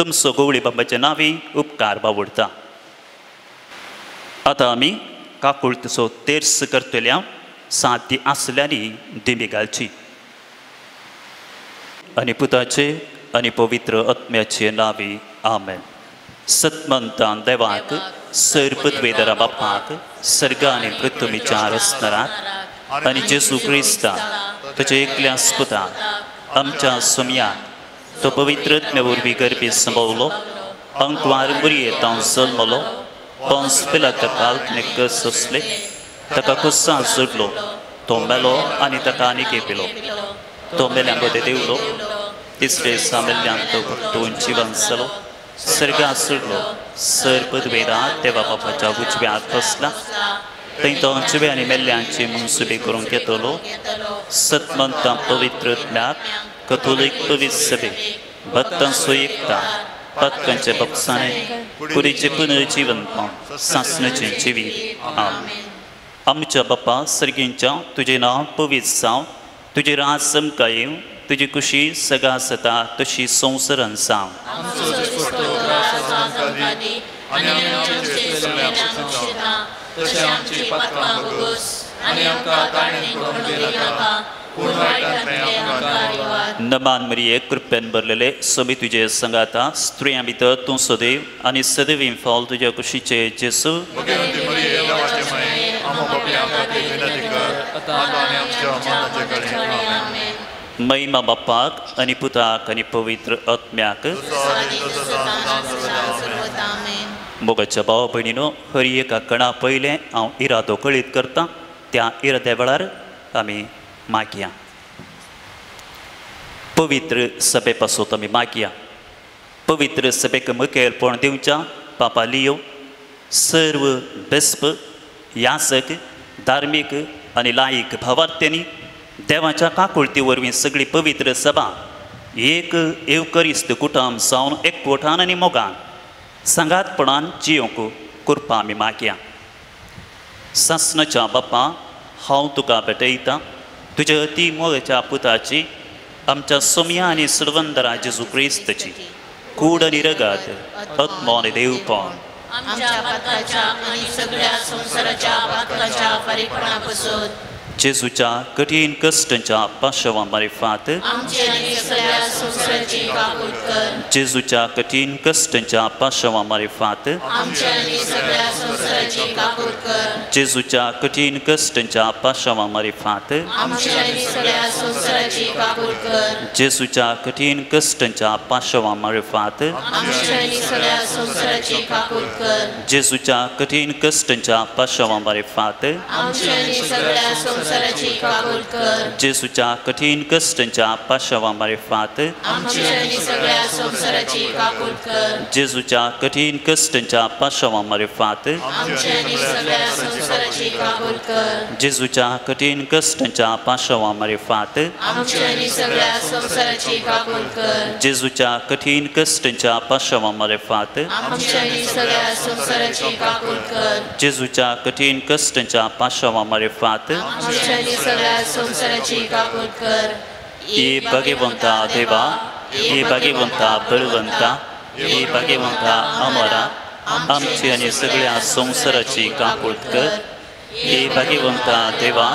तुमचो गवळी बाबाच्या नावी उपकार बावडता. आता आमी काकुळतेचो तेर्स करतल्या साध्य आसल्यानी दिमी घालची. आनी पुताचे आनी पवित्र आत्म्याचे नावी आमेन. सत्मंतान देवाक सर्पद्वेदरा बापाक सर्ग आनी पृथ्वीच्या रचनाराक आनी जेजू क्रिस्ता तुजे एकल्या पुताक आमच्या सुमयाक तो पवित्रत्म्य वरवीं गर्भी संभवलो, अंकवार मुरयेतां जल्मलो, पोंस पिलाता काल्पनीक सोंसले, ताका कुस्सां जोडलो, तो मेलो आनी ताका आनीक पिलो, तो मेल्यांक देवलो, तिसरे सामेल्यांक तो परतून जिवन जालो, सर्गाक सोडलो, सर्पद्वेदांत देवा बापाच्या उजव्याक बसला, थंय तो जिवे आनी मेल्ल्यांची मुनसुबी करूंक येतलो. सत्मंतां पवित्रत्म्याक कथोलीक पवित्र सभे भक्तांचो एकता पत्कांचे बपसाणे कुडीचे पुनर्जीवनपण सासणेचे जिवीत. आमेन. आमच्या बापा सर्गींच्या तुझे नांव पवित्र जावं, तुझे राज समकाय येवं, तुजी खुशी सगा सता तशी संवसारांत जावं. नमान मरिये कृपेन भरलेले सोबी तुझे संगाता स्त्रियां भितर तूं सदैव आनी सदैव फॉल तुझ्या कुशीचे जेसू. महिमा बापाक आनी पुताक आनी पवित्र आत्म्याक. मोगाच्या भाव भयणीनो, हरी एका कणा पयलें हांव इरादो कळीत करतां. त्या इराद्या वेळार आमी मागया. पवित्र सभे पासून आमी मागया. पवित्र सभेक मुखेलपण दिवच्या पापा लियो सर्व बेस्प यासक धार्मीक आनी लायक भावार्थ्यांनी देवाच्या काकुळती वरवीं सगळी पवित्र सभा एक एवकरिस्त कुटुंब जावन एकवटान आनी मोगान सांगातपणान जियोंक करपा आमी मागया. सासणाच्या बापा, हांव तुका भेटयतां तुज्या अती मोगाच्या पुताची आमच्या सोम्या आनी सर्वंदरा जेजू क्रिस्ताची कूड आनी रगत आत्मो आनी देवपण जेजूच्या कठीण कश्टांच्या पाशवा मार्फत जेजूच्या कठीण कश्टांच्या पाशवा मार्फत जेजूच्या कठीण कश्टांच्या पाशवा मार्फत जेजूच्या कठीण कश्टांच्या पाशवा मार्फत जेजूच्या कठीण कश्टांच्या पाशवा मार्फत जेजूच्या कठीण कश्टांच्या पाशवा मार्फत जेजूच्या कठीण कश्टांच्या पाशवा मार्फत जेजूच्या कठीण कश्टांच्या पाशवा मार्फत जेजूच्या कठीण कश्टांच्या पाशवा मार्फत जेजूच्या कठीण कश्टांच्या पाशवा मार्फत ये भगवंता देवा, ये भगवंता बळवंता, ये भगवंता अमरा आमची आनी सगळ्या संवसाराची काकूळट कर. ये भगवंता देवा,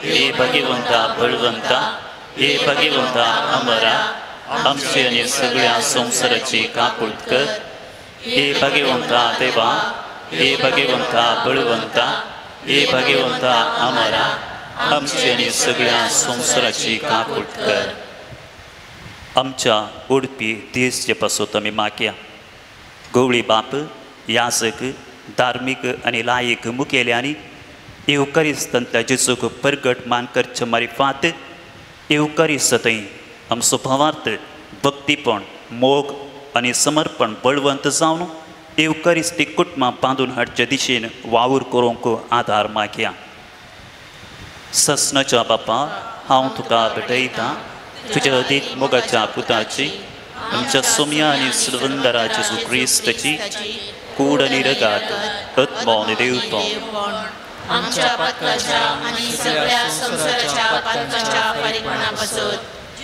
ये भगवंता बळवंता, ये भगवंता अमरा आमची आनी सगळ्या संवसाराची काकूळट कर. ये भगवंता देवा, ये भगवंता बळवंता, ये भगवंता अमरा आमची आनी सगळ्या संवसाराची काकूळट कर. आमच्या उडपी देशचे पासून आमी मागया. गवळी बाप, याजक, धार्मीक आनी लायक मुखेल्यांनी येवकारिस्तांतल्या जेजूक परगट मान करचे मार्फत येवकारिस्तांतय आमचो भावार्थ भक्तीपण मोग आनी समर्पण बळवंत जावन येवकारिस्तीक कुटुंबां बांदून हाडचे दिशेन वावर करूंक आदार मागया. ससनाच्या बापा, हांव तुका भेटयतां तुज्या अदीक मोगाच्या पुताची आमच्या सोम्या आनी सर्वंदरा जेजू क्रिस्ताची कूड आनी रगत आत्मो आनी देवपण आमच्या पातकाच्या आनी सगळ्या संवसाराच्या पातकाच्या परिपणापासून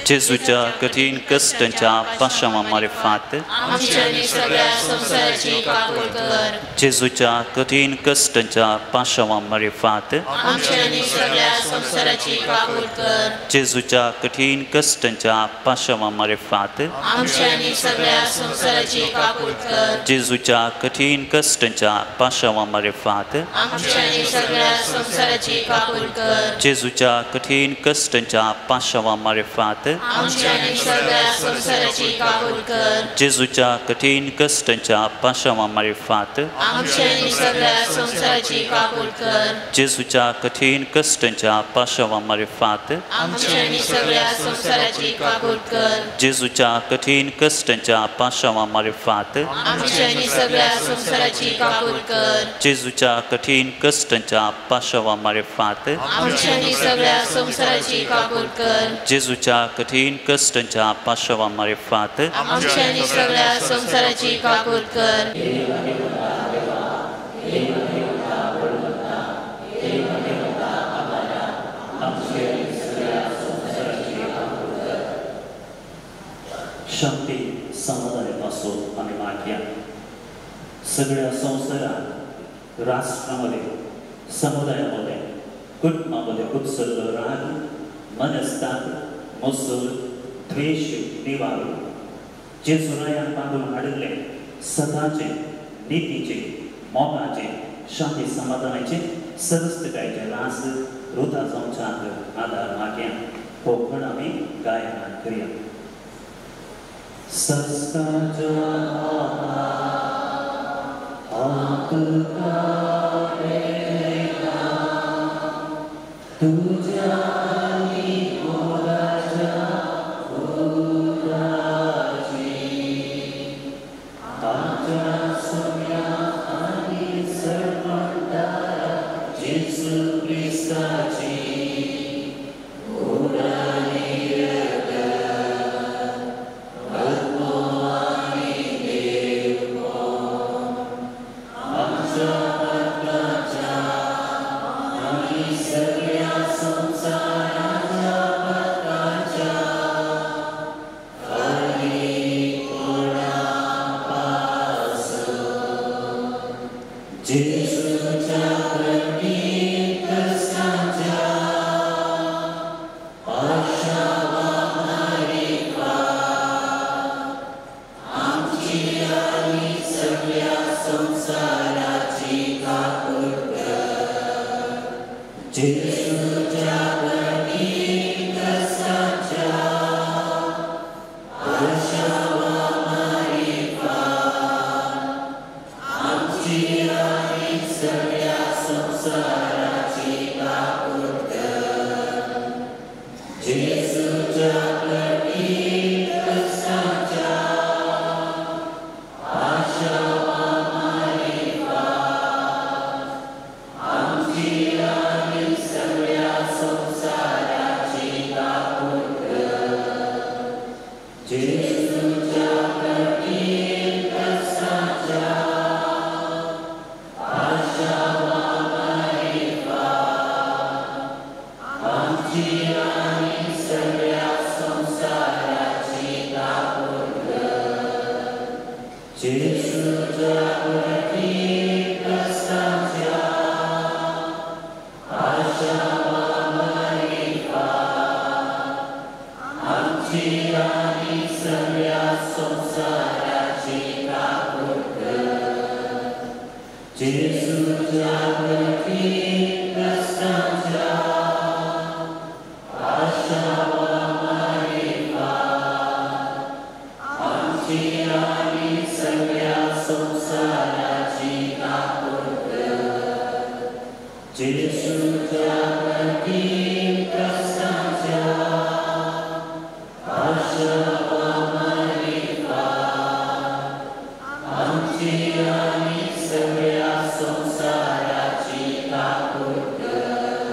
जेजूच्या कठीण कष्टांच्या पाशावामारे फात आमच्यानी सगळ्या संसाराची काकूळ कर. जेजूच्या कठीण कष्टांच्या पाशावामारे फात आमच्यानी सगळ्या संसाराची काकूळ कर. जेजूच्या कठीण कष्टांच्या पाशावामारे फात आमच्यानी सगळ्या संसाराची काकूळ कर. जेजूच्या कठीण कष्टांच्या पाशावामारे फात आमच्यानी सगळ्या संसाराची काकूळ कर. जेजूच्या कठीण कष्टांच्या पाशावामारे फात आमच्यानी सगळ्या संसाराची काकूळ कर. जेजूच्या कठीण कष्टांच्या पाशावामारे फात आमच्यानी सगळ्या संसाराची काकूळ कर. जेजूच्या कठीण कष्टांच्या पाशावामारे फात आमच्यानी सगळ्या संसाराची काकूळ कर. जेजूच्या कठीण कष्टांच्या पाशावामारे फात आमच्यानी सगळ्या संसाराची काकूळ कर. जेजूच्या कठीण कष्टांच्या पाशावामारे फात आमच्यानी सगळ्या संसाराची काकूळ कर. जेजूच्या कठीण कष्टांच्या पाशावामारे फात आमच्यानी सगळ्या संसाराची काकूळ कर. शांती समाधानापासून आम्ही मागया. सगळ्या संसारात, राष्ट्रामध्ये, समुदायामध्ये, कुटुंबामध्ये उत्सर्ग, राग, मनस्ताप, मसूर, द्वेष निवारण जे सुरायान बांधून अडकले सदाचे, नीतीचे, मोगाचे, शांती समाधानाचे, सरस्वताचे रास हृदय संचार आधार माग्या पोखण आम्ही गायन करूया. संस्कार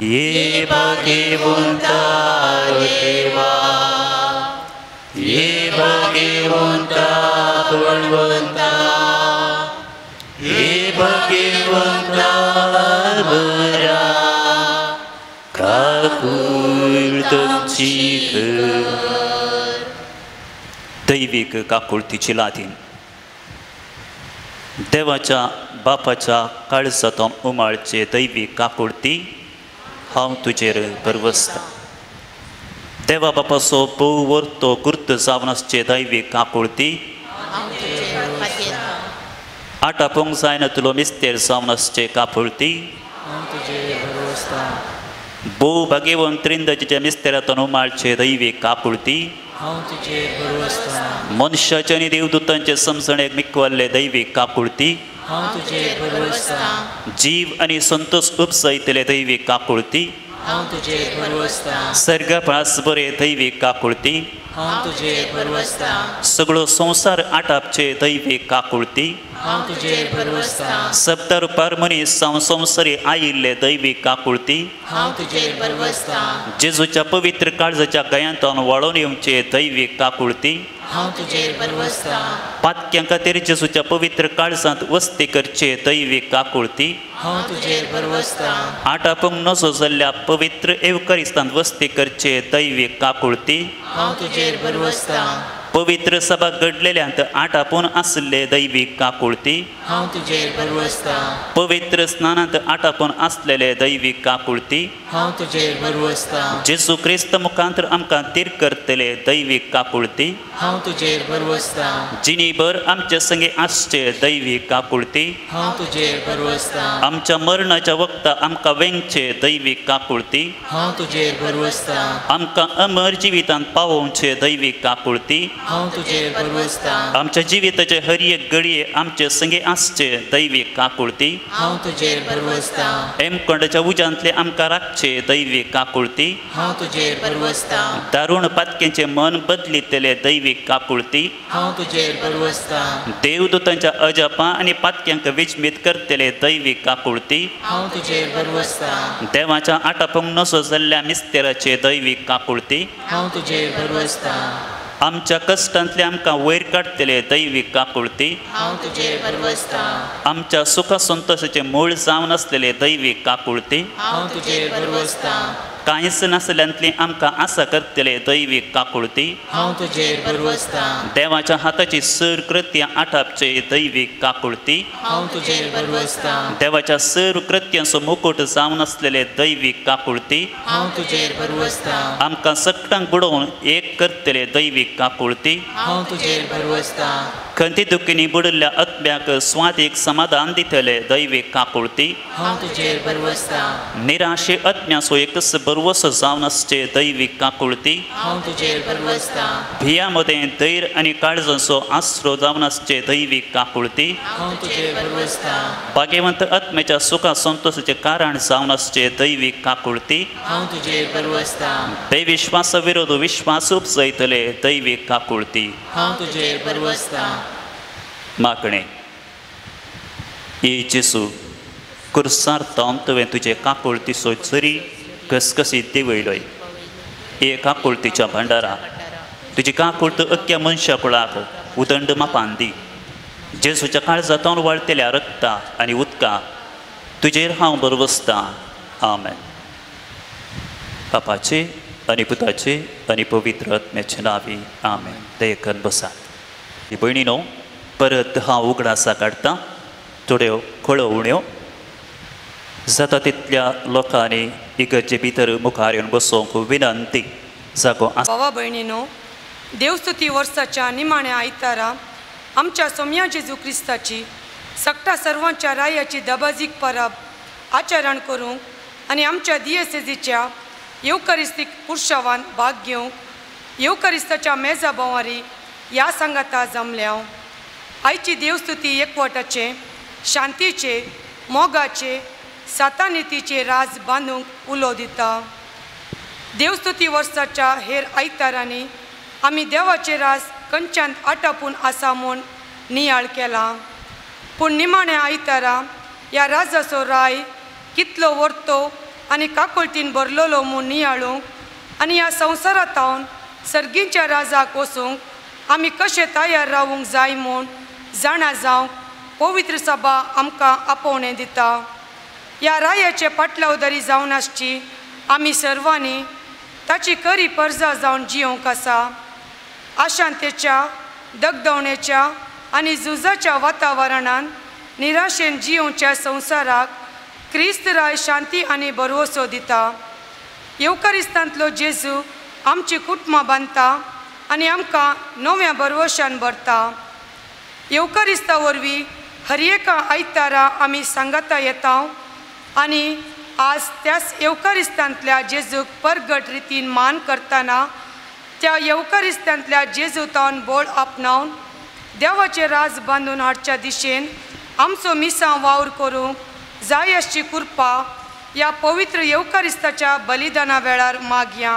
ये भगवंता देवा, ये भगवंता बलवंता, ये भगवंता बरा काकुल तमची दैविक काकुळतीची लादीन. देवाच्या बापाच्या काळजांतून उमाळचे दैवीक काकुळती हांव तुजेर भरवसता. देवा बापाचो भोव वर्तो गुर्त जावन आसचे दैवीक काकुळती आटापूंक जायना तुलो मिस्तेर जावन आसचे काकुळती भोव भाग्यवंतरिंदाचे मिस्तेरांतून उमाळचे दैवीक काकुळती मनशाचे आनी देवदूतांचे समजणेक मिकवाल्ले दैवीक काकुळती जीव आनी संतोष उपसयतले दैवीक काकुळती सर्ग प्रास बरे दैवीक काकुळती सगळो संसार आटापचे दैवीक काकुळती सप्तार पार मनीस जावन संवसारी आयिल्ले दैवीक काकुळती जेजूच्या पवित्र काळजाच्या गयांतून वळोन येवचे दैवीक काकुळती पातक्यां खातीर जेजूच्या पवित्र काळजांत वस्ती करचे दैवीक काकुळती आटापूंक नजो जाल्ल्या पवित्र एवकारिस्तांत वस्ती करचे दैवीक काकुळती पवित्र सभा घडलेल्यांत आटापून आसले दैवीक काकुळती पवित्र स्नानांत आटापून आसलेले दैवीक काकुळती जेजू क्रिस्त मुखांतर आमकां तीर करतले दैवीक काकुळती जिणीभर आमचे संगे आसचे दैवीक काकुळती आमच्या मरणाच्या वक्ता आमकां वेंगचे दैवीक काकुळती आमकां अमर जिवितांत पावोवचे दैवीक काकुळती आमच्या जिविताचे हर एक घडये आमचे संगे आसचे दैवीक काकुळती हेमखंडाच्या उज्यांतले आमकां राखचे दैवीक काकुळती दारूण पातकेंचे मन बदलितले दैवीक काकुळती देवदूतांच्या अजपां आनी पातक्यांक विचमीत करतले दैवीक काकुळती देवाच्या आटापूंक नजो जाल्ल्या मिस्तेराचे दैवीक काकुळती आमच्या कश्टांतले आमकां वयर काडटले दैवीक काकुळती आमच्या सुख संतोषाचे मूळ जावन आसलेले दैवीक काकुळती कांयच नासल्यांतली आमकां आसा करतले दैवीक काकुळती देवाच्या हाताची सर कृत्यां आटापचे दैवीक काकुळती देवाच्या सर कृत्यांचो मुकुट जावन आसलेले दैवीक काकुळती आमकां सगळ्यांक बुडोवन एक करतले दैवीक काकुळती खंती दुखींनी बुडिल्ल्या आत्म्याक स्वादीक समाधान दितले दैवीक काकुळती निराशे आत्म्याचो एकच बरवसो जावन आसचे दैवीक काकुळती भिया मदें धैर्य आनी काळजाचो आसरो जावन आसचे दैवीक काकुळती भाग्यवंत आत्म्याच्या सुखा संतोषाचे कारण जावन आसचे दैवीक काकुळती बेविश्वासा विरोध विश्वास उपजयतले दैवीक काकुळती मागणे जेजू कुर्सार थावन तुवें तुजे काकुळतीचो जरी कसकसीत देवयलोय हे काकुळतीच्या भंडारा तुजी काकुळत अख्ख्या मनशा कुळाक उदंड मापान दी जेजूच्या काळजांतून वळतल्या रक्ता आनी उदका तुजेर हांव बरवसतां आमेन. बापाचे आनी पुताचे आनी पवित्र आत्म्याचे नांवी आमेन. दयेकन बसात. भयणीनो, परत हांव उगडासा काडटां. थोड्यो कळवण्यो जाता तितल्या लोकांनी इगर्जे भितर मुखार येवन बसोवंक विनंती. जागो भावा भयणीनो, देवस्तुती वर्साच्या निमाण्या आयतारा आमच्या सोम्या जेजू क्रिस्ताची सक्ता सर्वांच्या रायाची दबाजीक परब आचरण करूंक आनी आमच्या दियेसेजीच्या येवकरिस्तीक पुरशावान भाग घेवंक येवकरिस्ताच्या मेजा बोवारी ह्या सांगाता जमल्या. आयची देवस्तुती एकवटाचे, शांतीचे, मोगाचे, सातानितीचे राज बांदूंक उलो दिता. देवस्तुती वर्साच्या हेर आयतारांनी आमी देवाचे राज कंच्यान आटापून आसा म्हूण नियाळ केला. पूण निमाण्या आयतारा ह्या राजाचो राय कितलो वर्तो आनी काकुळटीन भरलोलो म्हूण नियाळूंक आनी ह्या संवसारांतावन सर्गींच्या राजाक वचूंक आमी कशे तयार रावूंक जाय म्हूण जाणा जावंक पवित्र सभा आमकां आपोवणें दिता. ह्या रायाचे पाटलावदारी जावन आसची आमी सर्वांनी ताची खरी परजा जावन जियोंक आसा. अशांतेच्या दगदवण्याच्या आणि झुजाच्या वातावरणात निराशेन जियोच्या संवसाराक क्रिस्त राय शांती आणि भरवसो दिता. येवकारिस्तांतलो जेजू आमची कुटुंबां बांदता आनी आमकां नव्या भरवशान भरता. येवकारिस्ता वरवीं हर एका आयतारा आमी सांगाता येता आनी आज त्याच येवकारिस्तांतल्या जेजूक परगट रितीन मान करतना त्या येवकारिस्तांतल्या जेजूतान बोळ आपणावन देवाचें राज बांदून हाडच्या दिशेन आमचो मिसां वावर करूंक जाय अशी कृपा या पवित्र येवकारिस्ताच्या बलिदाना वेळार मागया.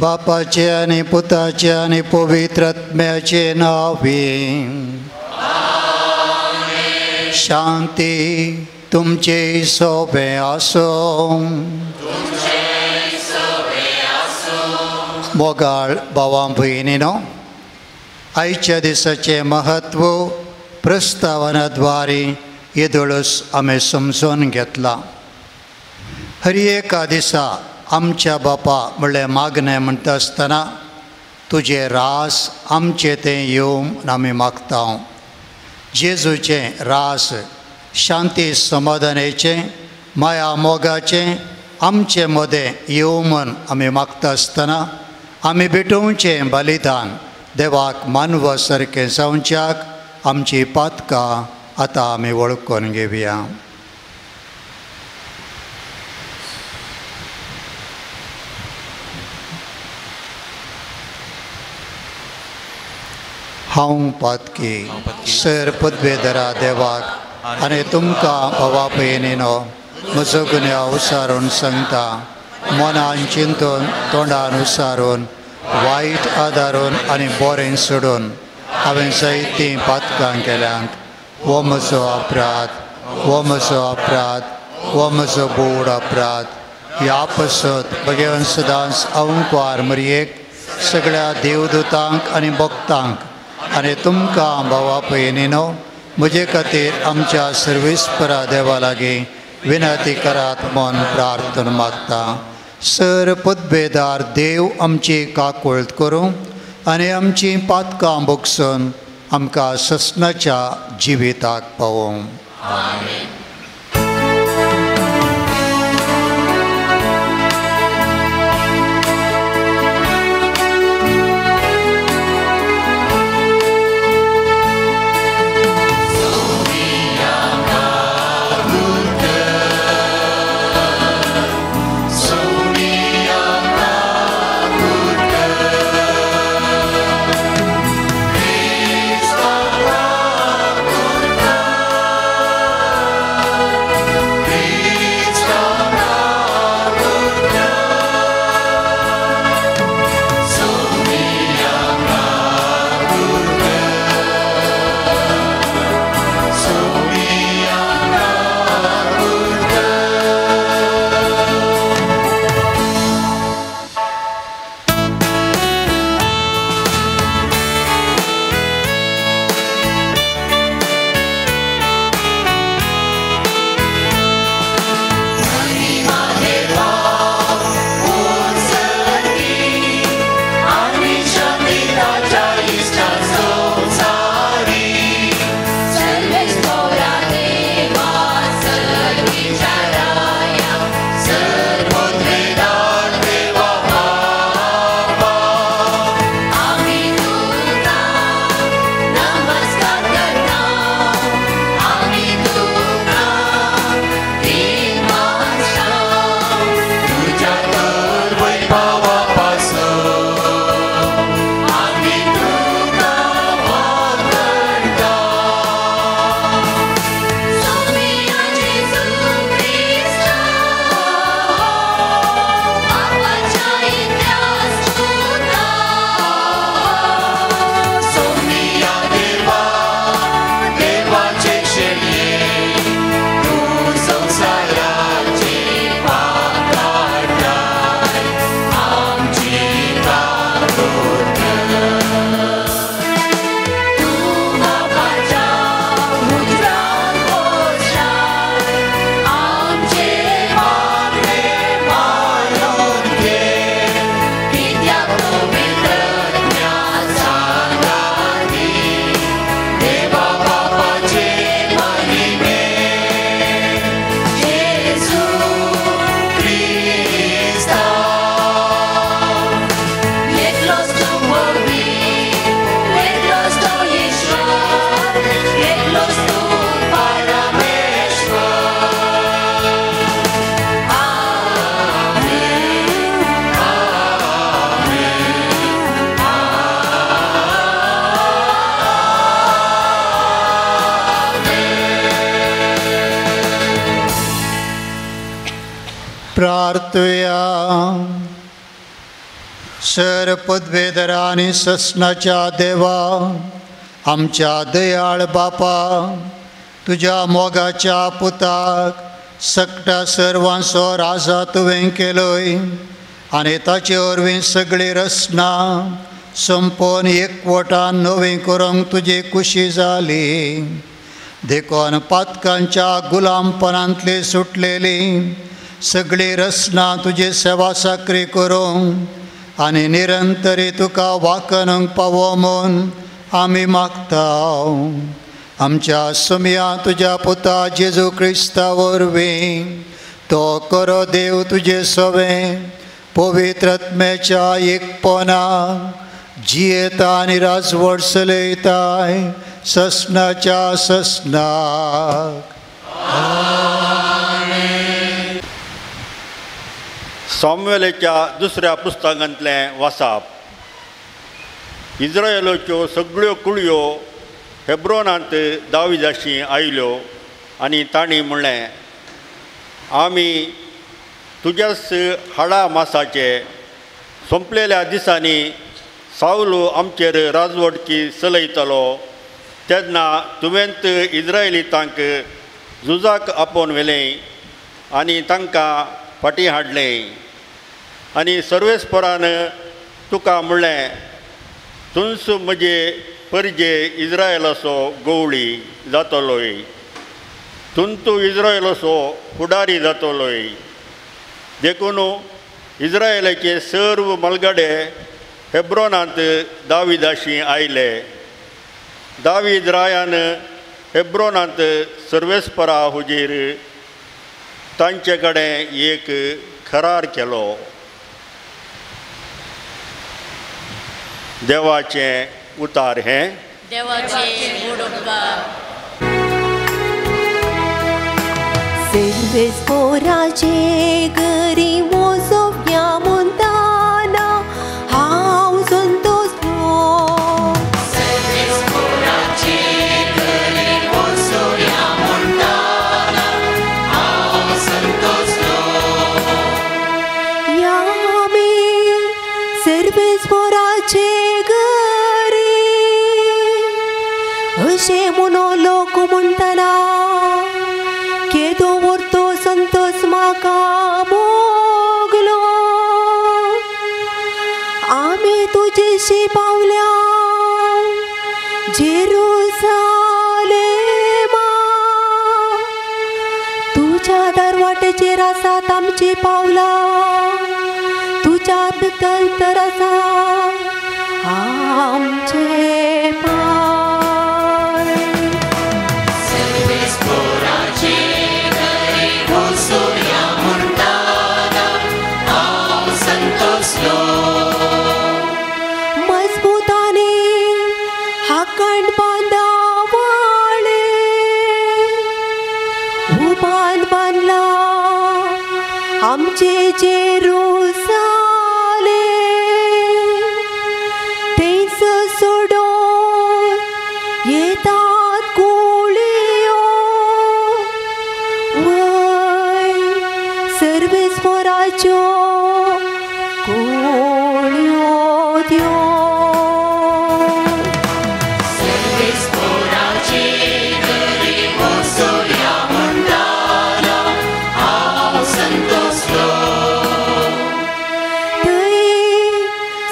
बापाचे आणि पुताचे आणि पवित्र आत्म्याचे नावे शांती तुमचे सोबे आसो. मोगाळ भावां भयणीनो, आयच्या दिसाचे महत्व प्रस्तावनाद्वारे येदोळस आम्ही समजून घेतला. हर एका दिसा आमच्या बापा म्हणलें मागणें म्हणटा आसतना तुझे रास आमचे तें येवं आमी मागता. जेजूचें रास शांती समाधानाचें माया मोगाचें आमचे मदें येवं म्हूण आमी मागता आसतना आमी भेटोवचें बलिदान देवाक मानवा सारकें जावच्याक आमची पातकां आतां आमी वळखून घेवया. हांव पातकी सर पदवेदरा देवाक आनी तुमकां भावा भयणीनो म्हजो गुन्यांव उसारून सांगता. मनान चिंतून तोंडान उसारून वायट आदारून आनी बरें सोडून हांवें जायतीं पातकां केल्यांत. हो म्हजो अपराध, हो म्हजो अपराध, हो म्हजो बोड अपराध. ह्या पासत भगवान सदांच अवंकार मरयेक सगळ्या देवदूतांक आनी भक्तांक आनी तुमकां भावा भयणीनो म्हजे खातीर आमच्या सर्वेस्परा देवा लागीं विनंती करात म्हूण प्रार्थना मागता. सर पदवेदार देव आमची काकूळट करूं आनी आमची पातकां भोगसून आमकां ससनाच्या जिविताक पावोवं. आमेन. प्रार्थया. सर पदवेदरा आनी ससनाच्या देवा, आमच्या दयाळ बापा, तुज्या मोगाच्या पुताक सकटा सर्वांचो राजा तुवें केलोय आनी ताचे वरवीं सगळी रचना संपोवन एकवटान नवीं करूंक तुजी कुशी जाली. देखून पातकांच्या गुलामपणांतली सुटलेली सगळी रसना तुजी सेवा साकरी करूंक आनी निरंतरी तुका वाकणूंक पावो म्हूण आमी मागता. आमच्या सुमया तुज्या पुता जेजू क्रिस्ता वरवीं तो करो देव तुजे सवें पवित्र आत्म्याच्या एकपणाक जियेता आनी राजवट चलयताय ससनाच्या ससनाक. सामुएलाच्या दुसऱ्या पुस्तकांतलें वाचप. इस्रायेलाच्यो सगळ्यो कुळयो हेब्रोनांत दाविदाशी आयल्यो आनी तांणी म्हणलें, आमी तुज्याच हाडा मासाचे सोंपलेल्या दिसांनी सावलो आमचेर राजवटकी चलयतलो तेन्ना तुवेंत इस्रायलितांक झुजाक आपोवन व्हेलें आनी तांकां फाटीं हाडलें. आनी सर्वेस्परान तुका म्हणलें, तुंस म्हजे परजे इस्रायेलाचो गवळी जातलोय, तूं इस्रायेलाचो फुडारी जातलोय. देखून इस्रायेलाचे सर्व मलगडे हेब्रोनांत दाविदाशी आयले. दावीद रायान हेब्रोनांत सर्वेस्परा हुजीर तांचे कडेन एक करार केलो. देवाचें उतार हें. सर्वेस्पराचे घरी वचोवया म्हणटाना हांव संतोषलो. सर्वेस्पराचे घरी वचोवया म्हणटाना हांव संतोषलो. या आमी सर्वेस्पराचे घरी अशें म्हणून लोक म्हणटाना केदो व्हरतो संतोष म्हाका भोगलो. आमी तुजेशी पावल्या जेरुसलेमा, तुज्या दरवाटेचेर आसात आमची पावलां, तुज्या भितर आसा आमचे पाय. सर्वेस्पराचे घरी वचोवया म्हणटाना हांव संतोषलो. मजबूतानी हाकंड बांदावळे उबान बांदला आमचे जेरुसलेम. थंयच सोडून येतात कुळयो वय सर्वेस्पराच्यो कुळयो द्यो. सर्वेस्पराचे घरी वचोवया म्हणटाना हांव संतोषलो. थंय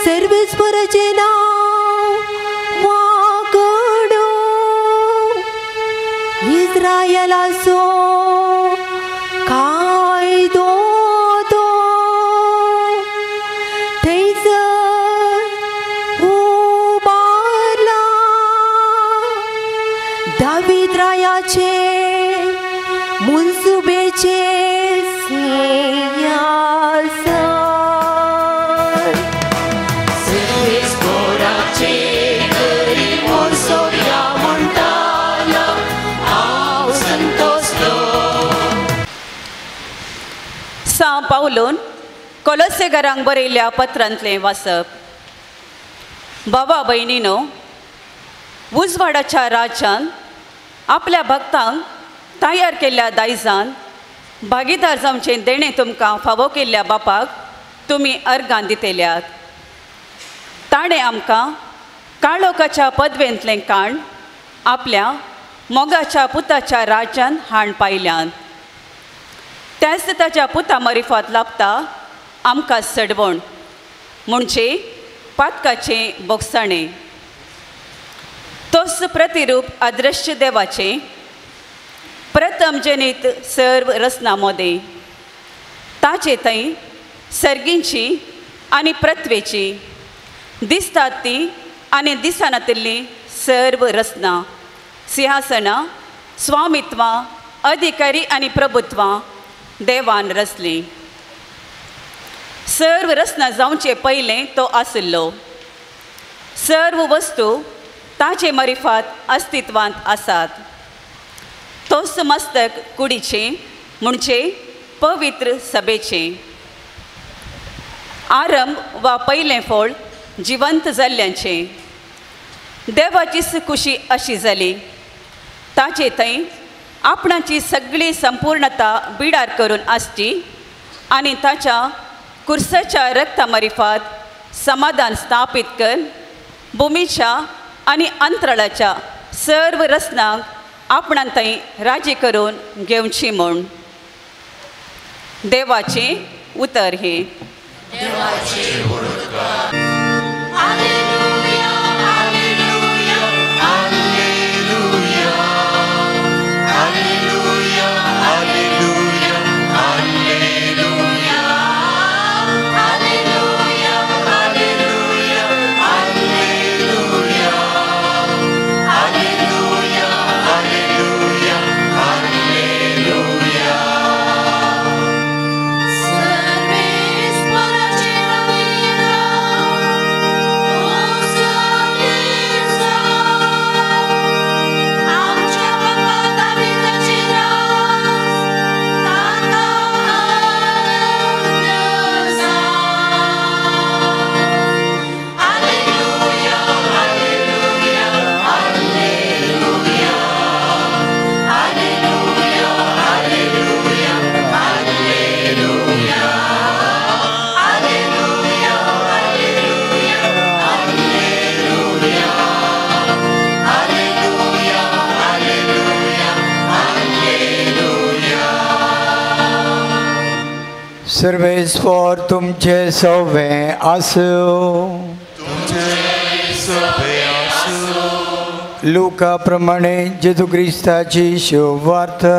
सर्वेस्पराचें नांव वागडो इस्रायेलाचो कायदो तो. थंयसर उबारला दावीद रायाचे मुनसुबेचे सिंहासन. सर्वेस्पराचे घरी वचोवया म्हणटाना हांव संतोषलो. सा पावलोन कोलोसेकारांक बरयल्ल्या पत्रांतलें वाचप. बाबा भयणीनो, उजवाडाच्या राज्यान आपल्या भक्तांक तयार केल्ल्या दायजान भागीदार जावचें देणें तुमकां फावो केल्ल्या बापाक तुमी अर्गां दितेल्यात. ताणें आमकां काळोखाच्या पदवेंतलें काण आपल्या मोगाच्या पुताच्या राज्यान हाण पायल्यान. तेच ताच्या पुता मरिफात लाभता आमकां सडवण म्हणजे पातकाचें बोगसाणें. तोच प्रतिरूप अदृश्य देवाचें प्रथम जनीत सर्व रचना मोदे. ताचे थंय सर्गींची आनी पृथ्वेची दिसतात ती आनी दिसनातली सर्व रचना, सिंहासनां, स्वामित्वां, अधिकारी आनी प्रभुत्वां देवान रचली. सर्व रचना जावचे पयलें तो आसलो. सर्व वस्तू ताचे मरिफात अस्तित्वांत आसात. तोच मस्तक कुडीचें म्हणजे पवित्र सभेचें. आरंभ वा पयलें फळ जिवंत जाल्ल्यांचें. देवाचीच खुशी अशी जाली. ताचे थंय आपणाची सगळी संपूर्णता बिडार करून आसची आनी ताच्या कुर्साच्या रक्ता मरिफात समाधान स्थापीत कर भुमीच्या आनी अंतराळाच्या सर्व रचनांक आपणान थंय राजी करून घेवची म्हूण. देवाचें उतर हें. सर्वेस्वर तुमचे सवे आसूं. लुका प्रमाणे जेजू क्रिस्ताची शुभ वार्ता.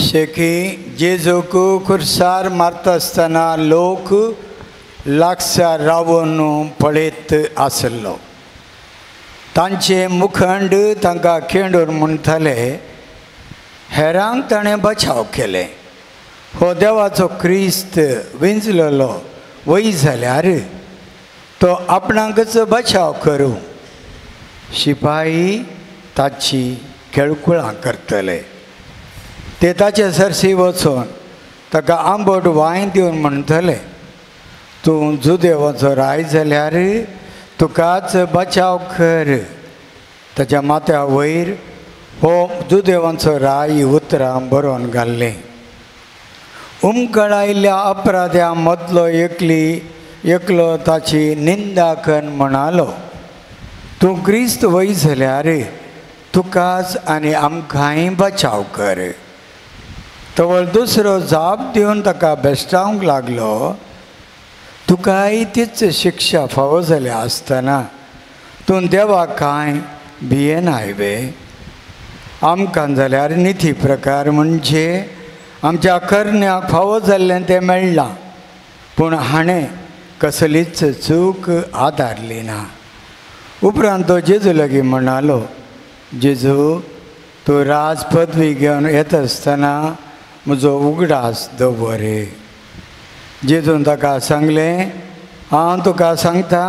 शेकी जेजूक खुर्सार मारता आसतना लोक लागसार रावून पळयत आसलो. तांचे मुखंड तांकां खेळून म्हणटाले. हेरांक ताणें बचाव केले. हो देवाचो क्रिस्त विंचलेलो वय जाल्यार तो आपणाकच बचाव करूं. शिपाई ताची केळकुळां करतले. ते ताचे सरसी वचून ताका आंबट वाय दिवन म्हणटले, तूं जुदेवाचो राय जाल्यार तुकाच बचाव कर. ताच्या माथ्या वयर हो जुदेवाचो राय उतरां बरोवन घाल्लें. उमकळायल्ल्या अपराध्या मदलो एकलो ताची निंदा कर म्हणालो, तूं क्रिस्त वय जाल्यार तुकाच आनी आमकांय बचाव कर. तवळ दुसरो जाप दिवन ताका बेश्टावंक लागलो, तुकाय तीच शिक्षा फावो जाल्या आसतना तूं देवाक कांय भियेनाय वे. आमकां जाल्यार निती प्रकार म्हणजे आमच्या करण्याक फावो जाल्लें तें मेळ्ळां, पूण हाणें कसलीच चूक आदारली ना. उपरांत तो जेजू लागीं म्हणालो, जेजू तूं राज पदवी घेवन येता आसतना म्हजो उगडास दवर. जेजून ताका सांगलें, हांव तुका सांगता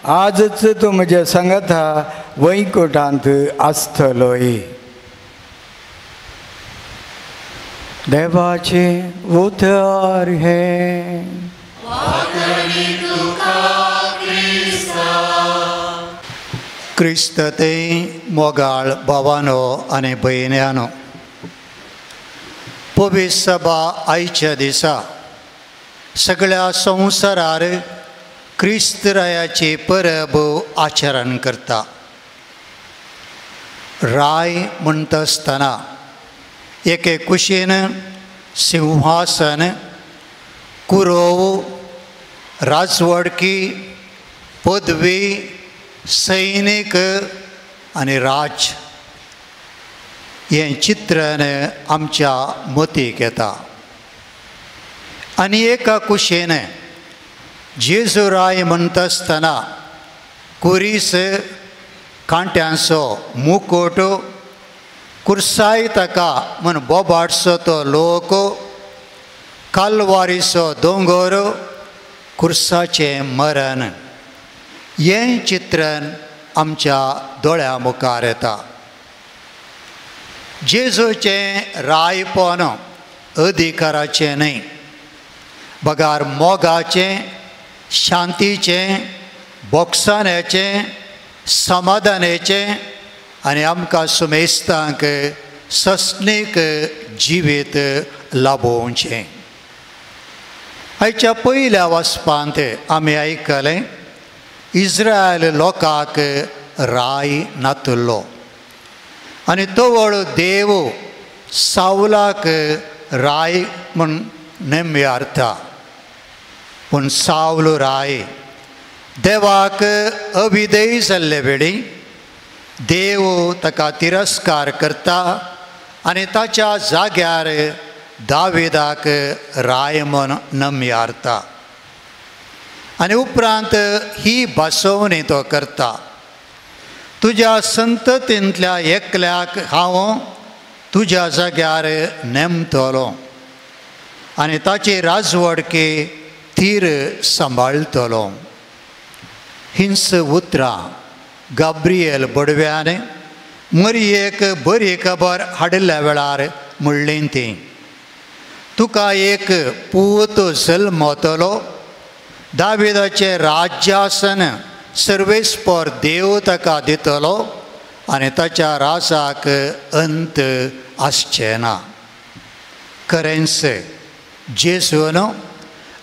आजच तूं म्हज्या सांगाता वैकुंठांत आसतलोय. देवाचें उतर हें. क्रिस्त ते मोगाळ भावानो आनी भयण्यांनो, पवित्र सभा आयच्या दिसा सगळ्या संवसारार क्रिस्तरायाची परब आचरण करता. राय म्हणटा आसतना एके कुशीन सिंहासन, कुरोव, राजवडकी, पदवी, सैनीक आनी राज हें चित्रण आमच्या मतीक येता. आनी एका कुशीन जेजू राय म्हणटा आसतना कुरीस, कांट्यांचो मुकुट, कुर्साय ताका म्हण बोबाडसो तो लोक, कालवारीचो दोंगर, कुर्साचें मरण हें चित्रण आमच्या दोळ्या मुखार येता. जेजूचें रायपण अधिकाराचें न्हय, बगार मोगाचें, शांतीचें, बोगसाण्याचें, समाधानाचें आनी आमकां सुमेस्तांक सस्नीक जिवीत लाभोवचें. आयच्या पयल्या वचपांत आमी आयकलें इस्रायल लोकांक राय नातुल्लो आनी तो वळू देव सावलाक राय म्हूण नेमयारता. पूण सावल राय देवाक अविधेय जाल्ले वेळी देव ताका तिरस्कार करता आनी ताच्या जाग्यार दाविदाक राय म्हूण नेमयारता. आनी उपरांत ही भासोवणी तो करता. तुज्या संततींतल्या एकल्याक हांव तुज्या जाग्यार नेमतलो आनी ताची राजवडकी तीर सांबाळतलो. हिंस उतरां गाब्रियल बडव्यान मरियेक बरी खबर हाडिल्ल्या वेळार म्हणली ती, तुका एक पूत जल्मतलो, दाविदाचें राज्यासन सर्वेस्पर देव ताका दितलो आनी ताच्या राजाक अंत आसचें ना. खरेंच जेजून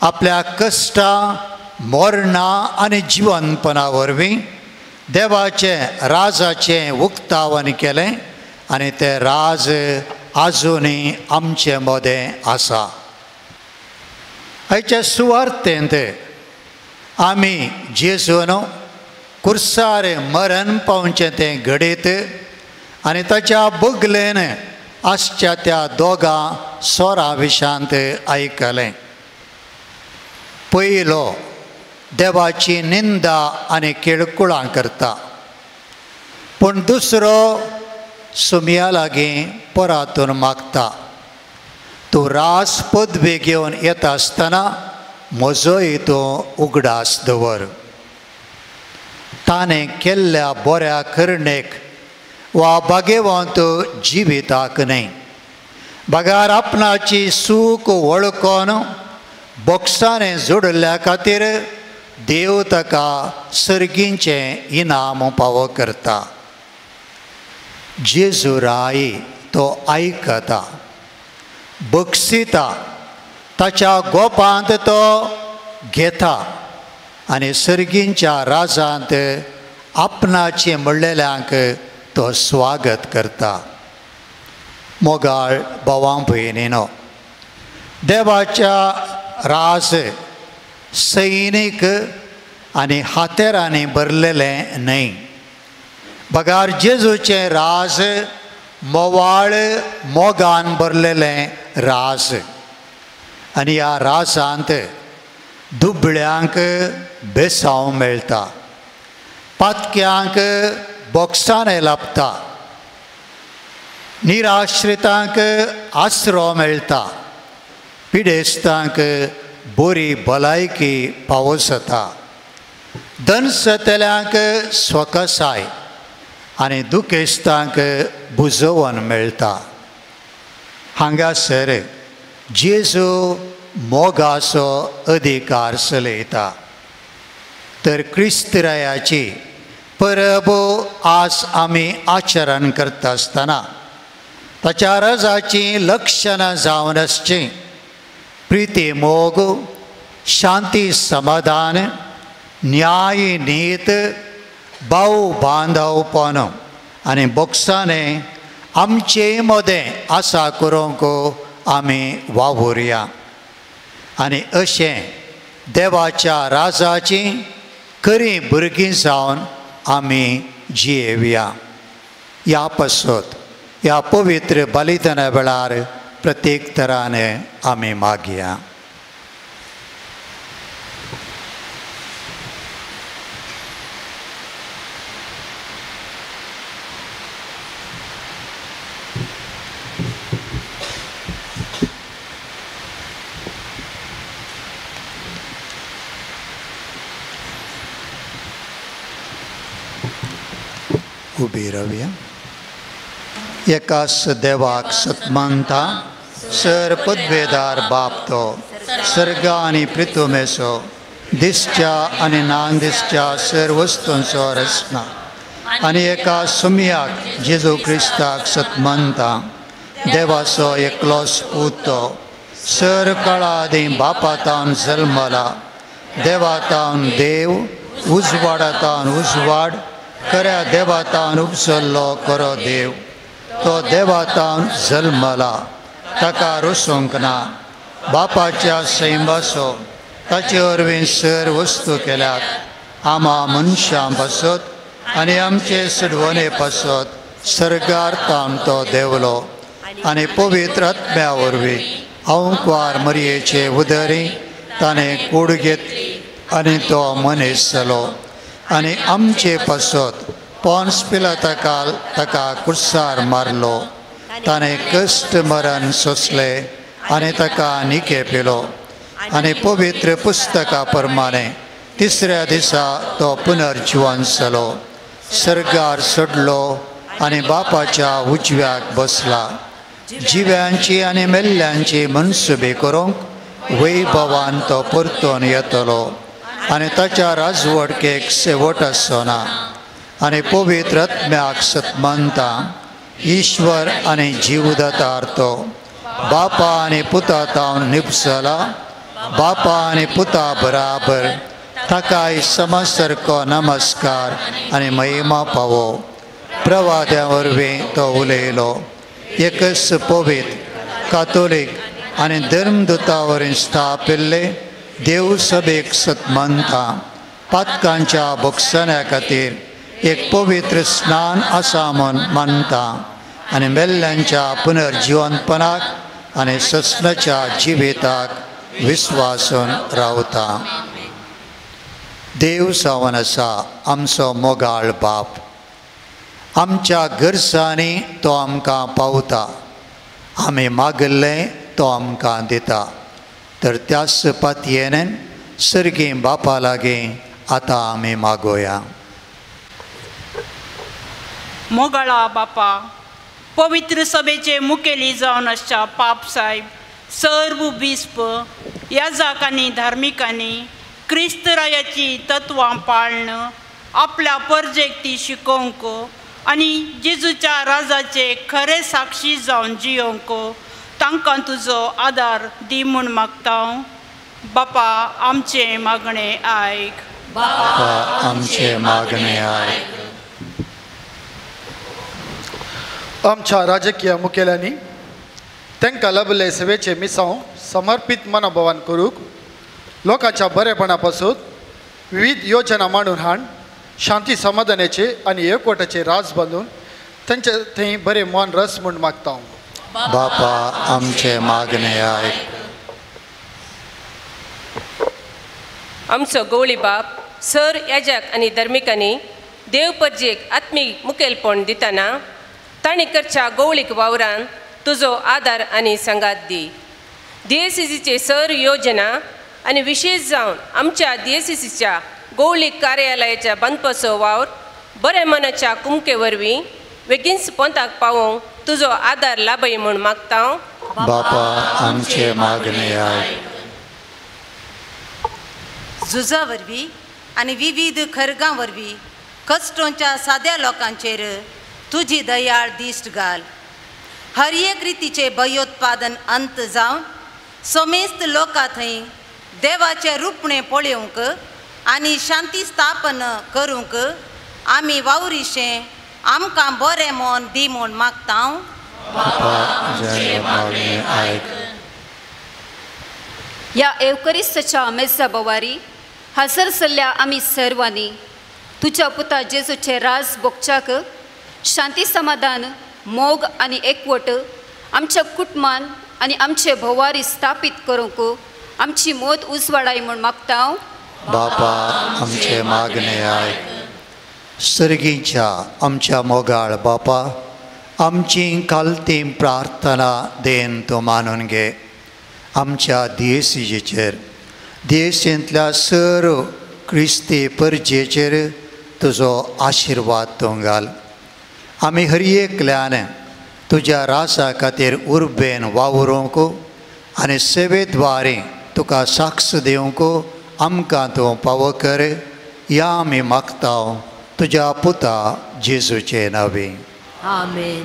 आपल्या कश्टां, मरणां आनी जिवंतपणा वरवीं देवाचें राजाचें उक्तावण केलें आनी तें राज आजुनूय आमचे मदें आसा. आयच्या सुवार्तेंत आमी जेजून कुर्सार मरण पावचें तें घडीत आनी ताच्या बगलेन आसच्या त्या दोगां सोरा विशांत आयकलें. पयलो देवाची निंदा आनी किळकुळां करता, पूण दुसरो सुमया लागीं परातून मागता, तूं रास पदवी घेवन येता आसतना म्हजोय तूं उगडास दवर. ताणें केल्ल्या बऱ्या करणेक वा बागेवंत जिविताक न्हय, बगार आपणाची सूख वळखून बोक्साने जोडल्या खातीर देव ताका सर्गींचें इनाम फावो करता. जेजू राय तो आयकता, बक्षिता, ताच्या गोपांत तो घेता आनी सर्गींच्या राजांत आपणाचें म्हणलेल्यांक तो स्वागत करता. मोगाळ भावां भयणीनो, देवाच्या राज सैनीक आनी हातेरांनी भरलेलें न्हय, बगार जेजूचें राज मोवाळ मोगान भरलेलें राज आनी ह्या राजांत दुबळ्यांक बेसांव मेळटा, पातक्यांक बोक्साणें लाभता, निराश्रितांक आसरो मेळटा, पिडेस्तांक बरी भलायकी फावो जाता, दनसतल्यांक स्वकसाय आनी दुखेस्तांक बुजोवन मेळटा. हांगासर जेजू मोगाचो अधिकार चलयता. तर क्रिस्तरायाची परब आज आमी आचरण करता आसतना ताच्या राजाची लक्षणां जावन आसची प्रिती मोग शांती समाधान न्याय नीत भाव बांधवपण आनी बोगसाने आमचे मदें आसा करूंक आमी वावुरया आनी अशें देवाच्या राजाची खरी भुरगीं जावन आमी जियेवया. ह्या पासत ह्या पवित्र बलिदाना वेळार प्रत्येक तराने आमी मागया. उबी रावया. एकाच देवाक सतमानता सर पदवेदार बाप तो सर्ग आनी पृथ्वीमेचो दिसच्या आनी नान दिसच्या सर वस्तूंचो रचना आनी एका सुमयाक जेजू क्रिस्ताक सतमानता देवाचो एकलोच पूत तो सर काळादी बापातावन जल्मला देवातावन देव उजवाडातावन उजवाड खऱ्या देवातावन उपसल्लो खरो देव तो देवातावन जल्मला ताका रुसूंक ना बापाच्या सैमासो ताचे वरवीं सर वस्तू केल्यात आमा मनशां पासत आनी आमचे सडवणे पासत सर्गार्थान तो देवलो आनी पवित्र आत्म्या वरवीं अवंकवार मरयेचे उदरी ताणें कूड घेतली आनी तो मनीस जालो आनी आमचे पासत पोन्स पिलाताकाल ताका कुर्सार मारलो ताणें कश्ट मरण सोंसले आनी ताका निके पिलो आनी पवित्र पुस्तका प्रमाणे तिसऱ्या दिसा तो पुनर्जीवन जालो सर्गार चडलो आनी बापाच्या उजव्याक बसला जिव्यांची आनी मेल्ल्यांची मनसुबी करूंक वैभवान तो परतून येतलो आनी ताच्या राजवडकेक शेवट आसचो ना आनी पवित्र आत्म्याक सतमानता ईश्वर आनी जीवदातार तो बापा आनी पुता तावन निपसला बापा आनी पुता बराबर ताकाय समसारको नमस्कार आनी महिमा पावो प्रवाद्या वरवीं तो उलयलो एकच पवित्र कातोलीक आनी धर्मदुता वरवीं स्थापिल्ले देव सभेक सतमानता पातकांच्या भोगसण्या खातीर एक पवित्र स्नान आसा म्हूण मानता आनी मेल्ल्यांच्या पुनर्जीवनपणाक आनी ससनाच्या जिविताक विस्वासून रावता. देव सावन आसा आमचो मोगाळ बाप आमच्या गरजांनी तो आमकां पावता आमी मागल्लें तो आमकां दिता तर त्याच पातयेन सर्गी बापा लागीं आतां आमी मागोया. मोगाळा बापा पवित्र सभेचे मुखेली जावन आसच्या पाप साहेब सर्व बिस्प याजक आनी धार्मिकांनी क्रिस्तरायाची तत्वां पाळणं आपल्या परजेक ती शिकोवंक आनी जेजूच्या राजाचे खरे साक्षी जावन जियोवंक तांकां तुजो आदार दी म्हूण मागता. बापा आमचे मागणें आयक. बापा आमचे मागणें आयक. आमच्या राजकीय मुखेल्यांनी तांकां लाभले सेवेचे मिसांव समर्पीत मनोभावान करूंक लोकांच्या बरेपणा पासून विविध योजना मांडून हाड शांती समाधानाचे आनी एकवटाचे राज बांदून तांचे थंय बरे मन रस म्हूण मागता. बापा आमचे मागणें आयक. आमचो गवळी बाप सर याजक आनी धर्मिकांनी देव परजेक आत्मीक मुखेलपण दितना तांणी करच्या गवळीक वावरान तुजो आदार आनी संगात दी. DSCCचे सर योजना आनी विशेष जावन आमच्या DSCCच्या गवळीक कार्यालयाच्या बांदपाचो वावर बरे मनाच्या कुमके वरवीं बेगीनच पंथाक पावोवंक तुजो आदार लाभय म्हूण मागता. बापा आमचे मागणें आयक. झुजा वरवीं आनी विविध खरगां वरवीं कश्टांच्या साद्या लोकांचेर तुजी दयाळ दिश्ट घाल. हर एक रितीचे भयोत्पादन अंत जावन सोमेस्त लोकां थंय देवाचे रुपणे पळोवंक आनी शांती स्थापन करूंक आमी वावरिशें आमकां बरें मन दी म्हूण मागता. ह्या एवकरिस्ताच्या मेजा बोवारी हजर जाल्ल्या आमी सर्वांनी तुज्या पुता जेजूचे राज भोगच्याक शांती समाधान मोग आनी एकवट आमच्या कुटुंबान आनी आमचे भोवारी स्थापीत करूंक आमची मोद उजवाडाय म्हूण मागता. बापा आमचे मागणे आयक. सर्गीच्या आमच्या मोगाळ बापा आमची कालती प्रार्थना देन तूं मानून घे. आमच्या दियेसीचेर दियेसींतल्या सर्व क्रिस्ती परजेचेर तुजो आशिर्वाद तूं घाल. आमी हर एकल्यान तुज्या रासा खातीर उर्बेन वावरूंक आनी सेवेद्वारे तुका साक्ष दिवंक आमकां तूं पावो कर. या आमी मागता तुज्या पुता जेजूचे नांवे. आमेन.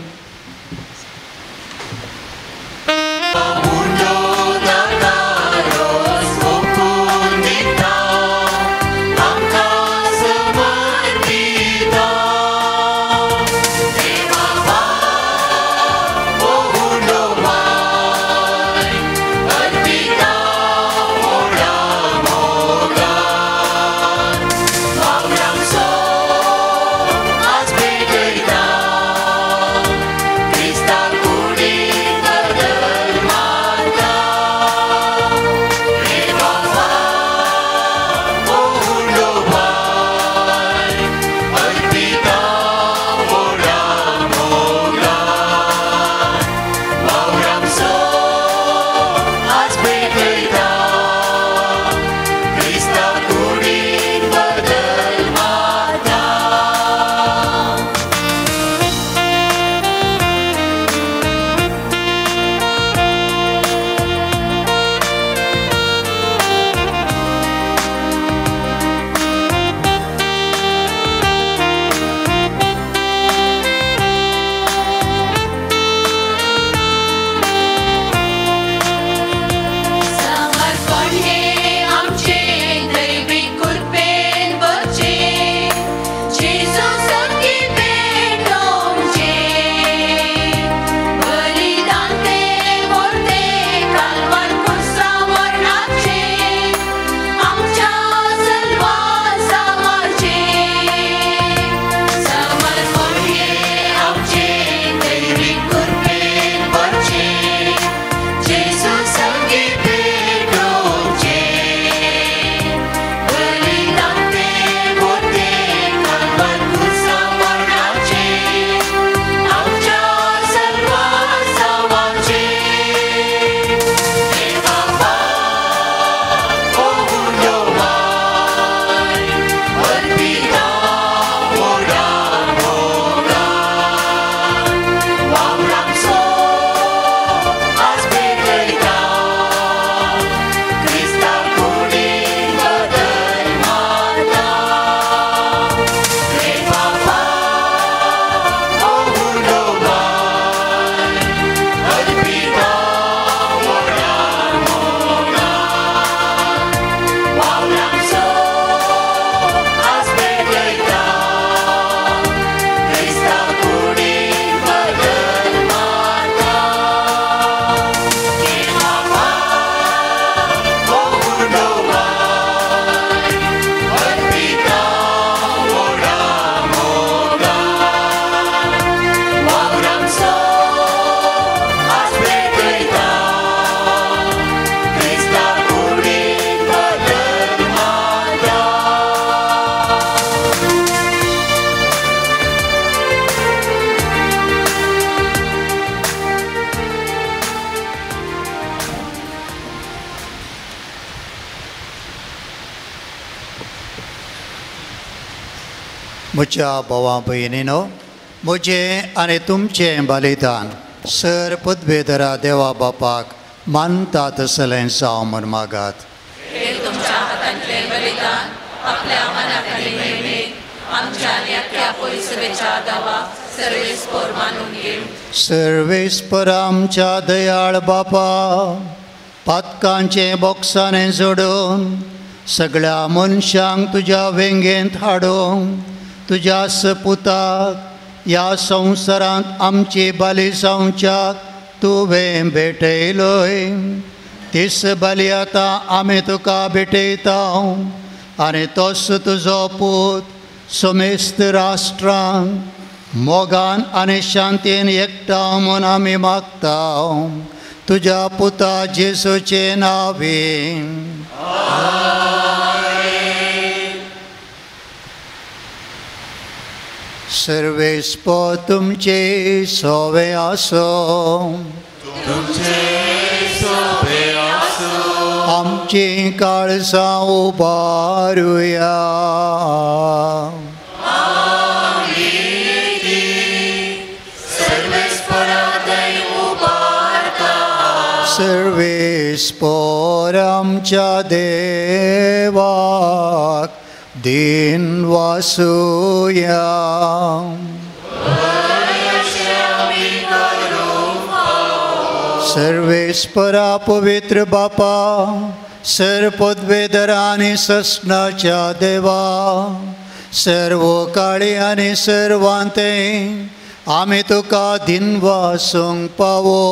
म्हज्या भावां भयणीनो, म्हजें आनी तुमचें बलिदान सर पदवेदरा देवा बापाक मानता तसलें जावं म्हूण मागात. तुमच्या हातांतलें बलिदान आपल्या मनाखाली नेणेन आमच्या नेत्या परिसवेच्या दावा सर्वेस्पर मानून घे. सर्वेस्पर आमच्या दयाळ बापा, पातकांचे बोक्साने जोडून सगळ्या मनशांक तुज्या वेंगेंत हाडून तुज्या सपुताक ह्या संवसारांत आमची बाली जावच्याक तुवें भेटयलोय. तीस बाली आतां आमी तुका भेटयता आनी तोच तुजो पूत समेस्त राष्ट्रांक मोगान आनी शांतीन एकठांय म्हूण आमी मागता तुज्या पुता जेजूचे नांवें. सर्वेस्पर तुमचे सोवे आसो. आमची काळजां उबारुया. सर्वेस्पर आमच्या देवाक दिन वासुया. सर्वेस्परा पवित्र बापा, सर्वपदवेदर आनी सस्नाच्या देवा, सर्व काळी आनी सर्वांते आमी तुका दिन वासूंक पावो.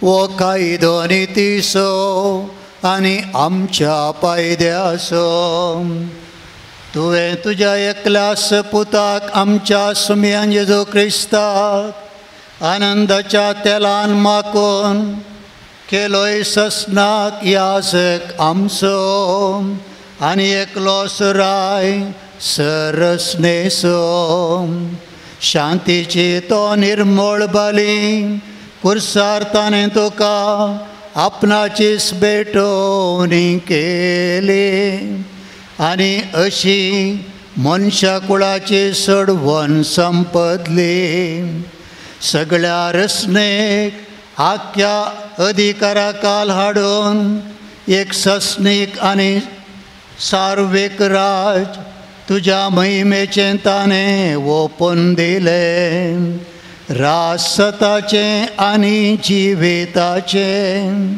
वो कायदो नितीसो आनी आमच्या पायद्यासो तुवें तुज्या एकल्याच पुताक आमच्या सुमयान जेजू क्रिस्ताक आनंदाच्या तेलान माकून केलोय सस्नाक याजक आमचो आनी एकलोच राय सरसनेसो. शांतीची तो निर्मळ बाली कुर्सार ताणें तुका आपणाचीच भेटोवणी केली आनी अशी मनशा कुळाची सडवण संपदली. सगळ्या रचनेक आख्या अधिकारा काल हाडून एक सस्नीक आनी सार्वीक राज तुज्या महिमेचें ताणें ओपून दिलें. राजसताचें आनी जिविताचें,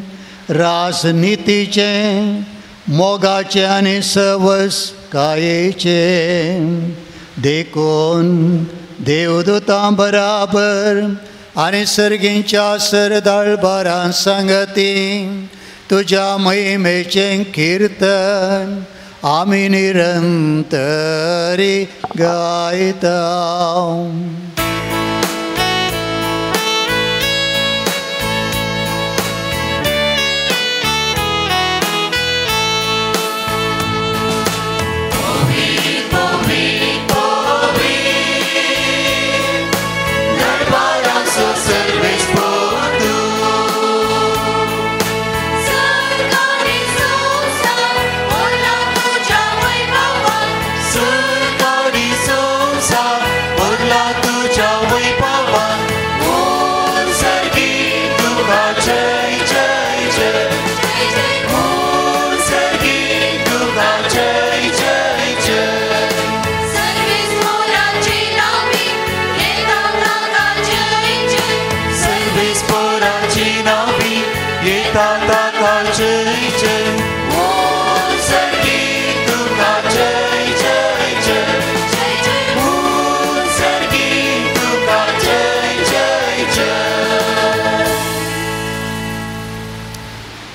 राजनितीचें, मोगाचें आनी सवस्कायेचें देखून देवदूतां बराबर आनी सर्गींच्या सरदारबारां सांगती तुज्या महिमेचें किर्तन आमी निरंतरी गायता.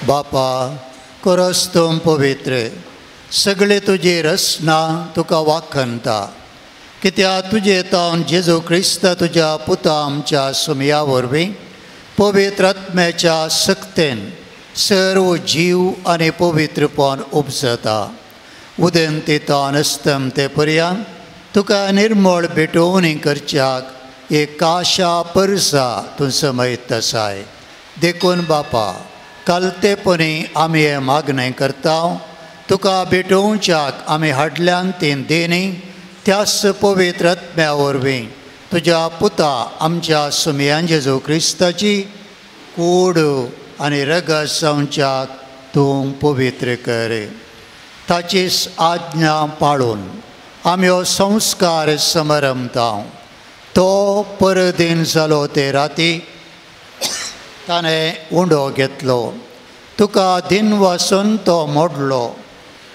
बापा खरोच तूं पवित्र, सगळे तुजी रचना तुका वाखणटा. कित्याक तुजे तावन जेजू क्रिस्त तुज्या पुता आमच्या सुमया वरवीं पवित्र आत्म्याच्या सक्तेन सर्व जीव आनी पवित्रपण उपजता. उदेंते तावन अस्तम ते पर्यंत तुका निर्मळ भेटोवणी करच्याक एक आशा परसा तूं समयत आसाय. देखून बापा कालतेपणी आमी हें मागणें करता. तुका भेटोवच्याक आमी हाडल्यान तीन देणी त्याच पवित्र आत्म्या वरवीं तुज्या पुता आमच्या सुमयान जेजू क्रिस्ताची कूड आनी रगत जावच्याक तूं पवित्र कर. ताचीच आज्ञा पाळून आमी हो संस्कार समरमता. तो परदीन जालो ते राती ताणें उंडो घेतलो. तुका दिन वासून तो मोडलो.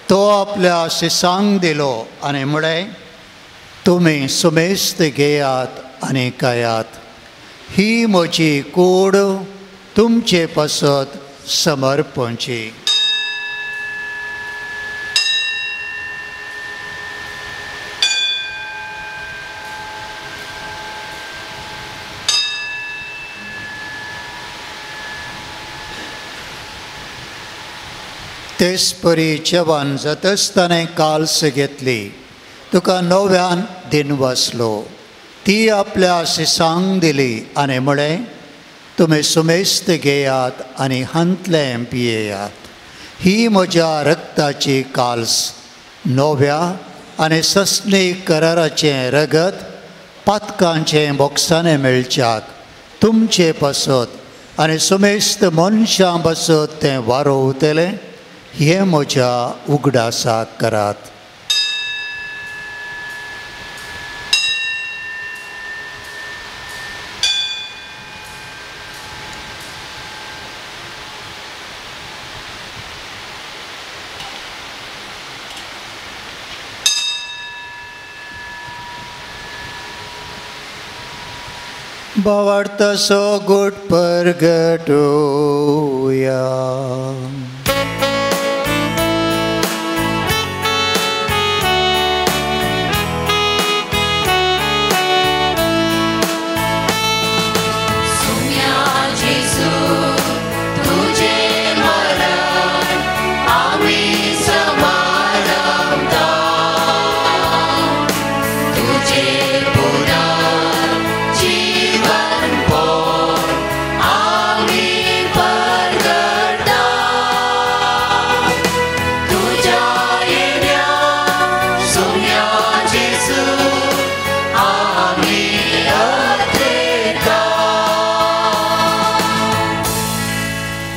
तो आपल्या शिसांक दिलो आनी म्हळें, तुमी सुमेस्त घेयात आनी खायात. ही म्हजी कूड तुमचे पासत समर्पणची. तेच परी जेवण जातच ताणें काल्स घेतली. तुका नव्यान दिन वासलो. ती आपल्या शिसांक दिली आनी म्हळें, तुमी सुमेस्त घेयात आनी हांतलें पियेयात. ही म्हज्या रक्ताची काल्स, नव्या आनी सस्नी कराराचें रगत पातकांचें बोक्सांनी मेळच्याक तुमचे पासत आनी सुमेस्त मनशां पासत तें वारोवतलें. हें म्हज्या उगडासाक करात. भावार्थाचो घोट परगटुया.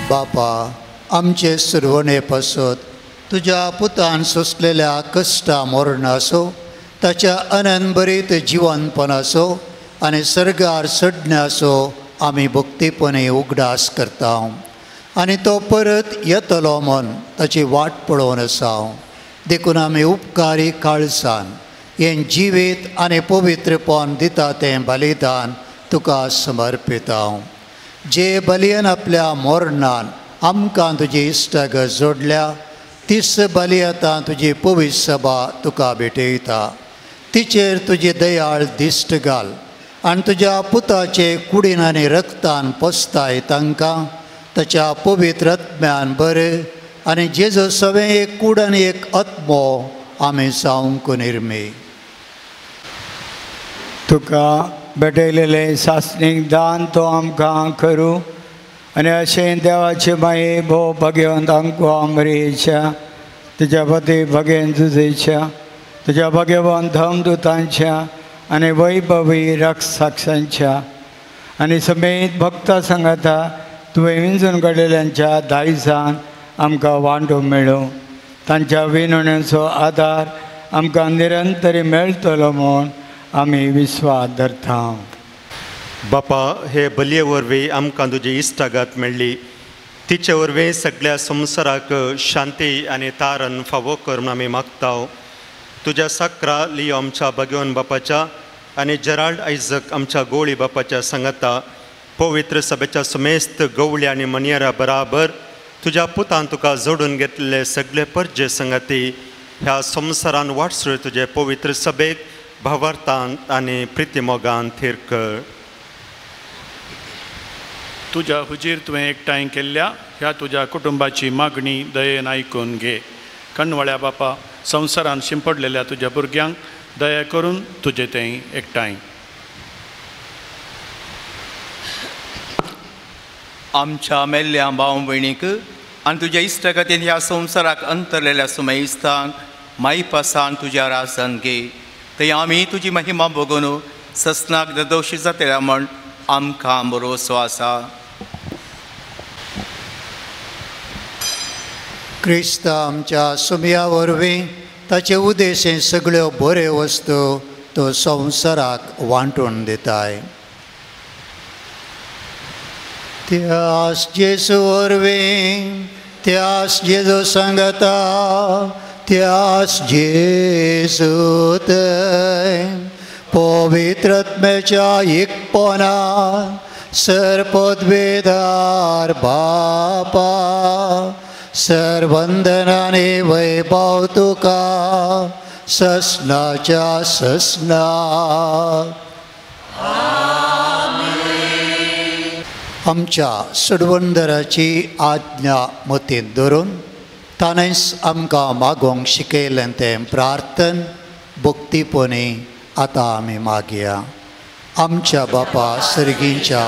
बापा, आमचे सुरवणे पासत तुज्या पुतान सोंसलेल्या कश्टां मरण आसो, ताच्या अनंतभरीत जिवनपण आसो आनी सर्गार चडणे आसो, आमी भक्तीपणे उगडास करता. आनी तो परत येतलो म्हूण ताची वाट पळोवन आसा. देखून आमी उपकारी काळजान हें जिवीत आनी पवित्रपण दिता तें बलिदान तुका समर्पिता. जे बलियन आपल्या मोरणान आमकां तुजी इश्टाक जोडल्या, तीच बली आतां तुजी पवित्र सभा तुका भेटयता. तिचेर तुजी दयाळ दिश्ट घाल आनी तुज्या पुताचे कुडीन आनी रक्तान पोसताय तांकां ताच्या पवित्र आत्म्यान बरें आनी जेजू सवें एक कूड आनी एक आत्मो आमी जावंक निर्मी. तुका भेटयलेले सासणीक दान तो आमकां करूं आनी अशें देवाचे माये भोव भगवंतांक अमरेच्या तुज्या पती भगेन जुजेच्या तुज्या भगवान धमदुतांच्या आनी वैभवी रक्षसाक्षांच्या आनी समेत भक्तां सांगाता तुवें विंजून काडिल्ल्यांच्या दायजान आमकां वांटो मेळूं. तांच्या विनवणेचो आदार आमकां निरंतरी मेळटलो म्हूण आमी विस्वास धरता. बापा, हे बलये वरवीं आमकां तुजी इश्टागत मेळ्ळी. तिचे वरवीं सगळ्या संवसाराक शांती आनी तारण फावो कर म्हूण आमी मागता. तुज्या साकरा लियो आमच्या भगवान बापाच्या आनी जेराल्ड आयजक आमच्या गवळी बापाच्या सांगाता पवित्र सभेच्या सुमेस्त गवळी आनी मनियरा बराबर तुज्या पुतान तुका जोडून घेतलेले सगळे परजे संगती ह्या संवसारान वाटसर तुजे पवित्र सभेक भावार्थांत आनी प्रितीमोगान थीर कर. तुज्या हुजीर तुवें एकठांय केल्ल्या ह्या तुज्या कुटुंबाची मागणी दयेन आयकून घे. कणवळ्या बापा, संवसारान शिंपडलेल्या तुज्या भुरग्यांक दया करून तुजें तें एकठांय. आमच्या मेल्ल्या भाव भयणीक आनी तुज्या इश्टगतीन ह्या संवसाराक अंतरलेल्या सुमेस्तांक माई पासान तुज्या रासान घे. थंय आमी तुजी महिमा बघून ससनाक निर्दोशी जातल्या म्हण आमकां भरोसो आसा. क्रिस्त आमच्या सुमया वरवीं ताचे उदेशें सगळ्यो बऱ्यो वस्तू तो संवसाराक वांटून दिताय. त्यास जेजू वरवीं त्यास जेजू सांगता त्यास जेजू थंय पवित्रात्म्याच्या एकपणान सरपदवेदार बापा सर्वंदनाने वैभव तुका ससनाच्या ससना. आमच्या सडवंदराची आज्ञा मतींत धरून ताणेंच आमकां मागोवंक शिकयलें तें प्रार्थन भक्तीपणी आतां आमी मागया. आमच्या बापा सर्गींच्या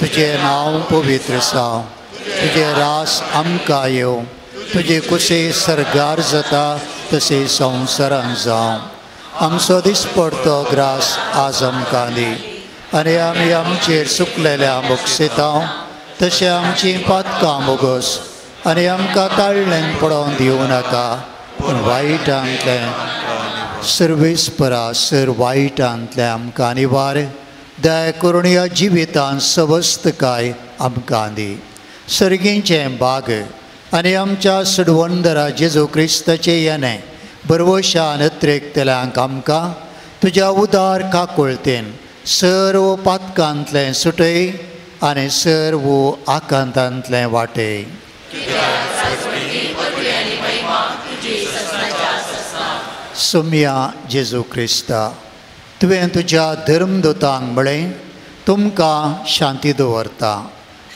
तुजें नांव पवित्र जावं, तुजें रास आमकां येवं, तुजे कुशीक सरगार जाता तशें संवसारांत जावं. आमचो दिसपडटो ग्रास आज आमकां दी आनी आमी आमचेर चुकलेल्या मोक्षितांव तशें आमचीं पातकां मोगोस आनी आमकां ताळ्ळें पडोवन दिवं नाका पूण वायटांतलें सर्वेस्परा वायटांतलें आमकां निवार. दया करून ह्या जिवितांत सवस्तकाय आमकां दी. सर्गींचें बाग आनी आमच्या सडवंदरा जेजू क्रिस्ताचें येणें बरवशान त्रेकतल्यांक आमकां तुज्या उदार काकुळतेन सर्व पातकांतलें सुटय आनी सर्व आकांतांतलें वाटय. सुम्या जेजू क्रिस्ता, तुवें तुज्या धर्मदूतांक म्हळें तुमकां शांती दवरता,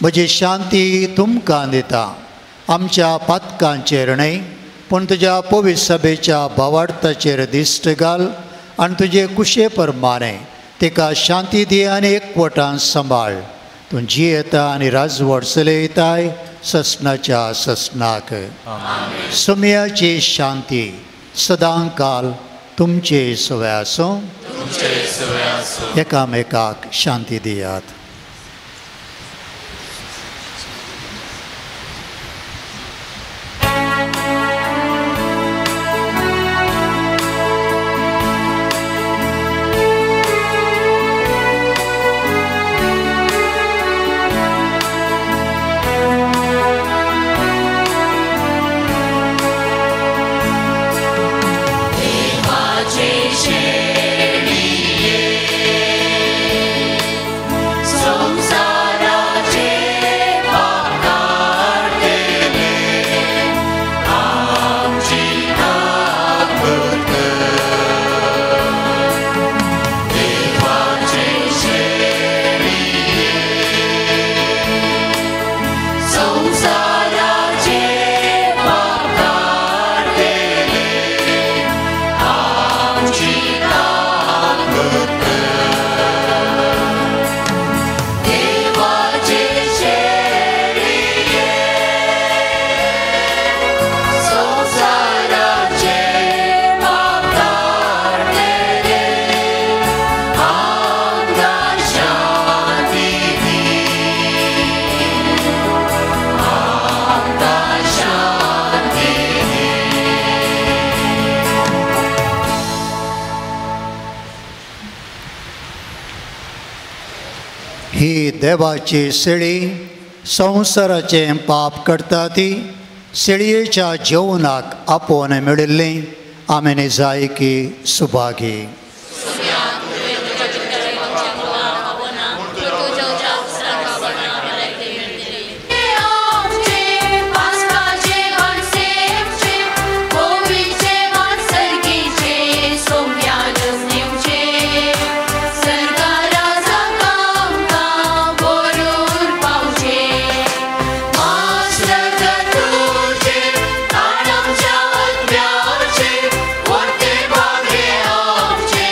म्हजी शांती तुमकां दिता. आमच्या पातकांचेर न्हय पूण तुज्या पवित्र सभेच्या भावार्थाचेर दिश्ट घाल आनी तुजे कुशे प्रमाणे तिका शांती दी आनी एकवटान सांबाळ. तूं जियेता आनी राजवट चलयताय ससनाच्या ससनाक. सुम्याची शांती सदां काल तुमचे सवय आसूं. एकामेकाक शांती दियात. ही देवाची शेळी संवसाराचें पाप करता ती शेळयेच्या जेवणाक आपोवन मेळिल्ली आमी निजायकी सुभागी. आमचे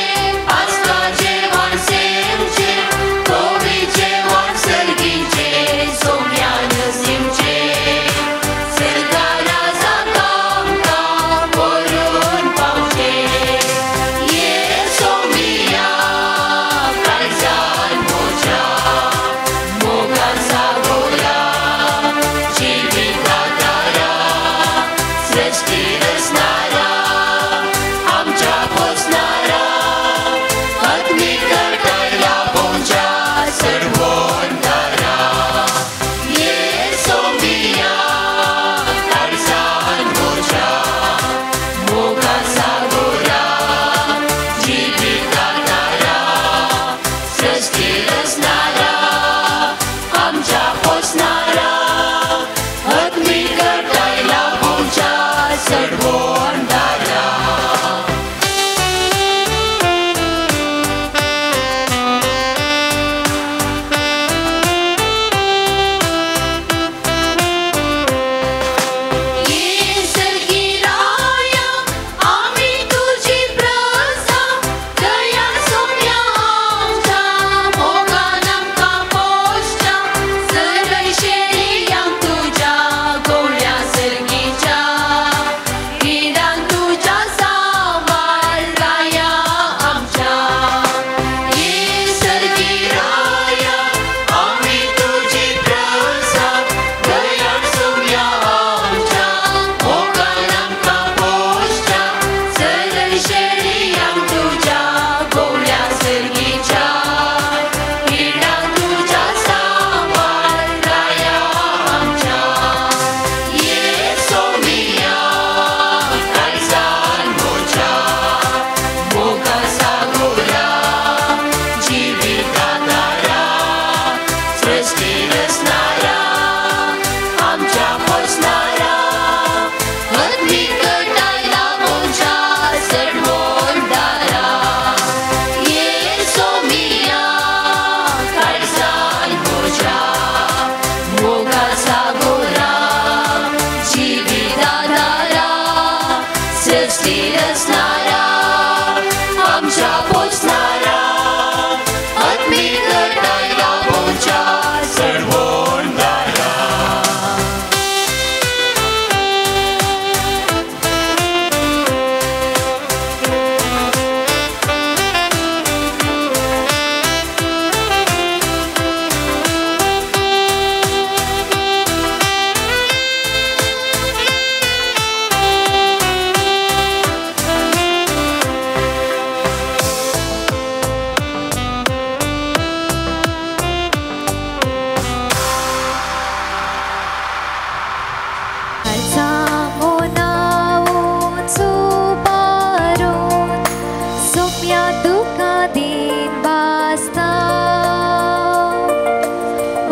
समाधीन वाचता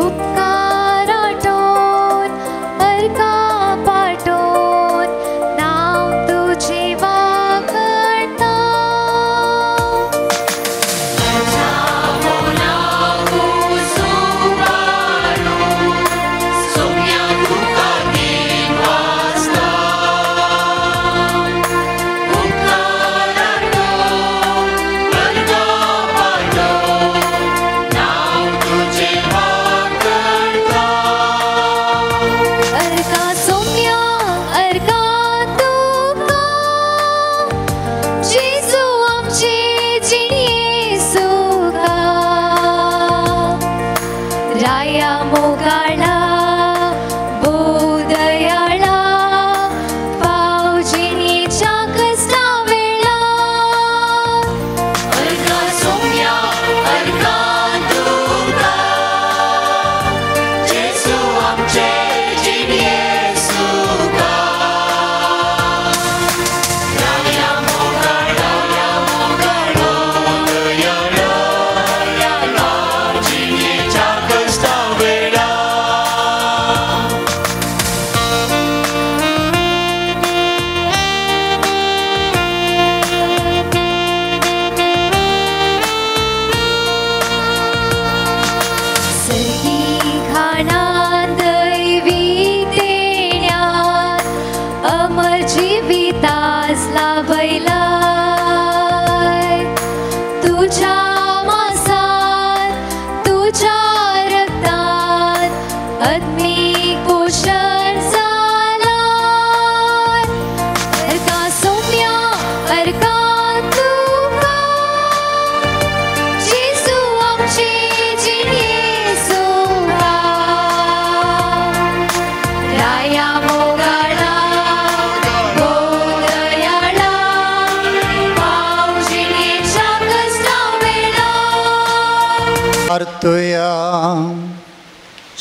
उपकार आठवून अर्का पाठवून नाव तुझे वागणता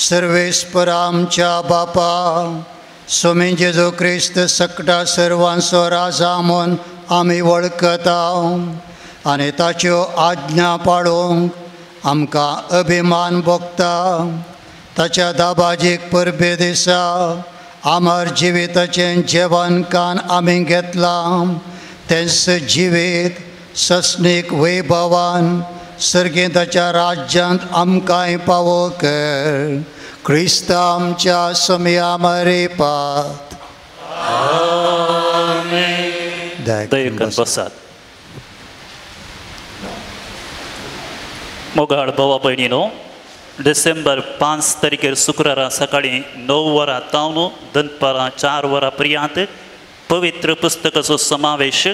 सर्वेस्पर आमच्या बापा स्वामी जेजू क्रिस्त सकटा सर्वांचो राजा म्हूण आमी वळखता आनी ताच्यो आज्ञा पाळूंक आमकां अभिमान भोगता ताच्या दाबाजीक परबे दिसा आमर जिविताचें जेवण कान आमी घेतलां तेंच जिवीत सस्नीक वैभवान सर्गेंताच्या राज्यांत आमकांय पावो कर क्रिस्त आमच्या समया मरेपात दयेकन बसात. मोगाळ भावा भयणीनो, डिसेंबर 5 तारखेर शुक्रारा सकाळी 9 वरां तावन दनपारां 4 वरां पर्यंत पवित्र पुस्तकाचो समावेश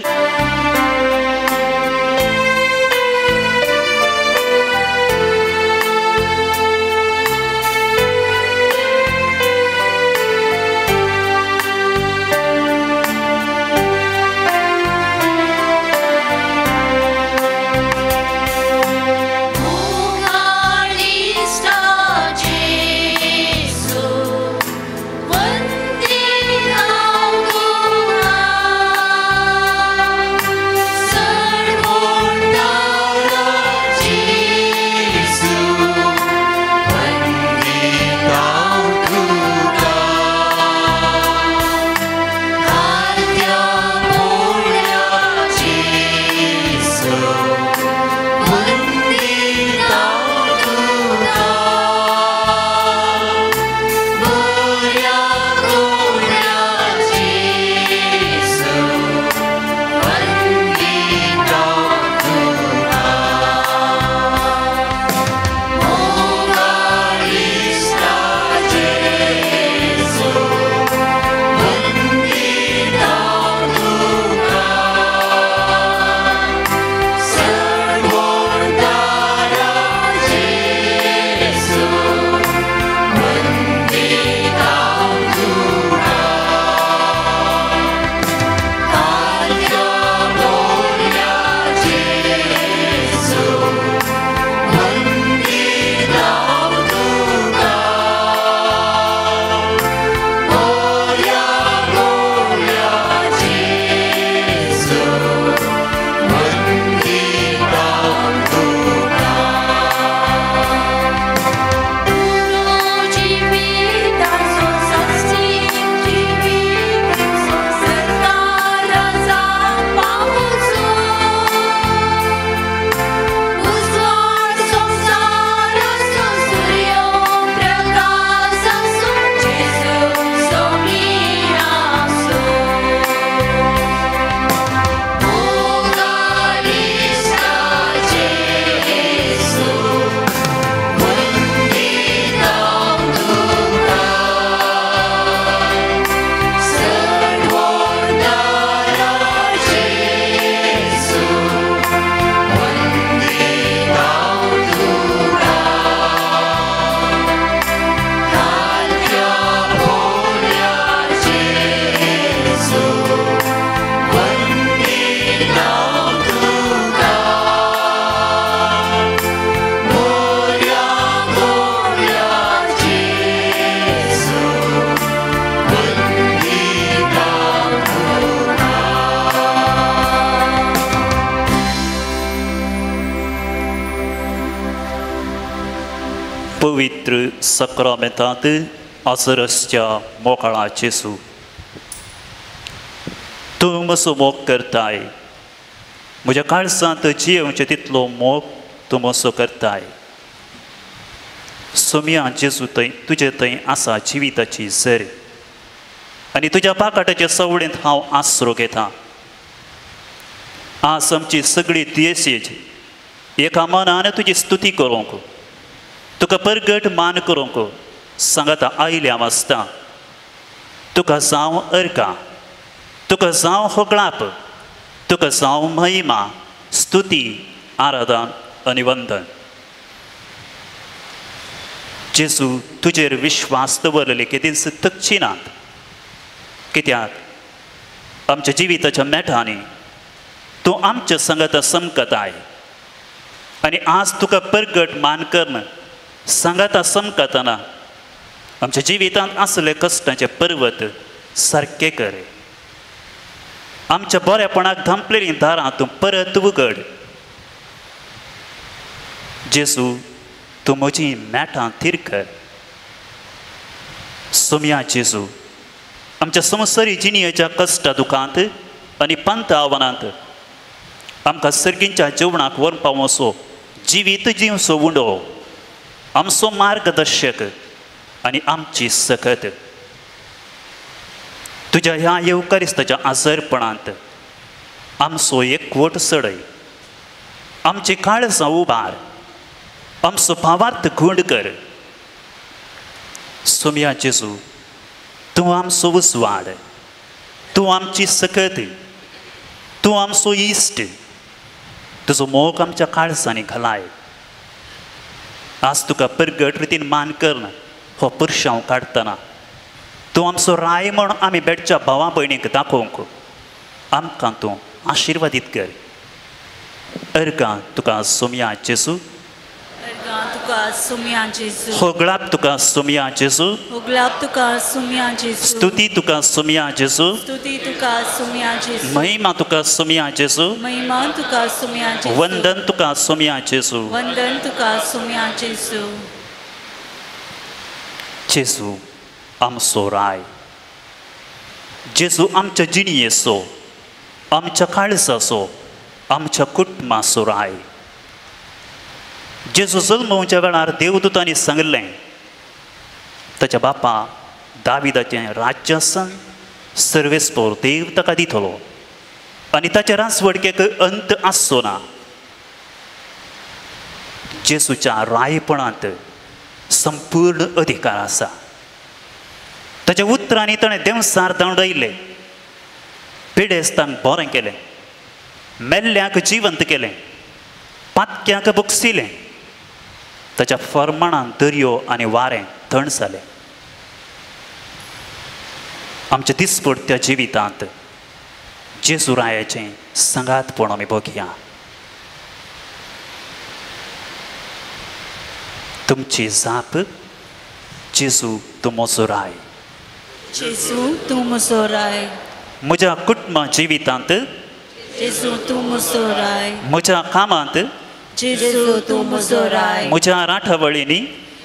पवित्र सक्रामेंतांत आसरसच्या मोकळा जेसू, तूं म्हजो मोग करताय, म्हज्या काळजांत जियेवचें तितलो मोग तूं म्हजो करताय. सोम्या जेजू थंय तुजे थंय आसा जिविताची झर, आनी तुज्या पाकाटाच्या सवडींत हांव आसरो घेतां. आज आमची सगळी दुयेंसीज एका मनान तुजी स्तुती करूंक, तुका परगट मान करूंक सांगाता आयल्या वाजता. तुका जावं अर्का, तुका जावं होगळाप, तुका जावं महिमा, स्तुती, आराधन आनी वंदन. जेजू तुजेर विश्वास दवरलेले केदीच थकची नात, कित्याक आमच्या जिविताच्या मेठांनी तूं आमच्या संगत समकताय. आनी आज तुका परगट मान करन सांगाता समकतना आमच्या जिवितांत आसले कश्टाचे पर्वत सारके कर. आमच्या बरेपणाक धांपलेलीं दारां तूं परत उगड. जेजू तूं म्हजीं मेठां थीर कर. सोम्या जेजू आमच्या संवसारी जिणेच्या कश्टा दुखांत आनी पंत आव्हानांत आमकां सर्गींच्या जेवणाक व्हरपा वचो जिवीत जिवचो उंडो, आमचो मार्गदर्शक आनी आमची सकत. तुज्या ह्या येवकारिस्ताच्या आजरपणांत आमचो एकवट सडय, आमची काळजां उबार, आमचो भावार्थ घुंड कर. सोम्या जेजू तूं आमचो उजवाड, तूं आमची सकत, तूं आमचो इश्ट. तुजो मोग आमच्या काळजांनी घालाय. आज तुका परगट रितीन मान करन हो परशांव काडटना तूं आमचो राय म्हण आमी बेडच्या भावां भयणींक दाखोवंक आमकां तूं आशिर्वादीत कर. अर्गां तुका सोम्या जेजू, तुका सोम्या जेजू, होगळाप तुका सोम्या जेजू, होगळाप तुका सोम्या जेजू, स्तुती तुका सोम्या जेजू, स्तुती तुका सोम्या जेजू, महिमा तुका सोम्या जेजू, महिमा तुका सोम्या जेजू, वंदन तुका सोम्या जेजू. वंदन तुका सोम्या जेजू. जेजू आमचो राय, जेजू आमच्या जिणयेचो, आमच्या काळजाचो, आमच्या कुटुंबाचो राय. जेजू जल्मोवच्या वेळार देवदूतांनी सांगलें ताच्या बापा दाविदाचें राज्यासन सर्वेस्पोर देव ताका दितलो आनी ताच्या राजवडकेक अंत आसचो ना. जेजूच्या रायपणांत संपूर्ण अधिकार आसा. ताच्या उतरांनी ताणें देवसार दंडयले, पिडेस्तांक बरें केलें, मेल्ल्यांक जिवंत केलें, पातक्यांक बुकसिलें. ताच्या फर्माणान दर्यो आनी वारें थंड जालें. आमच्या दिसपडत्या जिवितांत जेजू रायाचें सांगातपण आमी बघया. तुमची जाप, जेजू तूं म्हजो राय. जेजू तूं म्हजो राय. म्हज्या कुटुंबा जिवितांत जेजू तूं म्हजो राय. म्हज्या कामांत जेजू तूं म्हजो राय. म्हज्या राठवळींनी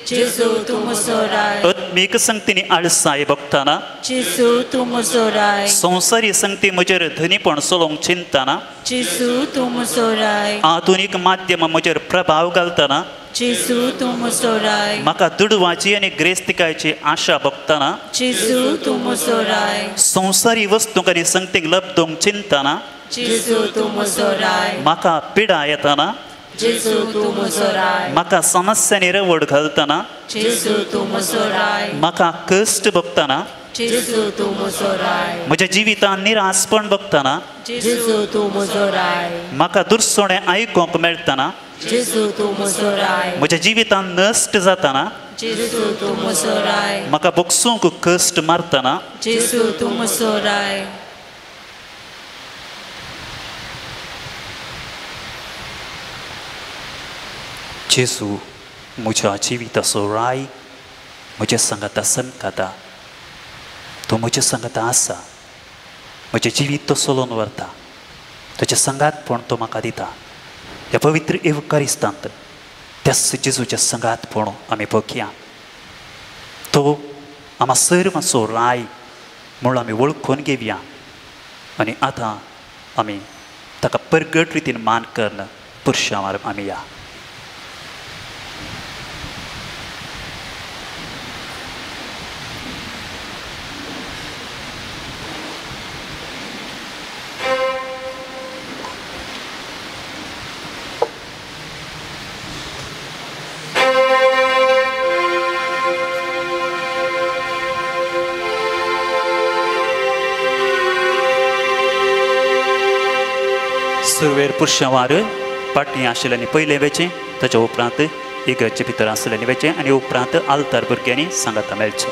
जेजू तूं म्हजो राय. आत्मीक संगतींनी आळसाय बगतना जेजू तूं म्हजो राय. संवसारी संगती म्हजेर धनीपण चलोवंक चिंतना जेजू तूं म्हजो राय. आधुनीक माध्यम म्हजेर प्रभाव घालतना जेजू तूं म्हजो राय. म्हाका दुडवाची आनी ग्रेस्तिकायची आशा बगतना जेजू तूं म्हजो राय. संवसारी वस्तूंक आनी संगतीक लब्धोवंक चिंतना जेजू तूं म्हजो राय. म्हाका पिडा येतना जेजू तूं म्हजो राय. म्हाका समस्यांनी रवड घालतना जेजू तूं म्हजो राय. म्हाका कश्ट बगतना जेजू तूं म्हजो राय. म्हज्या जिवितांत निरासपण बगतना जेजू तूं म्हजो राय. म्हाका दुरसोणें आयकूंक मेळटना जेजू तूं म्हजो राय. म्हज्या जिवितांत नश्ट जातना जेजू तूं म्हजो राय. म्हाका बोगसूंक कश्ट मारतना जेजू तूं म्हजो राय. जेजू म्हज्या जिविताचो राय, म्हज्या सांगाता समकाता. तूं म्हज्या सांगाता आसा, म्हजें जिवीत तो चलोवन व्हरता. तुजें सांगातपण तो म्हाका दिता. ह्या पवित्र एवकारिस्तांत त्याच जेजूच्या संगातपण आमी बघया तो आम्हा सर्वांचो राय म्हणून आमी वळखून घेवया आनी आतां आमी ताका परगट रितीन मान करून पुरशांवार आमी या सुरवेर पुरशांवार पाटी आशिल्ल्यांनी पयलें वेचें ताच्या उपरांत इगर्जे भितर आसलेल्यांनी वेचें आनी उपरांत आल्तार भुरग्यांनी सांगाता मेळचें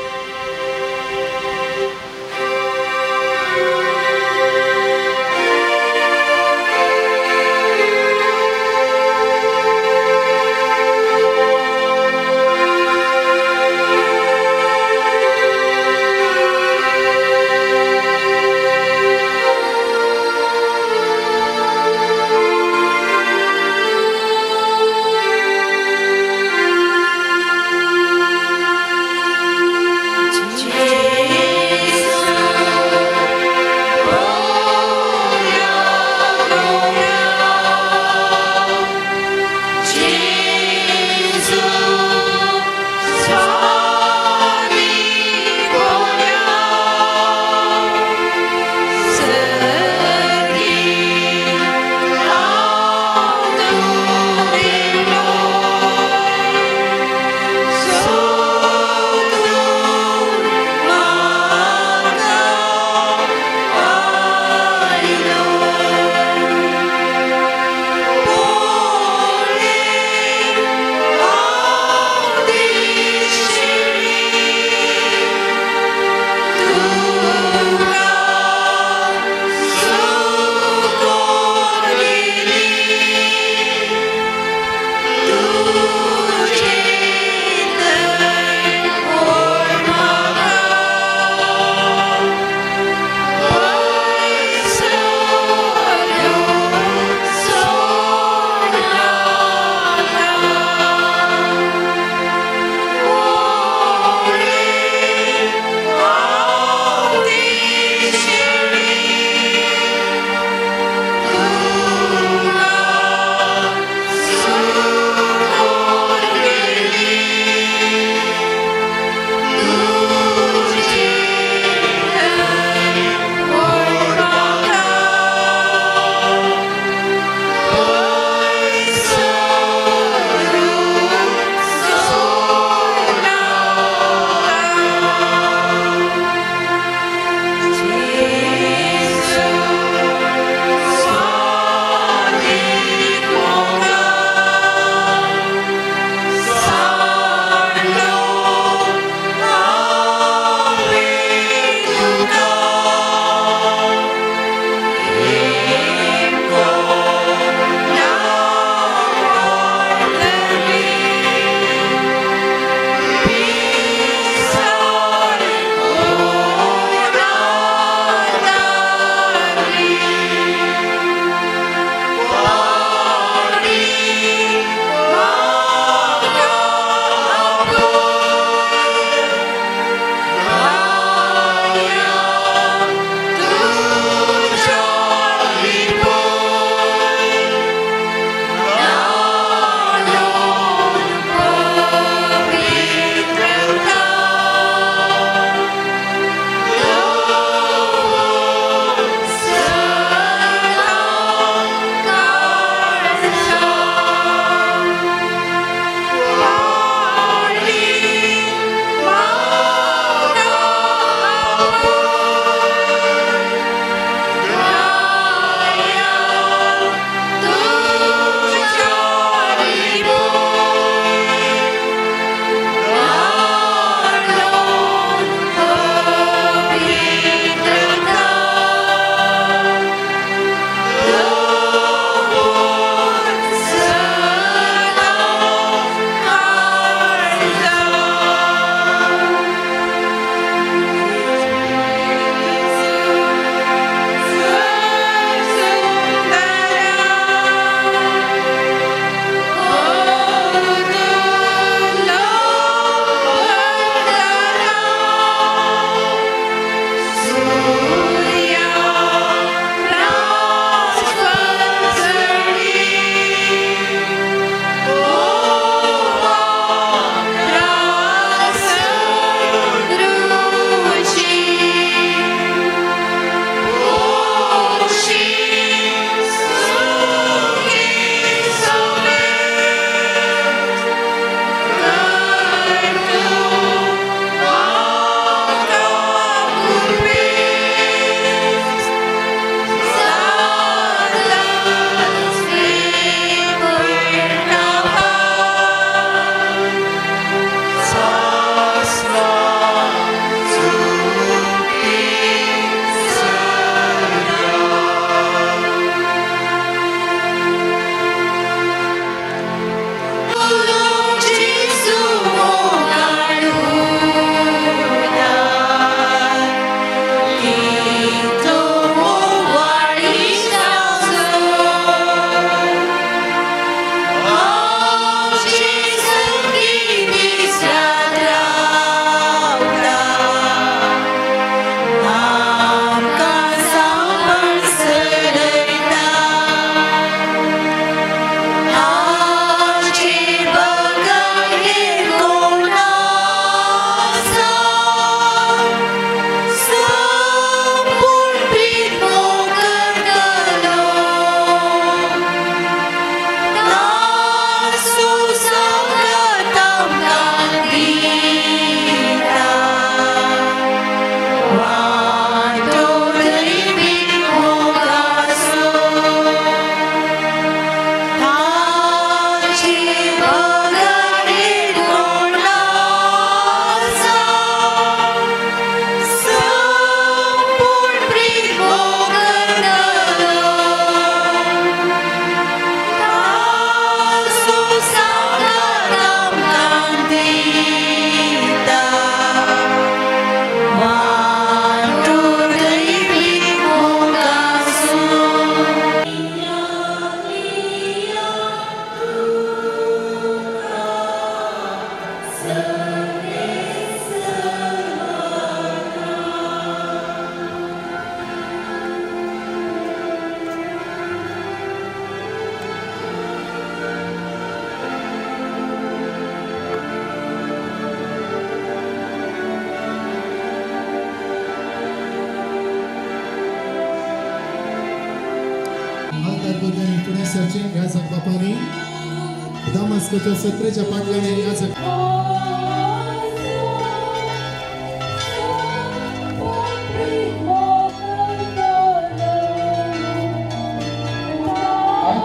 Damascoच्या सत्रेच्या पाटलाने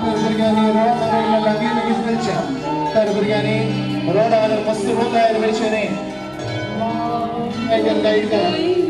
भुरग्यांनी रोडार लागीं लगीच जायच्या तर भुरग्यांनी रोडार मस्त रोडार वयचे न्ही गाईड करा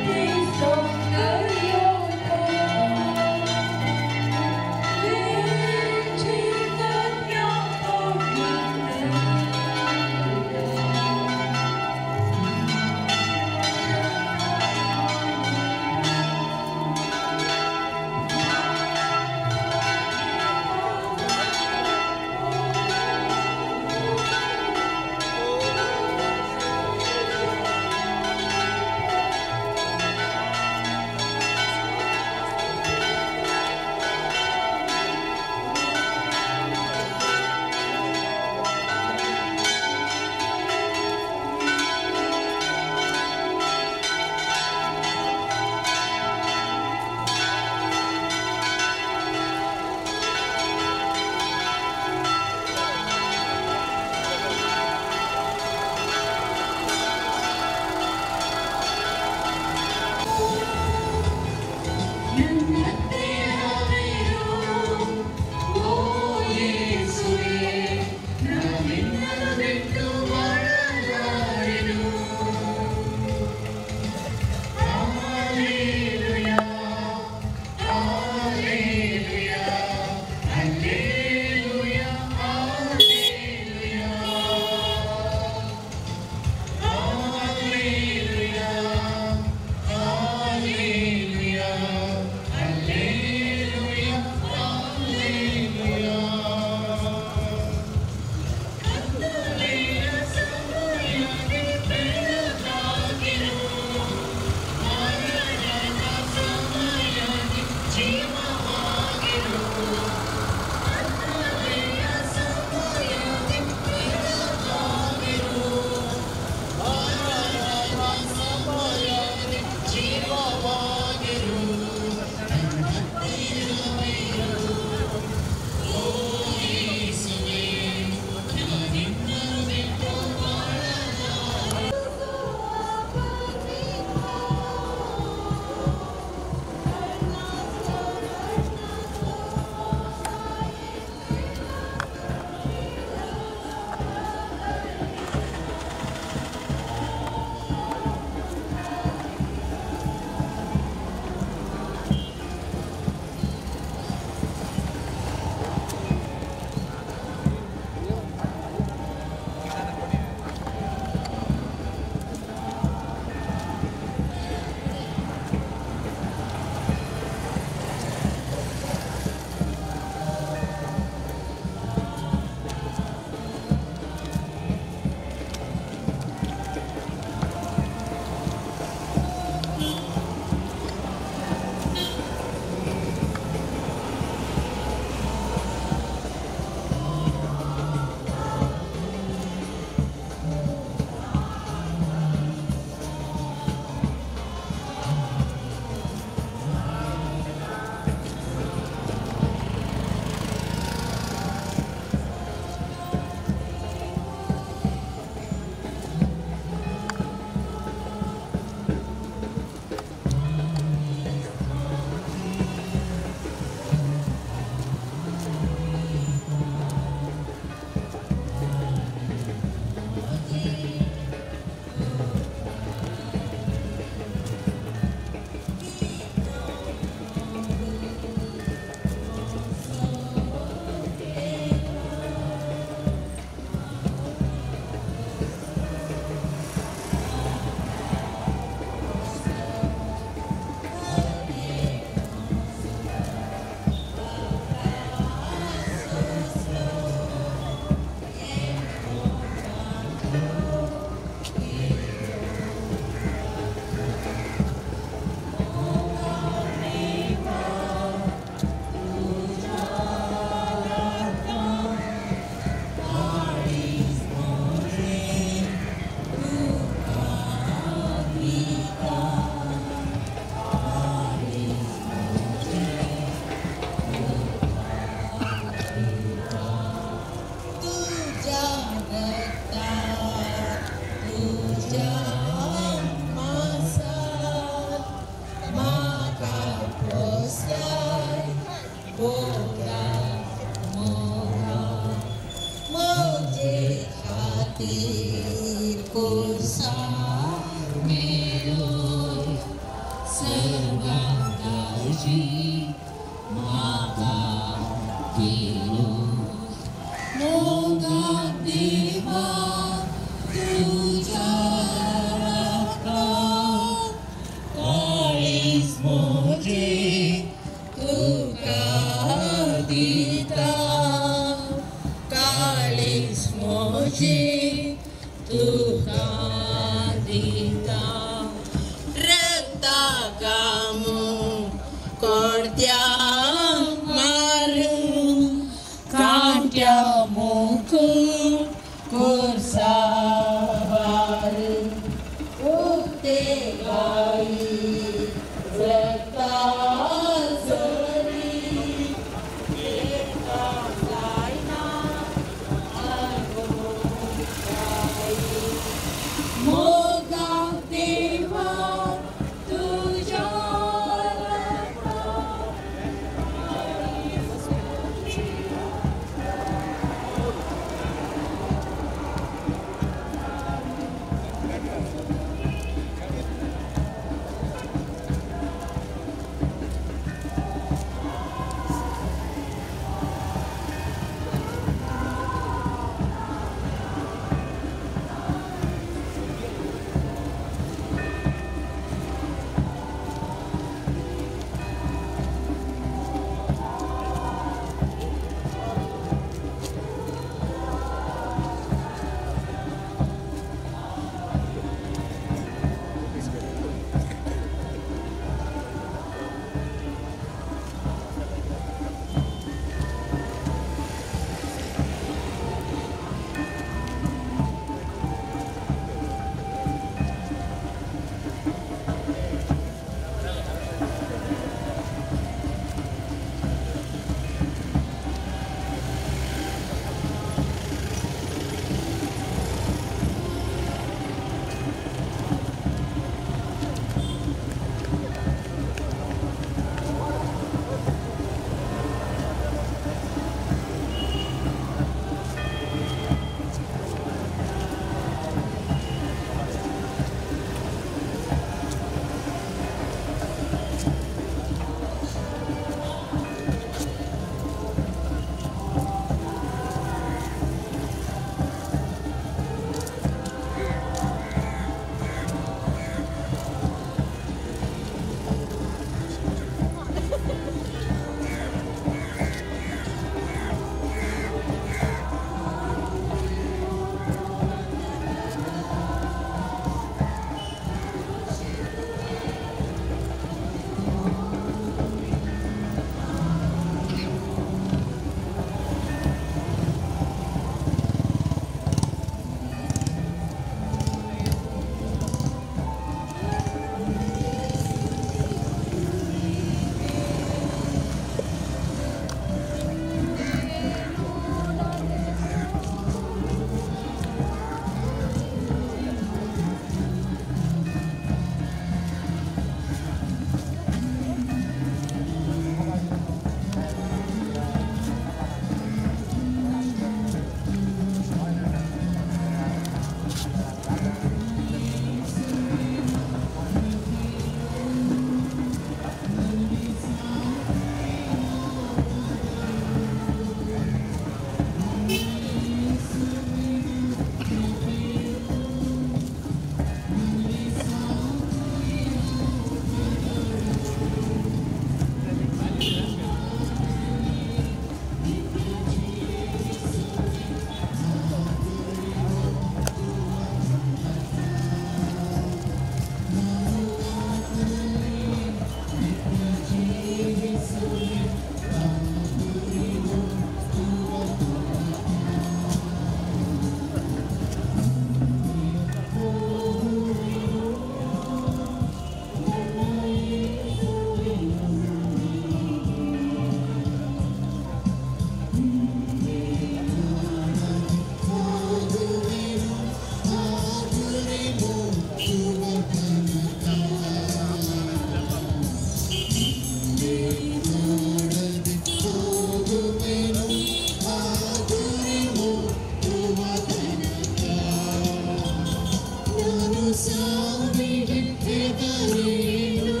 ಸಾವಿಗೆ ಹೆದರೇನು,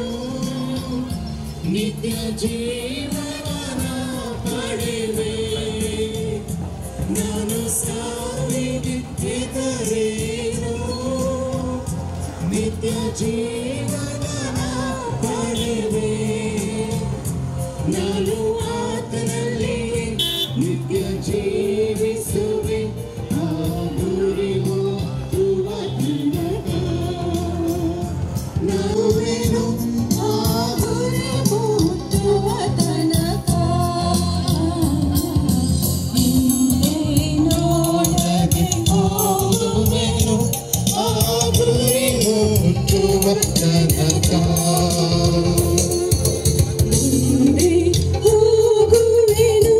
ನಿತ್ಯ ಜೀವನ ಪಡೆವೆ. ನಾನು ಸಾವಿಗೆ ಹೆದರೇನು, ನಿತ್ಯ ಜೀವನ ಪಡೆವೆ. ನಾನು ಆತನಲ್ಲಿ ನಿತ್ಯ ಜೀವಿಸುವೆ. ಆ ಗುರಿ ಮುಟ್ಟುವ ತನಕ ನಾವೇನು, ಆ ಗುರಿ ಮುಟ್ಟುವ ತನಕ ಹಿಂದೆ ನೋಡದೆ ಹೋಗುವೆನು. ಆ ಗುರಿ ಮುಟ್ಟುವ ತನಕ ಮುಂದೆ ಹೋಗುವೆನು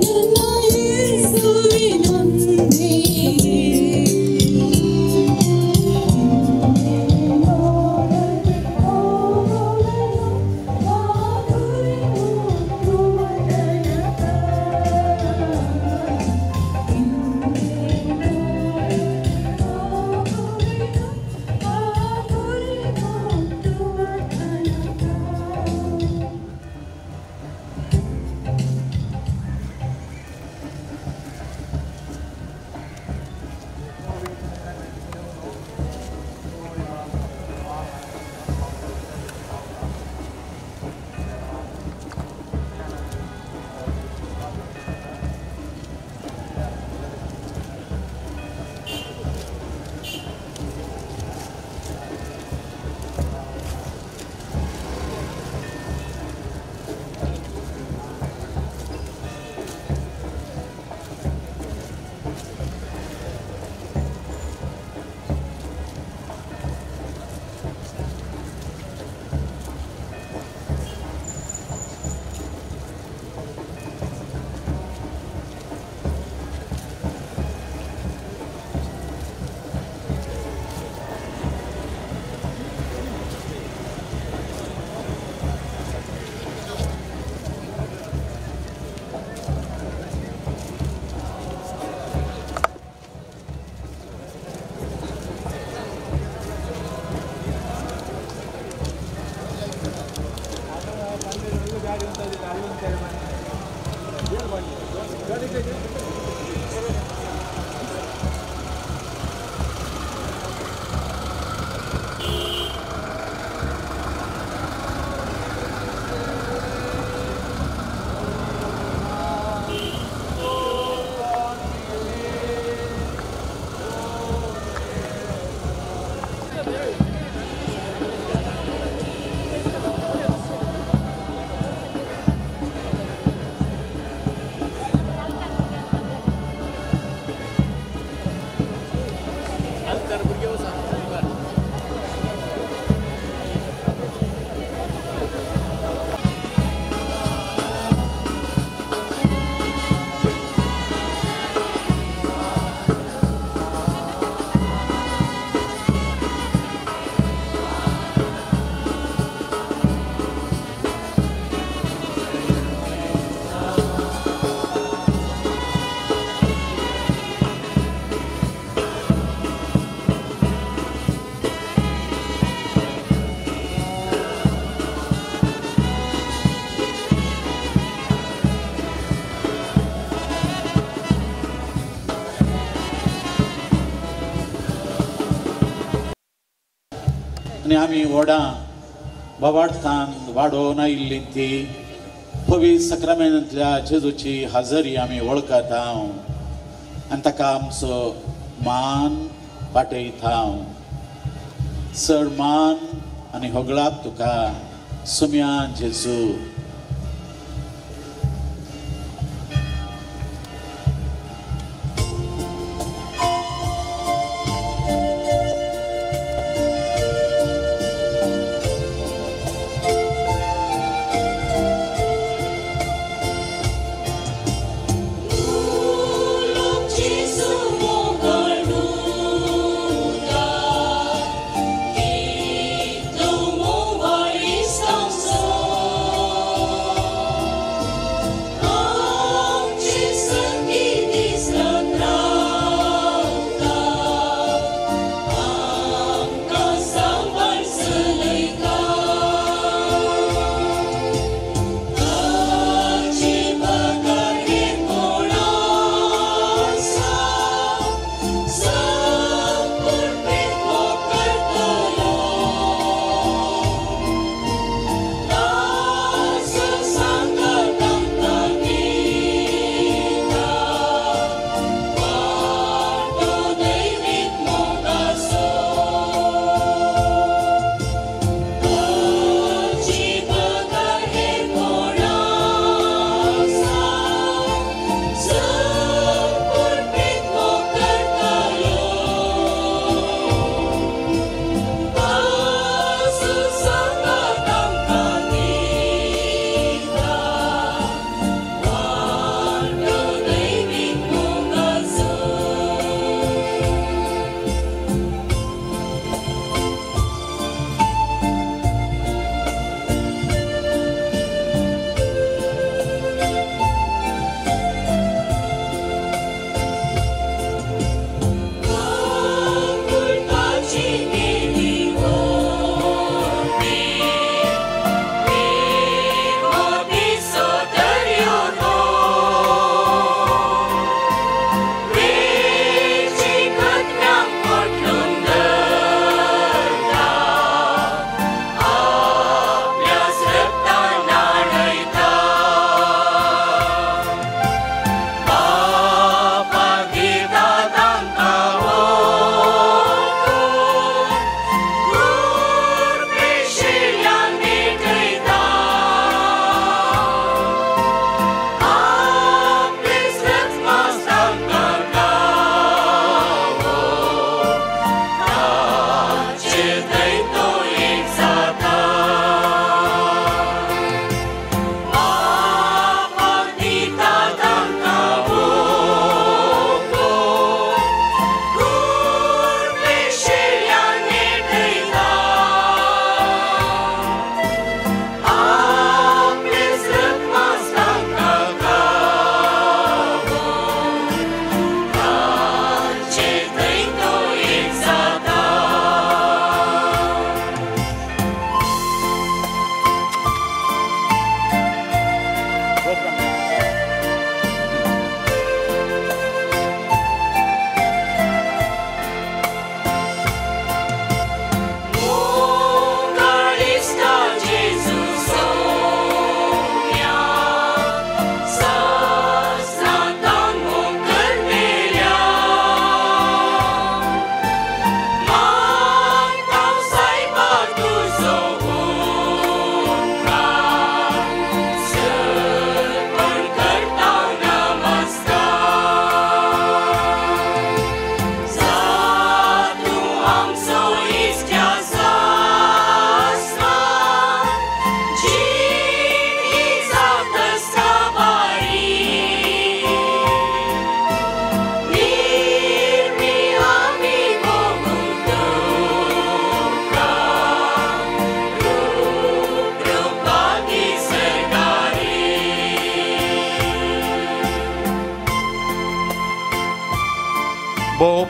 ನನ್ನ ಯೇಸುವಿನೊಂದಿಗೆ. आनी आमी व्हडा बोवार्थान वाडोवन आयिल्ली ती पवित्र सक्रामेंतांतल्या जेजूची हाजरी आमी वळखता आनी ताका आमचो मान पाटयता. चड मान आनी होगळाप तुका सुम्या जेजू. Então,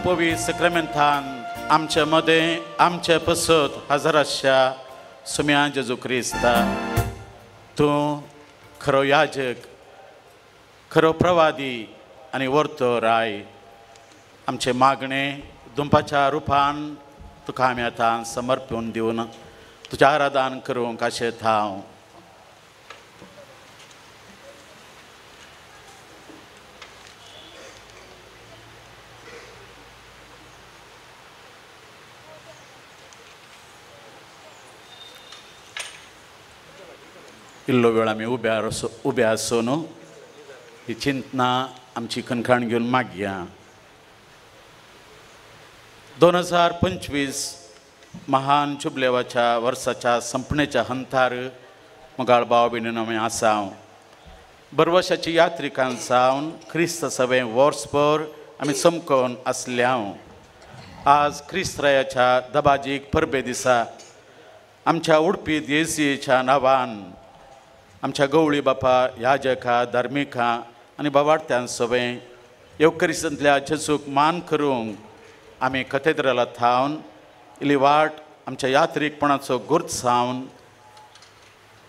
पवी सक्रामेंतान आमच्या मदें आमचे पसत हजर आसच्या सुम्या जेजू क्रिस्ता तूं खरो याजक खरो प्रवादी आनी वर्तो राय आमचे मागणे दुंपाच्या रुपान तुका आमी आतां समर्पून दिवन तुजें आराधन करूंक आशेत हांव. इल्लो वेळ आमी उबे आसून ही चिंतना आमची कणखण घेवन मागया. 2025 महान जुबलेवाच्या वर्साच्या संपणेच्या हंतार मोगाळ भाव भयणीन आमी आसाव. बरवर्साची यात्रिकां सावन क्रिस्त सभे वर्सभर आमी समकोन आसल्याव. आज क्रिस्तरायाच्या दबाजीक परबे दिसा आमच्या उडपी देसीच्या नांवान आमच्या गवळी बापा याजका धार्मिका आनी बाबार्थ्यां सभे येवकरिस्तंतल्या जेजूक मान करूंक आमी कथेद्रलांत थावन इल्ली वाट आमच्या यात्रीकपणाचो गुर्त सावन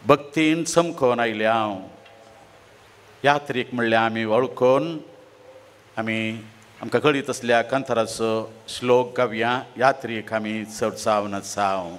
भक्तीन समकोन आयल्या. यात्रीक म्हणल्यार आमी वळखून आमी आमकां कळीत असल्या कांताराचो श्लोक गावया. यात्रीक आमी चड सावन आसाव.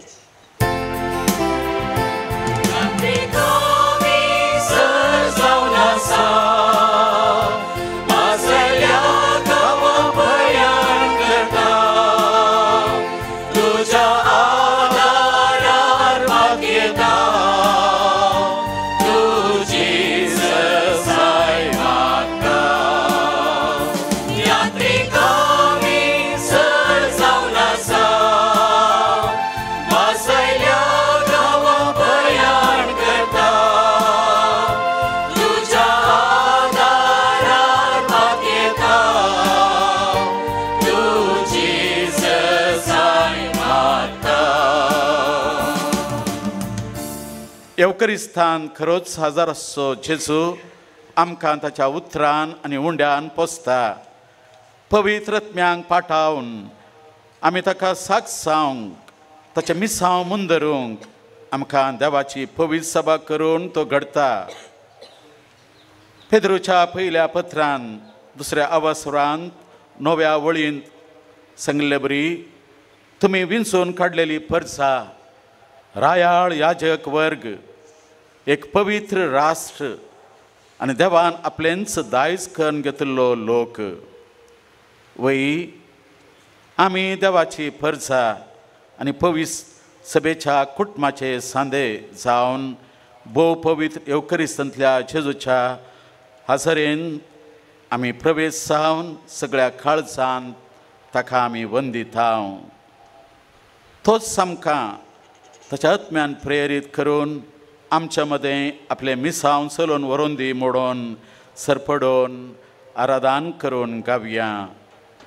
येवकरिस्तान खरोच हजार असो जेजू आमकां ताच्या उतरान आनी उंड्यान पोसता. पवित्र आत्म्यांक पाठावन आमी ताका सागसावंक ताचे मिसांव मुंदरूंक आमकां देवाची पवित्र सभा करून तो घडता. पेद्रूच्या पयल्या पत्रान दुसऱ्या अवसरांत 9व्या वळींत सांगले बरी तुमी विंचून काडलेली परसा रायाळ याजक वर्ग एक पवित्र राष्ट्र आनी देवान आपलेंच दायज करून घेतिल्लो लोक. वय आमी देवाची परसा आनी पवित्र सभेच्या कुटुंबाचे सांदे जावन भोव पवित्र येवकरिस्तंतल्या जेजूच्या हाजरेन आमी प्रवेश जावन सगळ्या काळजान ताका आमी वंदिताव. तोच आमकां ताच्या आत्म्यान प्रेरीत करून आमच्या मदें आपले मिसांव चलोवन व्हरून दी मोडून सरपडोवन आराधन करून गावया.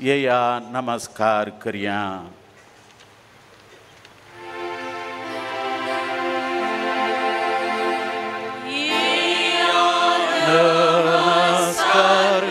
येया नमस्कार करया. नमस्कार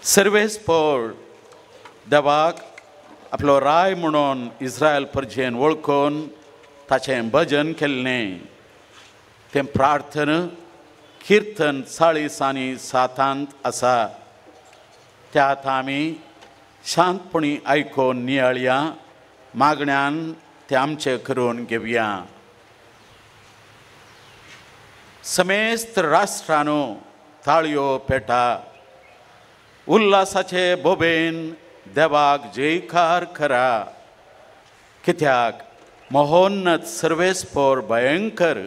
सर्वेस्पोर देवाक आपलो राय म्हणून इस्रायल परजेन वळखून ताचें भजन केल्लें तें प्रार्थना किर्तन 40 आनी 7 आसा. त्या आतां आमी शांतपणी आयकून नियाळया, मागण्यान ते आमचे करून घेवया. समेस्त राष्ट्रांनो ताळयो पेटा, उल्हासाचे बोबेन देवाक जयकार करा. कित्याक महोन्नत सर्वेस्पोर भयंकर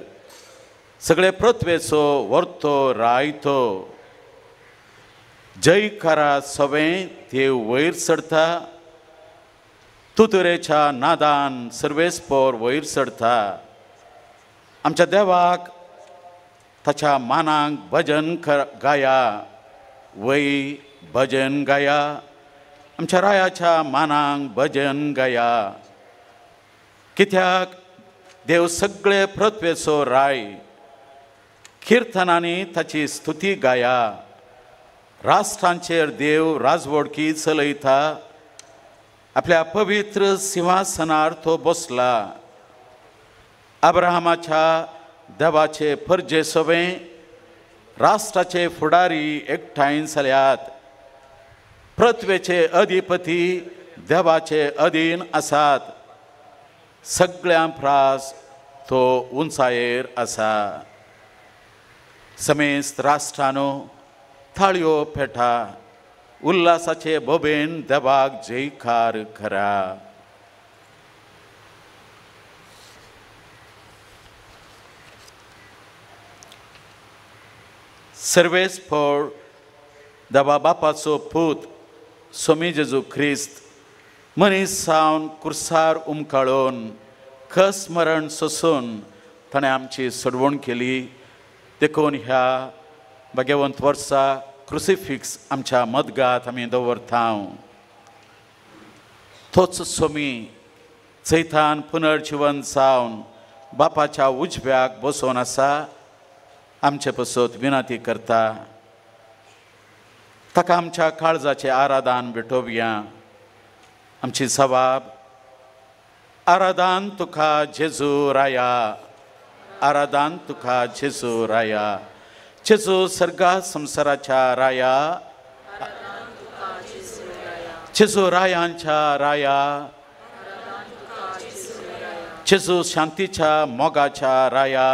सगळे पृथ्वेचो वर्तो रायतो. जयकारा सवें देव वयर चडटा, तुतुरेच्या नादान सर्वेस्पोर वयर चडटा. आमच्या देवाक ताच्या मानाक भजन गाया, वै भजन गाया. आमच्या रायाच्या मानाक भजन गाया. कित्याक देव सगळे पृथ्वेचो राय. किर्तनांनी ताची स्तुती गाया. राष्ट्रांचेर देव राजवडकी चलयता. आपल्या पवित्र सिंहासनार तो बसला. अब्राहमाच्या देवाचे परजे सवें राष्ट्राचे फुडारी एकठांय जाल्यात. पृथ्वेचे अधिपती देवाचे अधीन आसात. सगळ्यां प्रास तो उंचायेर आसा. समेस्त राष्ट्रांनो थाळयो पेटा, उल्हासाचे बोबेन देवाक जयकार करा. सर्वेस्पोर देवा बापाचो पूत स्वामी जेजू ख्रिस्त मनीस सावन कुर्सार उमकाळून कस मरण सोसून ताणें आमची सोडवण केली. देखून ह्या भाग्यवंत वर्सा क्रुसिफिक्स आमच्या मदगांत आमी दवरता. तोच स्वामी चैतान पुनर्जीवन जावन बापाच्या उजव्याक बसोन आसा. आमचे पसत विनंती करता, ताका आमच्या काळजाचे आराधन भेटोवया. आमची सवाब आराधन तुका जेजू राया, आराधन तुका जेजू राया. जेजू सर्गा संसाराच्या राया, जेजू रायांच्या राया, जेजू शांतीच्या मोगाच्या राया,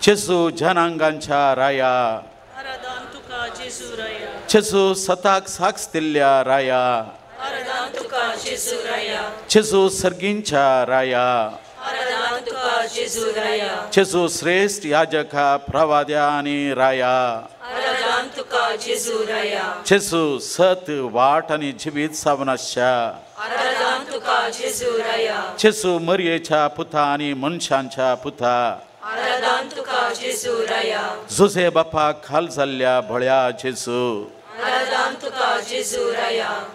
जेजू जनांगांच्या राया, जेजू सताक साक्ष दिल्ल्या राया, जेजू सर्गींच्या राया, जेजू श्रेष्ठ याजका प्रवाद्या आनी राया, जेजू सत वाट आनी जिवीत सावनाशा, जेजू मरयेच्या पुता आनी मनशांच्या पुता, जुजे बापाक खाल जाल्ल्या भळ्या जेजू,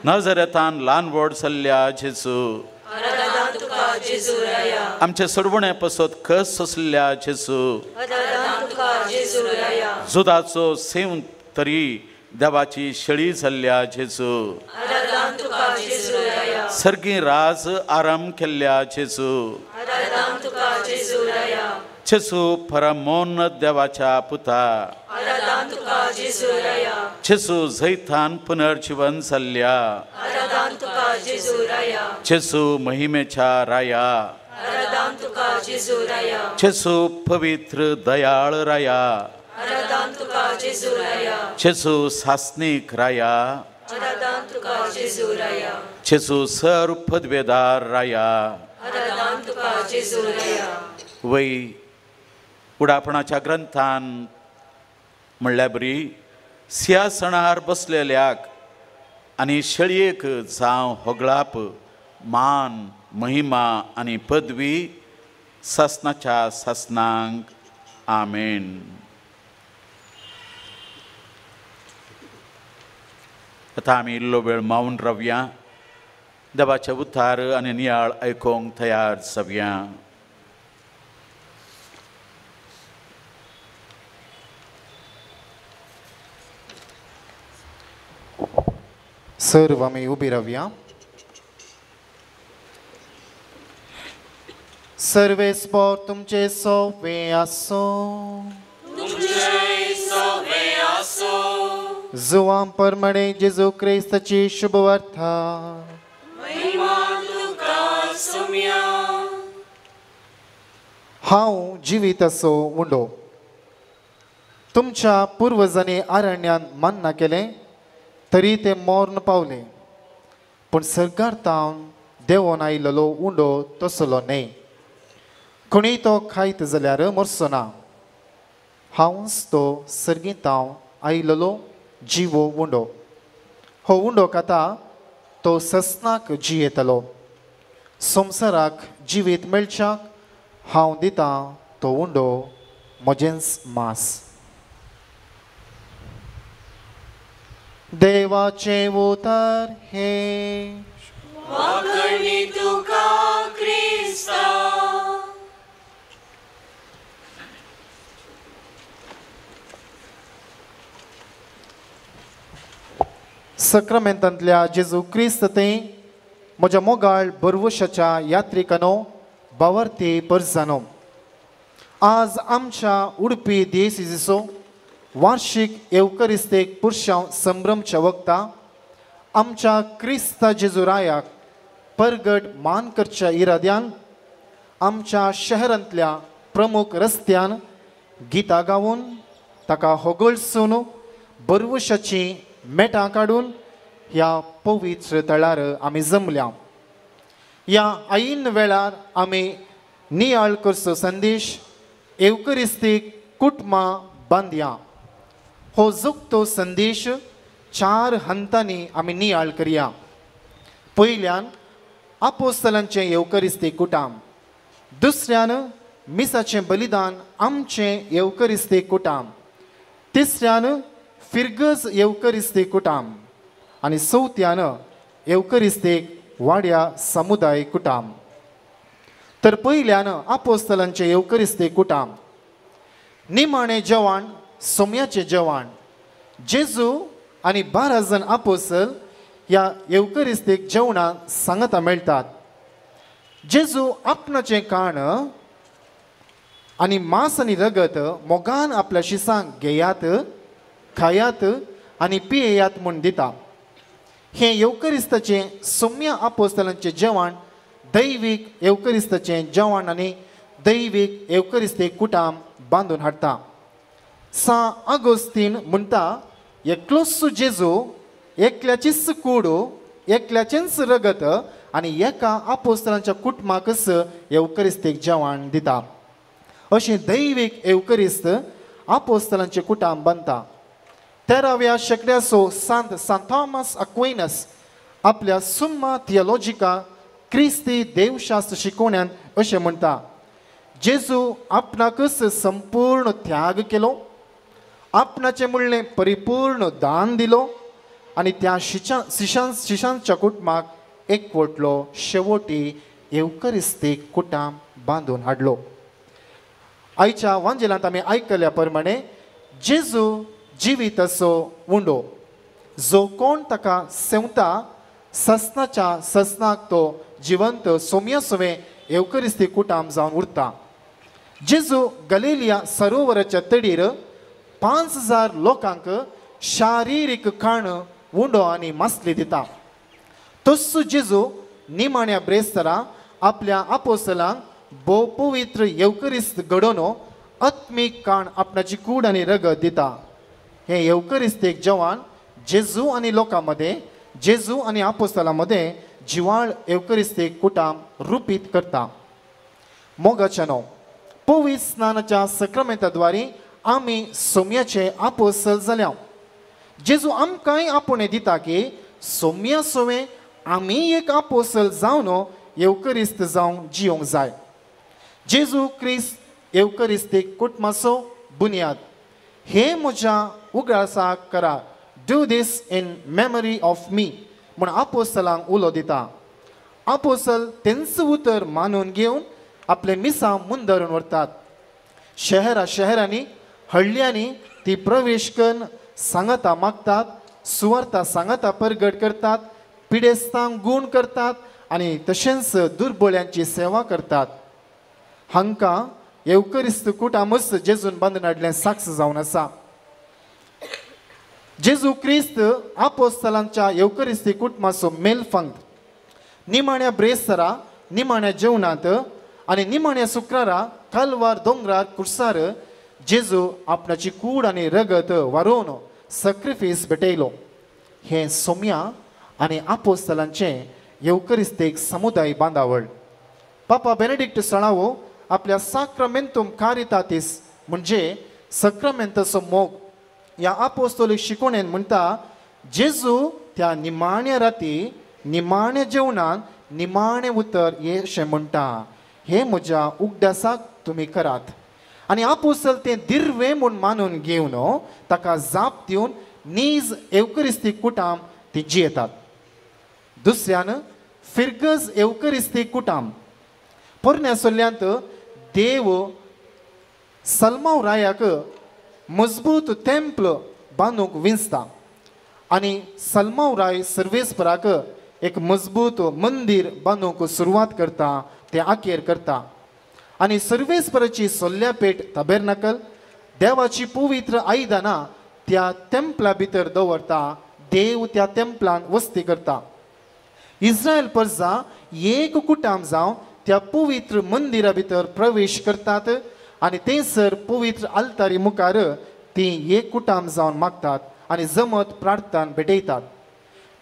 नजरेतान ल्हान व्हड जाल्ल्या जेजू, आमचे सोडवणे पसत कस सोसल्या जेजू, जुदाचो सेव तरी देवाची शेळी जाल्ल्या जेजू, सर्गी राज आराम केल्ल्या जेजू, जेजू परमोन्नत देवाच्या पुता, जेजू जैतान पुनर्जीवन जाल्ल्या, जेजू महिमेच्या राया, जेजू पवित्र दयाळ राया, जेजू सासनीक राया, जेजू सर्व पदवेदार राया. वै उडापणाच्या ग्रंथान म्हणल्या बरी सिंहासनार बसलेल्याक आनी शेळयेक जावं होगळाप, मान, महिमा आनी पदवी सासनाच्या सासनांक. आमेन. आतां आमी इल्लो वेळ मावून रावया. देवाचे उतार आनी नियाळ आयकोंक तयार जावया. सर्व आमी उबी रावया. सर्वेस्पर तुमचे सोवे आसो. जुवां परमणे जेजू क्रिस्ताची शुभवार्ता. हांव जिवीत असो उंडो. तुमच्या पुर्वजांनी अरण्यान मान्ना केलें तरी ते मोर्न पावले. पूण सर्गार्थावन देंवोन आयिल्लो उंडो तसलो न्हय. कोणीय तो खायत जाल्यार मरचो ना. हांवच तो सर्गीतांव आयिल्लो जिवो उंडो. हो उंडो खाता तो ससनाक जियेतलो. संवसाराक जिवीत मेळच्याक हांव दितां तो उंडो म्हजेंच मास. देवाचे उतर हे तुका क्रिस्ता. सक्रामेंतांतल्या जेजू क्रिस्त ते म्हज्या मोगाळ बरवशाच्या यात्रिकानो बावर्ती परजानो. आज आमच्या उडपी दियेसीचो वार्षिक येवकरिस्तेक पुरशांव संभ्रमच्या वक्ता आमच्या क्रिस्त जेजू रायाक परगट मान करच्या इराद्यान आमच्या शहरांतल्या प्रमुख रस्त्यान गितां गावून ताका होगळसून बरवशाची मेटां काडून ह्या पवित्र तळार आमी जमल्या. ह्या आईन वेळार आमी नियाळ करचो संदेश येवकरिस्तीक कुटुंबां बांदया. हो जुगतो संदेश 4 हंतांनी आमी नियाळ करया. पयल्यान आपोस्तलांचें येवकरिस्तीक कुटाम. दुसऱ्यान मिसाचें बलिदान आमचें येवकरिस्तीक कुटाम. तिसऱ्यान फिरगज येवकरिस्तीक कुटाम. आनी चवथ्यान येवकरिस्तीक वाड्या समुदाय कुटाम. तर पयल्यान आपोस्तलांचें येवकरिस्तीक कुटाम. निमाणें जेवण सोम्याचें जेवण. जेजू आनी 12 जण आपोस्तल ह्या येवकरिस्तीक जेवणांत सांगता मेळटात. जेजू आपणाचें काण आनी मांस आनी रगत मोगान आपल्या शिसांक घेयात, खायात आनी पियेयात म्हूण दिता. हें येवकरिस्ताचें सोम्या आपोस्तलांचें जेवण दैवीक येवकरिस्ताचें जेवण आनी दैवीक येवकरिस्तीक कुटाम बांदून हाडटा. सा आगोस्तीन म्हणटा एकलोच जेजू, एकल्याचीच कूड, एकल्याचेंच रगत आनी एका आपोस्तलांच्या कुटुंबाकच येवकरिस्तीक जेवण दिता. अशें दैवीक येवकरिस्त आपोस्तलांचें कुटाम बांदता. 13व्या शेंकड्याचो सांत थॉमस अक्विनस आपल्या सुम्मा थियोलॉजिका क्रिस्ती देवशास्त्र शिकोवण्यांत अशें म्हणटा, जेजू आपणाकच संपूर्ण त्याग केलो, आपणाचें म्हणलें परिपूर्ण दान दिलो आनी त्या शिशांच्या कुटुंबाक एकवटलो शेवटी येवकरिस्तीक कुटाम बांदून हाडलो. आयच्या वांजेलांत आमी आयकल्या प्रमाणे जेजू जिवीत असो उंडो. जो कोण ताका सेवता ससनाच्या ससनाक तो जिवंत सोम्या सोवे येवकरिस्तीक कुटाम जावन उरता. जेजू गलिलिया सरोवराच्या तडीर 5000 लोकांक शारिरीक खाण, उंडो आनी मासली दिता. तस्सो जेजू निमाण्या ब्रेस्तारा आपल्या आपोस्तलांक भोव पवित्र येवकरिस्त घडोवन आत्मीक खाण आपणाची कूड आनी रगत दिता. हें येवकरिस्तीक जेवण जेजू आनी लोकां मदें, जेजू आनी आपोस्तलां मदें जिवाळ येवकरिस्तीक कुटाम रुपीत करता. मोगाच्यानो पवित्र स्नानाच्या सक्रामेंताद्वारे आमी सोम्याचे आपोस्तल जाल्या. जेजू आमकांय आपोवणें दिता की सोम्या सोवे आमी एक आपोस्तल जावन येवकरिस्त जावन जियोंक जाय. जेजू क्रिस्त येवकरिस्तीक कुटुंबाचो बुन्याद. हे म्हज्या उगडासाक करा. Do these in memory of me म्हूण आपोस्तलांक उलो दिता. आपोस्तल तेंच उतर मानून घेवन आपले मिसां मुंदरून व्हरतात. शहरांनी हळ्यांनी ती प्रवेश करून सांगता मागतात सुवार्ता सांगाता परगट करतात, पिडेस्तांक गूण करतात आनी तशेंच दुर्बळ्यांची सेवा करतात. हांकां येवकरिस्त कुटामूच जेजून बांदून हाडलें साक्ष जावन आसा. जेजू क्रिस्त आपोस्तलांच्या येवकरिस्ती कुटुंबाचो मेलफंग निमाण्या ब्रेस्तरा, निमाण्या जेवणांत आनी निमाण्या शुक्रारा कालवार दोंगरार कुर्सार जेजू आपणाची कूड आनी रगत वारोवन सॅक्रिफीस भेटयलो. हे सोम्या आनी आपोस्तलांचे येवकरिस्तेक समुदाय बांदावळ. पापा बेनेडिक्ट सळावो आपल्या साक्रमेंतुम कारितातीस म्हणजे सक्रामेंताचो मोग ह्या आपोस्तोलीक शिकोवणेन म्हणटा, जेजू त्या निमाण्या राती निमाण्या जेवणान निमाणें उतर अशें म्हणटा, हे म्हज्या उगडासाक तुमी करात. आनी आपोस्तल तें दिर्वे म्हूण मानून घेवन ताका जाप दिवन नीज येवकरिस्तीक कुटाम ती जियेतात. दुसऱ्यान फिरगज येवकरिस्तीक कुटाम पोरण्या सोल्ल्यांत देव सलमाव रायाक मजबूत तेंपल बांदूंक विंचता आनी सलमाव राय सर्वेस्पराक एक मजबूत मंदीर बांदूंक सुरवात करता, ते आखेर करता. आनी सर्वेस्पराची सोल्ल्या पेट तबेरनाकल देवाची पवित्र आयदनां त्या तेंपला भितर दवरता. देव त्या तेंपलान वस्ती करता. इस्रायल प्रजा एक कुटाम जावन त्या पवित्र मंदिरा भितर प्रवेश करतात आनी थंयसर पवित्र आल्तारी मुखार ती एक कुटाम जावन मागतात आनी जमत प्रार्थना भेटयतात.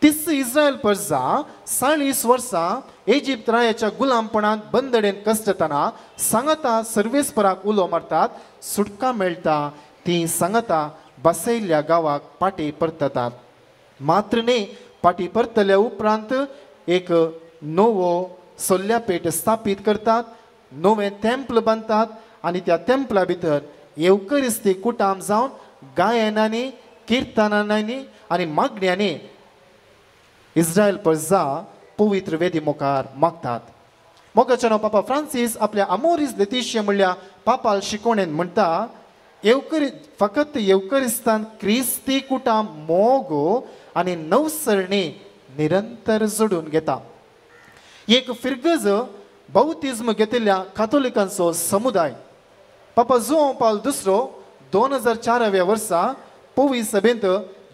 तीच इस्रायल प्रजा 40 वर्सां इजिप्त रायाच्या गुलामपणांत बंदडेन कसतना सांगता सर्वेस्पराक उलो मारतात, सुटका मेळटा. ती सांगता बसयल्ल्या गांवाक पाटी परततात. मात्र न्ही, पाटी परतल्या उपरांत एक नवो सोल्ल्या पेट स्थापीत करतात, नवें तेंपल बांदतात आनी त्या तेंपला भितर येवकरिस्ती कुटाम जावन गायनांनी, किर्तनांनी आनी मागण्यांनी इस्रायल प्रजा पवित्र वेदी मुखार मागतात. मोगाच्यानो पापा फ्रांसीस आपल्या अमोरीस लेतिशिया म्हणल्या पापाल शिकोवणेन म्हणटा, फकत येवकरिस्तान क्रिस्ती कुटाम मोग आनी नवसरणी निरंतर जोडून घेता. एक फिरगज बौतिझम घेतिल्ल्या कातोलिकांचो समुदाय. पापा जुआंव पावल दुसरो 2004 वर्सा पवी सभेंत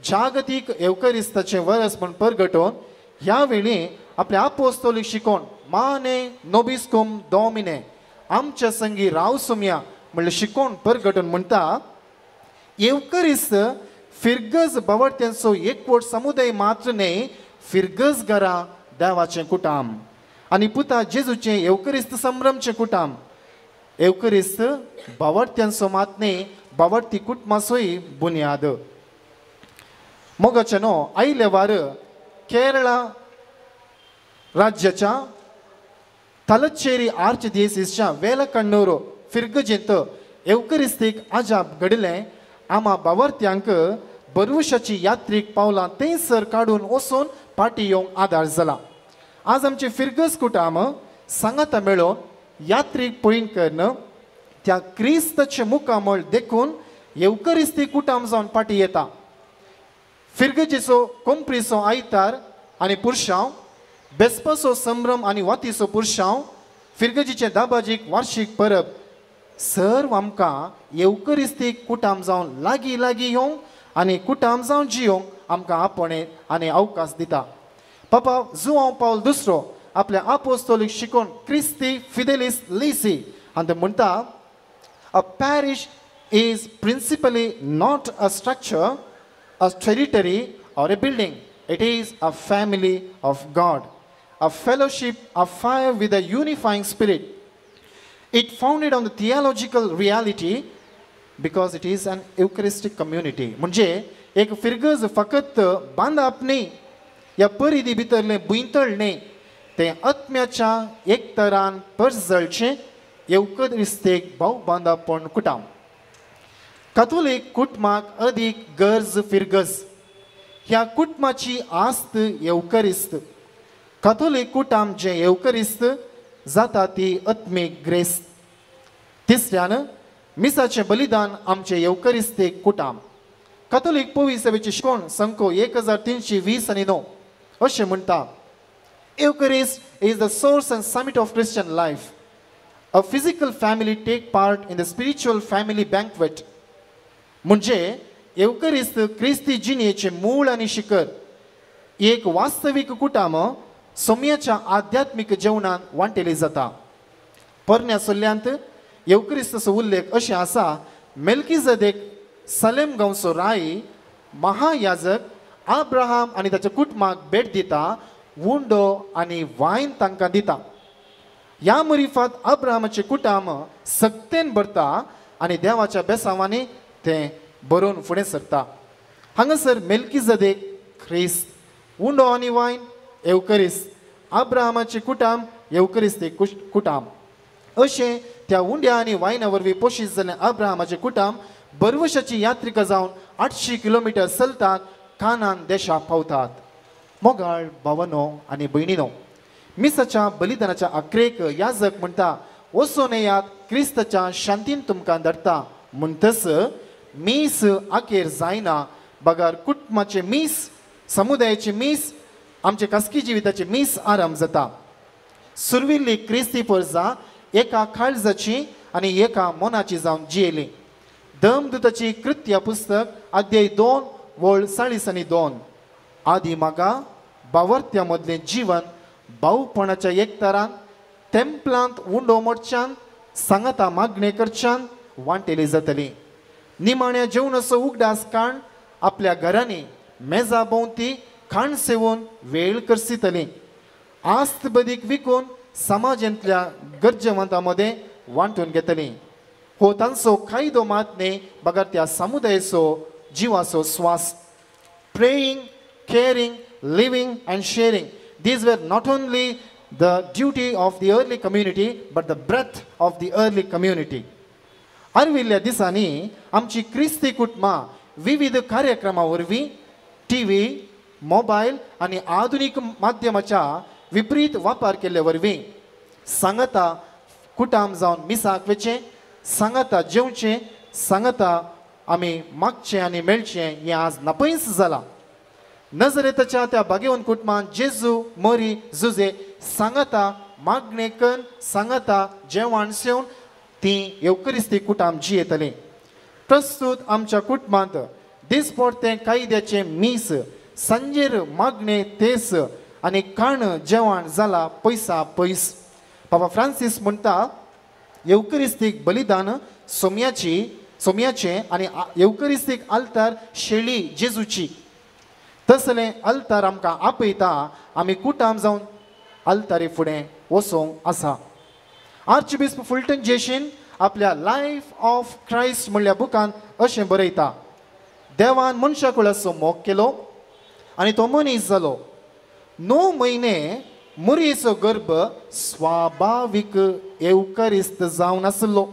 जागतीक येवकरिस्ताचें वर्स म्हूण परगटोवन ह्या वेळी आपल्या आपोस्तोलीक शिकोवन माने नोबिस्कुम डॉमिने आमच्या संगी राव सुम्या म्हणलें शिकोवन परगटोवन म्हणटा, येवकरिस्त फिरगज बावडत्यांचो एकवट समुदाय मात्र न्ही, फिरगज घरा देवाचें कुटाम आनी पुता जेजूचें येवकरिस्त संभ्रमचें कुटाम. येवकरिस्त बावडत्यांचो मात न्ही, बावडती कुटुंबाचोय बुन्याद. मोगाच्यानो आयले वार केरळा राज्याच्या तलचेरी आर्च दियेसीसच्या वेलकण्णूर फिरगजेंत येवकरिस्तीक आजाप घडलें. आमा बावरत्यांक बरुशाची यात्रीक पावलां थंयसर काडून वचून पाटी येवंक आदार जाला. आज आमचे फिरगज कुटाम सांगाता मेळोन यात्रीक पळीन करन त्या क्रिस्ताचे मुखामळ देखून येवकरिस्ती कुटाम जावन पाटी येता. फिरगजेचो कोंपरीचो आयतार आनी पुरशांव, बेस्पाचो संभ्रम आनी वातीचो पुरशांव, फिरगजीचे दाबाजीक वार्षिक परब सर्व आमकां येवकरिस्तीक कुटाम जावन लागीं लागीं येवंक आनी कुटाम जावन जियोंक आमकां आपणे आनी अवकाश दिता. पापा जुआंव पावल दुसरो आपल्या आपोस्तोलीक शिकोवन क्रिस्ती फिदेलिस लिसी आनी म्हणटा, a parish is principally not a structure, a territory or a building. It is a family of God, a fellowship of fire with a unifying spirit. It founded on the theological reality because it is an Eucharistic community. म्हणजे एक फिरगज फकत बांदप न्ही, ह्या परिधी भितरलें बुंयतळ न्ही, तें आत्म्याच्या एकतरान परजळचें येवकरिस्तेक भाव बांदपण कुटाम. कातोलीक कुटुंबाक अदीक गरज फिरगज. ह्या कुटुंबाची आस्त येवकरिस्त. कातोलीक कुटाम जे येवकरिस्त जाता ती आत्मीक ग्रेस्त. तिसऱ्यान मिसाचें बलिदान आमचे येवकरिस्तेक कुटाम. कॅथोलिक पवित्र सभेची शिकवण संख्या 1329 अशें म्हणटा, Eucharist is the source and summit of Christian life. A physical family take part in the spiritual family banquet. म्हणजे एवकरिस्त क्रिस्ती जिणेचे मूळ आणि शिखर. एक वास्तविक कुटुंब सोम्याच्या आध्यात्मिक जेवणान वांटेली जाता. पोरण्या सल्ल्यांत एवकरिस्ताचो उल्लेख अशें आसा, मेल्किजेदेक सलेम गांवचो राई महायाजक अब्राहम आनी ताच्या कुटुंबाक भेट दिता, उंडो आनी वायन तांकां दिता. ह्या मरिफात अब्राहमाचें कुटुंब सक्तेन भरता आनी देवाच्या बेसांवांनी तें बरोवन फुडें सरता. हांगासर मेल्किजेदेक ख्रिस्त, उंडो आनी वायन एवकरिस्त, अब्राहमाचें कुटुंब एवकरिस्तीक कुटुंब. अशें त्या उंड्या आनी वायना वरवीं पोशीत जाल्लें अब्राहमाचें कुटुंब बरवशाची यात्रिका जावन 800 किलोमिटर चलतात, कानान देशाक पावतात. मोगाळ भावनो आनी भयणीनो, मिसाच्या बलिदानाच्या आख्रेक याजक म्हणटा, वचून येयात, क्रिस्ताच्या शांतीन तुमकां धाडटा. म्हणटस मीस आखेर जायना, बगार कुटुंबाचे मीस, समुदायाचे मीस, आमचे खासगी जिविताचे मीस आराम जाता. सुरविल्ली क्रिस्ती परजा एका काळजाची आनी एका मोनाची जावन जियेली. दमदुताची कृत्य पुस्तक अध्याय 2 वळ 42. आदी मागा बावर्त्या मदलें जीवन भाऊपणाच्या एकतारान तेंपलांत उंडो मोडच्यान सांगाता मागणे करच्यान वांटेली जातली. निमाण्या जेवणाचो उगडास काण आपल्या घरांनी मेजा भोंवती खाण सेवून वेळ करसितली. आस्त बदीक विकून समाजांतल्या गरजेवंतां मदें वांटून घेतली. हो तांचो कायदो मातने बगार त्या समुदायाचो जिवाचो स्वास. Praying, caring, living and sharing. These were not only the duty of the early community but the breath of the early community. आर्विल्ल्या दिसांनी आमची क्रिस्ती कुटुंबां विविध कार्यक्रमां वरवीं टीव्ही, मोबायल आनी आधुनीक माध्यमाच्या विपरीत वापर केल्ले वरवीं सांगाता कुटुंब जावन मिसाक वेचें, सांगाता जेवचें, सांगाता आमी मागचें आनी मेळचें हें आज नापयस जालां. नजरेताच्या त्या भाग्यवान कुटुंबान जेजू मरी झुजे सांगाता मागणे करून सांगाता जेवण सेवन ती एवकरिस्ती कुटुंब जियेतली. प्रस्तुत आमच्या कुटुंबांत दिसपडते कायद्याचे मीस, सांजेर मागणे तेस आनी काण जेवण जाला पैसा पयस. बाबा फ्रांसीस म्हणटा, एवकरिस्तीक बलिदान सोम्याचें आनी एवकरिस्तीक आल्तार शेळी जेजूची. तसलें आल्तार आमकां आपयता, आमी कुटुंब जावन आल्तारी फुडें वचोंक आसा. आर्चबिस्प फुल्टन जेशीन आपल्या लायफ ऑफ क्रायस्ट म्हणल्या बुकान अशें बरयता, देवान मनशा कुळाचो मोग केलो आनी तो मनीस जालो. 9 म्हयने मुरयेचो गर्भ स्वाभावीक एवकरिस्त जावन आसलो.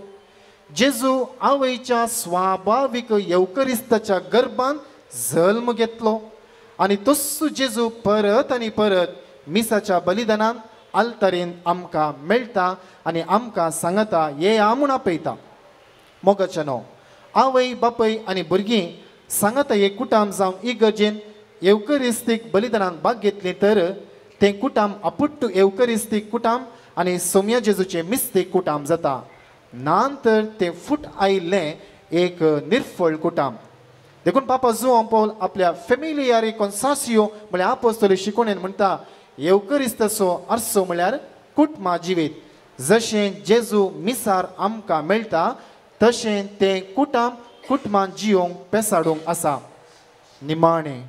जेजू आवयच्या स्वाभावीक एवकरिस्ताच्या गर्भान जल्म घेतलो आनी तस्सो जेजू परत आनी परत मिसाच्या बलिदानान आल्तारीन आमकां मेळटा आनी आमकां सांगता येया म्हूण आपयता. मोगाचेनो, आवय बापय आनी भुरगीं सांगता एक कुटुंब जावन इगर्जेन एवकरिस्तीक बलिदानान भाग घेतली तर तें कुटुंब अपुट्टू एवकरिस्तीक कुटुंब आनी सोम्या जेजूचें मिस्तीक कुटुंब जाता. नांतर तें फूट आयिल्लें एक निर्फळ कुटुंब. देखून पापा जुआंव पौल आपल्या फेमिलियारी कॉन्सासियो म्हळ्यार आपोस्तोली शिकवणेन म्हणटा, एवकरिस्ताचो आर्सो म्हळ्यार कुटुंबा जिवीत. जशें जेजू मिसार आमकां मेळटा तशें तें कुटुंबान जियोंक पेसाडूंक आसा. निमाणें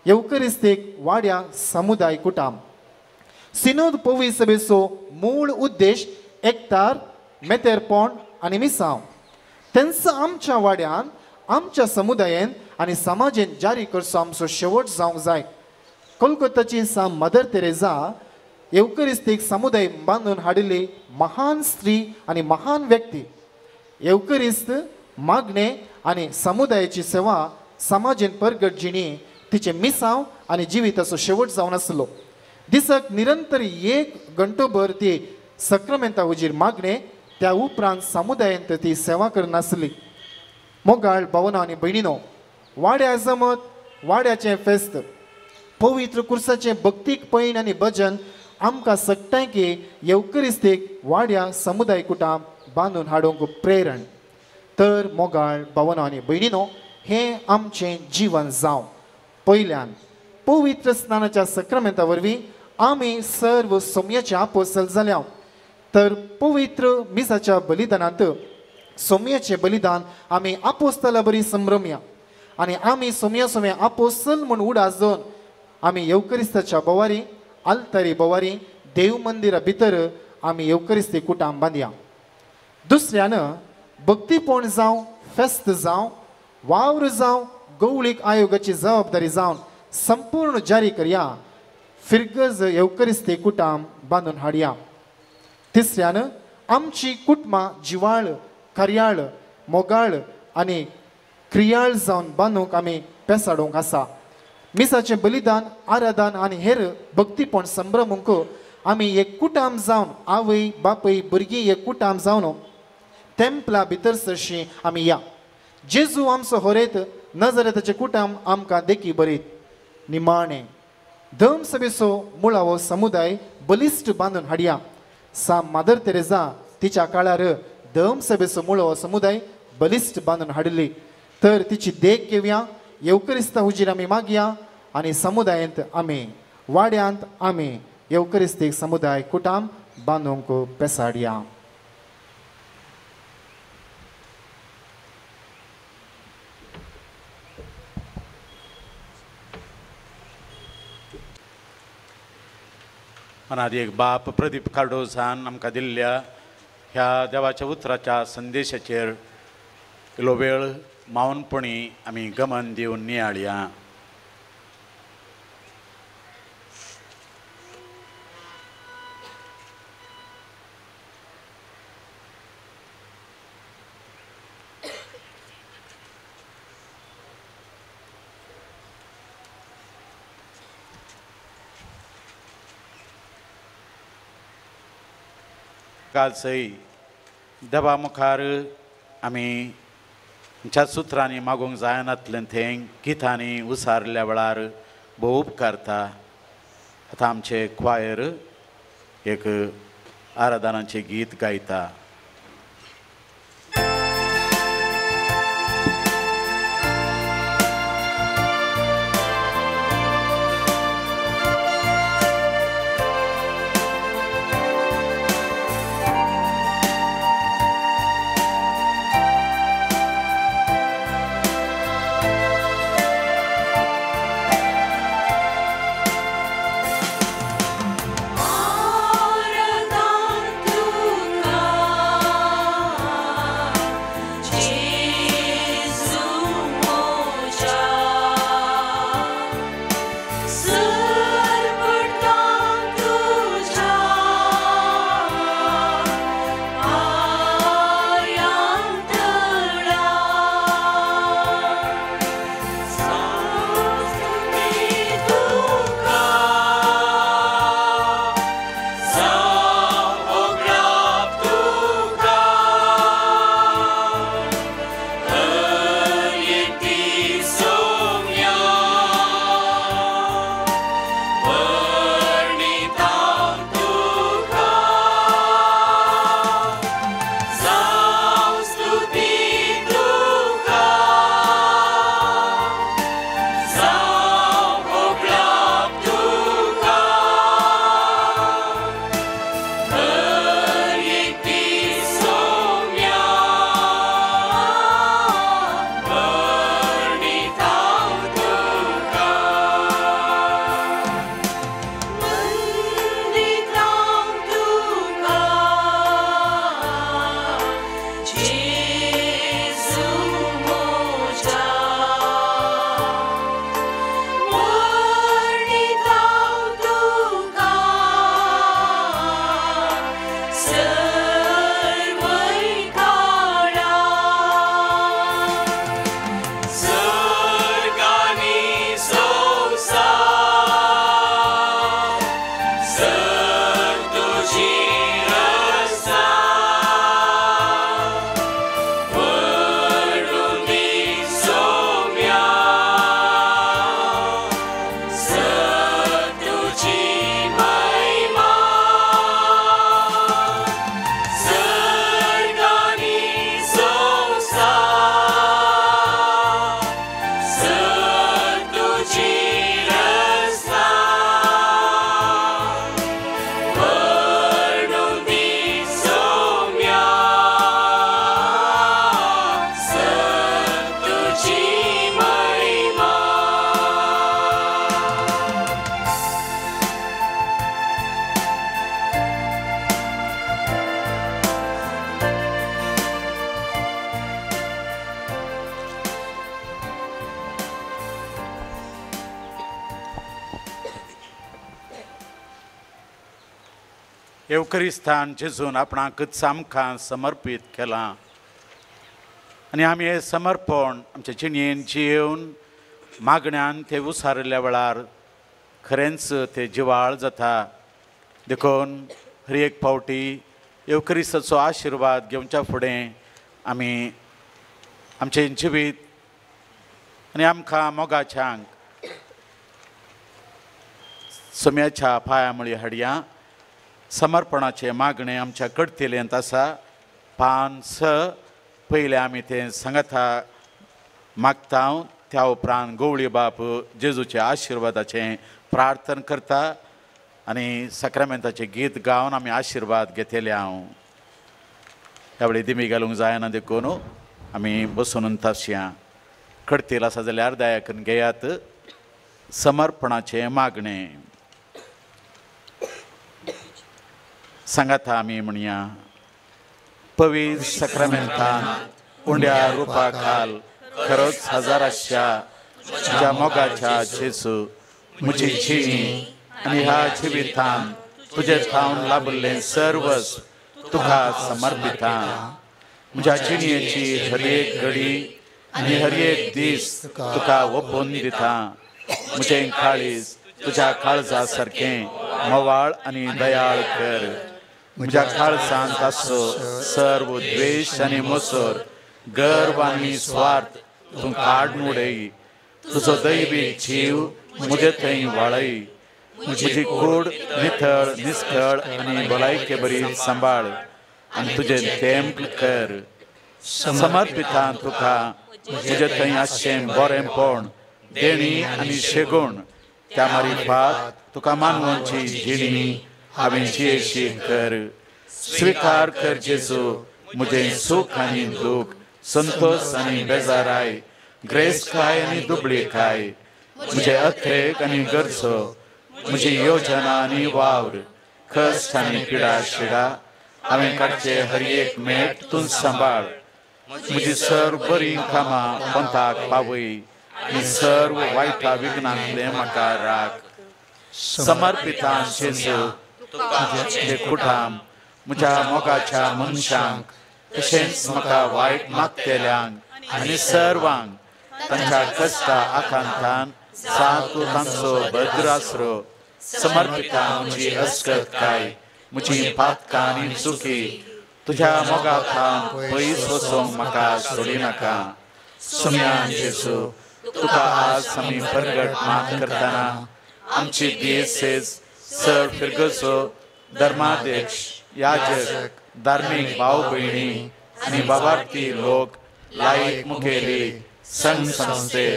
एवकरिस्तीक वाड्या समुदाय कुटुंब. सिनोद पवित्र सभेचो मूळ उद्देश एकतार, मेतेरपण आनी मिसांव. तेंचो आमच्या वाड्यान, आमच्या समुदायान आनी समाजान जारी करचो आमचो शेवट जावंक जाय. कोलकाताची साम मदर तेरेजा एवकरिस्तीक समुदाय बांदून हाडिल्ली महान स्त्री आनी महान व्यक्ती. एवकरिस्त मागणे आनी समुदायाची सेवा समाजान परगट जिणी तिचे मिसांव आनी जिविताचो शेवट जावन आसलो. दिसाक निरंतर 1 घंटोभर ती सक्रामेंता हुजीर मागणे, त्या उपरांत समुदायांत ती सेवा करनासली. मोगाळ भावना आनी भयणीनो, वाड्या जमत वाड्याचें फेस्त पवित्र कुर्साचें भक्तीक पैन आनी भजन आमकां सगळ्यांकी येवकरिस्तीक वाड्या समुदाय कुटाम बांदून हाडूंक प्रेरण. तर मोगाळ भावनो आनी भयणीनो, हें आमचें जिवन जावं. पयल्यान पवित्र स्नानाच्या सक्रामेंता वरवीं आमी सर्व सोम्याचे आपोस्तल जाल्या. तर पवित्र मिसाच्या बलिदानांत सोम्याचें बलिदान आमी आपोस्तला बरी संभ्रमया आनी आमी सोम्या सोम्या आपोस्तल म्हूण उडास जावन आमी येवकरिस्ताच्या बोवारी आल्तारी बोवारी देव मंदिरा भितर आमी येवकरिस्ती कुटाम बांदया. दुसऱ्यान भक्तीपण जावं फेस्त जावं वावर जावं गवळीक आयोगाची जबाबदारी जावन संपूर्ण जारी करया. फिरगज येवकरिस्ती कुटाम बांदून हाडया. तिसऱ्यान आमची कुटुंबां जिवाळ कार्याळ मोगाळ आनी क्रियाळ जावन बांदूंक आमी पेसाडूंक आसा. मिसाचें बलिदान आराधन आनी हेर भक्तीपण संभ्रमूंक आमी एक कुटाम जावन आवय बापय भुरगीं एक कुटाम जावन तेंपला भितर सरशी आमी या. जेजू आमचो होरेत नजरेताचें कुटाम आमकां देखी बरीत. निमाणें धम सभेचो मुळावो समुदाय बलिश्ट बांदून हाडया. सा मादर तेरेजा तिच्या काळार धम सभेचो मुळावो समुदाय बलिश्ट बांदून हाडली. तर तिची देख घेवया. येवकरिस्ता हुजीर आमी मागया आनी समुदायांत आमी वाड्यांत आमी येवकरिस्तीक समुदाय कुटाम बांदूंक पेसाडया. अनादी एक बाप प्रदीप कार्डोजान आमकां दिल्ल्या ह्या देवाच्या उतराच्या संदेशाचेर इल्लो वेळ मौनपणी आमी गमन दिवन नियाळया. कालसय देवा मुखार आमी च्या सुत्रांनी मागूंक जायनातलें थंय गितांनी उसारल्या वेळार भोव उपकारता. आतां आमचे क्वायर एक आराधनाचें गीत गायता. येवकरिस्थान जेजून आपणाकच आमकां समर्पीत केलां आनी आमी हें समर्पण आमच्या जिणेन जियेवन मागण्यांत ते उसारल्या वेळार खरेंच ते जिवाळ जाता देखून हर एक फावटी येवकरिस्ताचो आशिर्वाद घेवच्या फुडें आमी आमचें जिवीत आनी आमकां मोगाच्यांक सोम्याच्या पांया मळी हाडया समर्पणाचे मागणें आमच्या कडतेलेंत आसा 5 पयले आमी तें सांगता मागता त्या उपरांत गवळी बाप जेजूच्या आशिर्वादाचें प्रार्थना करता आनी सक्रामेंताचें गीत गावन आमी आशिर्वाद घेतले हांव ह्या वेळी दिमी घालूंक जायना देखून आमी बसून तशें कडतेल आसा जाल्यार दया करून घेयात समर्पणाचें मागणें सांगाता आमी म्हणया पवित्र सक्रामेंतान उंड्या रुपा खाल खरोच हजाराच्या तुज्या मोगाच्या जेजू म्हजी जिणी आनी ह्या जिवितान तुजे ठावन लाभल्लें सर्वस तुका समर्पिता म्हज्या जिणयेची हर एक घडी आनी हर एक दीस तुका ओपून दिता म्हजें काळीज तुज्या काळजा सारकें मोवाळ आनी दयाळ कर म्हज्या काळजांत आसो सर्व द्वेश आनी मोसोर गर्व आनी स्वार्थ तूं काडून उडय तुजो दैवीक जीव म्हजे थंय वाळय म्हजी कूड नितळ निस्कळ आनी भलायके बरी सांबाळ आनी तुजें तेंप कर समर्पिता तुका म्हजे थंय आसचें बरेंपण देणी आनी शेगूण त्या मारिफात तुका मानवांची जिणी हांवें जियेशी कर स्विकार कर जेजू म्हजें सूख आनी दूख संतोष आनी बेजाराय ग्रेसकाय आनी दुबळीकाय म्हजे अथ्रेक आनी गरजो म्हजी योजना आनी वावर कश्ट आनी पिडा शिडा हांवें काडचे हर एक मेट तूं सांबाळ म्हजी सर्व बरीं कामां पंथाक पावय आनी सर्व वायटा विघ्नांतले म्हाका राख समर्पिता जेजू तुजे कुटाम म्हज्या मोगाच्या मनशांक तशेंच म्हाका वायट मागतेल्यांक आनी सर्वांक तांच्या कश्टा आकांतान तूं तांचो भद्र आसरो समर्पिता म्हजी अस्कतकाय म्हजी पातकां आनी चुकी तुज्या मोगाखां पयस वचोंक म्हाका सोडिनाका सुम्यान जेजू तुका आज आमी परगट मात करतना आमची दिसेस सर फिरगसो धर्माध्यक्ष याजक धार्मीक भाव भयणी आनी बाबार्थी लोक लायक मुखेली संघ संस्थे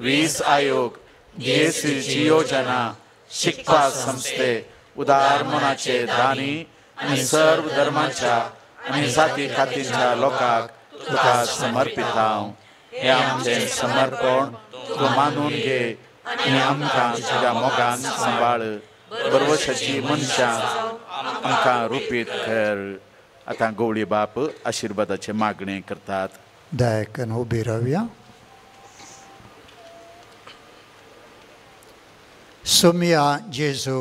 20 आयोग DSCची योजना शिकपा संस्थे उदार मनाचे दानी आनी सर्व धर्माच्या आनी जाती खातीच्या लोकांक तुका समर्पित हांव हें आमचें समर्पण तूं मानून घे आनी आमकां तुज्या मोगान सांबाळ बरवशाची मनशां आमकां रुपीत कर आतां गवळी बाप आशिर्वादाचे मागणें करतात दयाकन उबी रावया सोम्या जेजू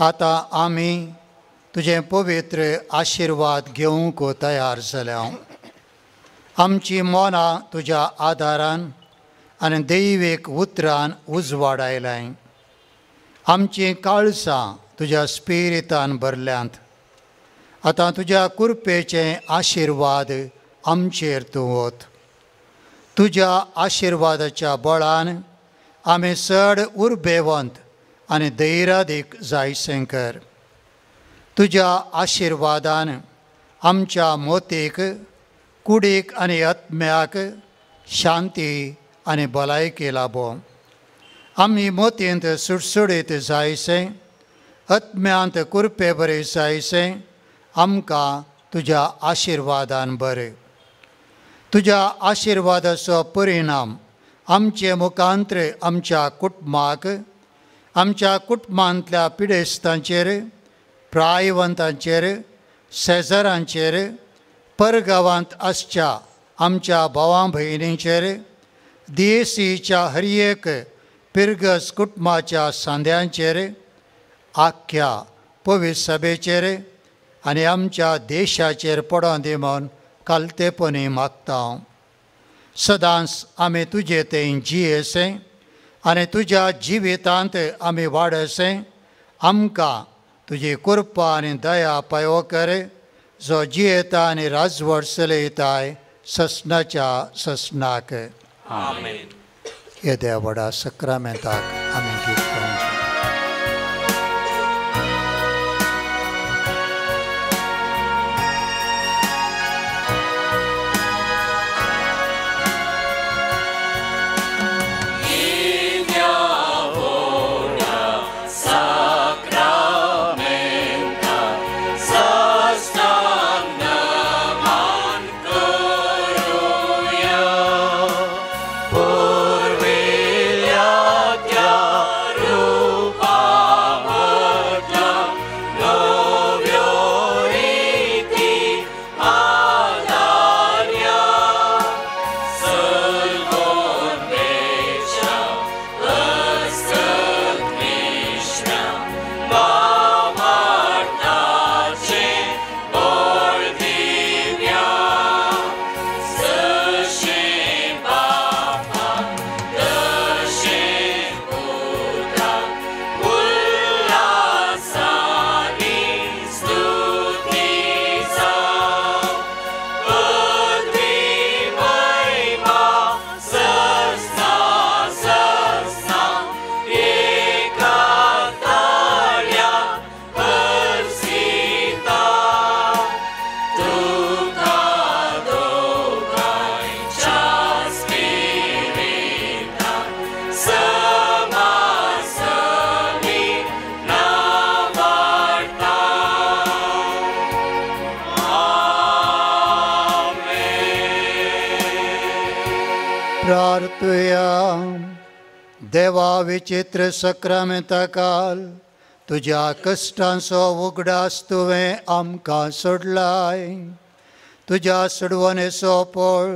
आतां आमी तुजें पवित्र आशिर्वाद घेवंक तयार जाल्या आमची मोनां तुज्या आदारान आनी दैवीक उतरान उजवाडायलाय आमची काळजां तुज्या स्पिरितान भरल्यांत आतां तुज्या कृपेचे आशिर्वाद आमचेर तूं वत तुज्या आशिर्वादाच्या बळान आमी चड उर्बेवंत आनी धैर्यादीक जायसें कर तुज्या आशिर्वादान आमच्या मोतीक कुडीक आनी आत्म्याक शांती आनी भलायकी लाबो आमी मोतींत सुटसुडीत जायसें आत्म्यांत कुरपे बरें जायसें आमकां तुज्या आशिर्वादान बरें तुज्या आशिर्वादाचो परिणाम आमचे मुखांत्र आमच्या कुटुंबाक आमच्या कुटुंबांतल्या पिडेस्तांचेर प्रायवंतांचेर शेजाऱ्यांचेर परगांवांत आसच्या आमच्या भावां भयणींचेर DSCच्या हर एक पिरगस कुटुंबाच्या सांद्यांचेर आख्या पवित्र सभेचेर आनी आमच्या देशाचेर पडों दी म्हूण कालतेपणी मागता। सदांच आमी तुजे थंय जियेसें आनी तुज्या जिवितांत आमी वाडसें। आमकां तुजी कृपा आनी दया पायो कर, जो जियेता आनी राजवट चलयताय ससनाच्या ससनाक। आमेन। हे देवा व्हडा सक्रामेंताक आमी गीत गावचे। प्रार्थुया। देवा विचित्र सक्रामेंता काल तुज्या कश्टांचो उगडास तुवें आमकां सोडलाय। तुज्या सोडवणेचो पळ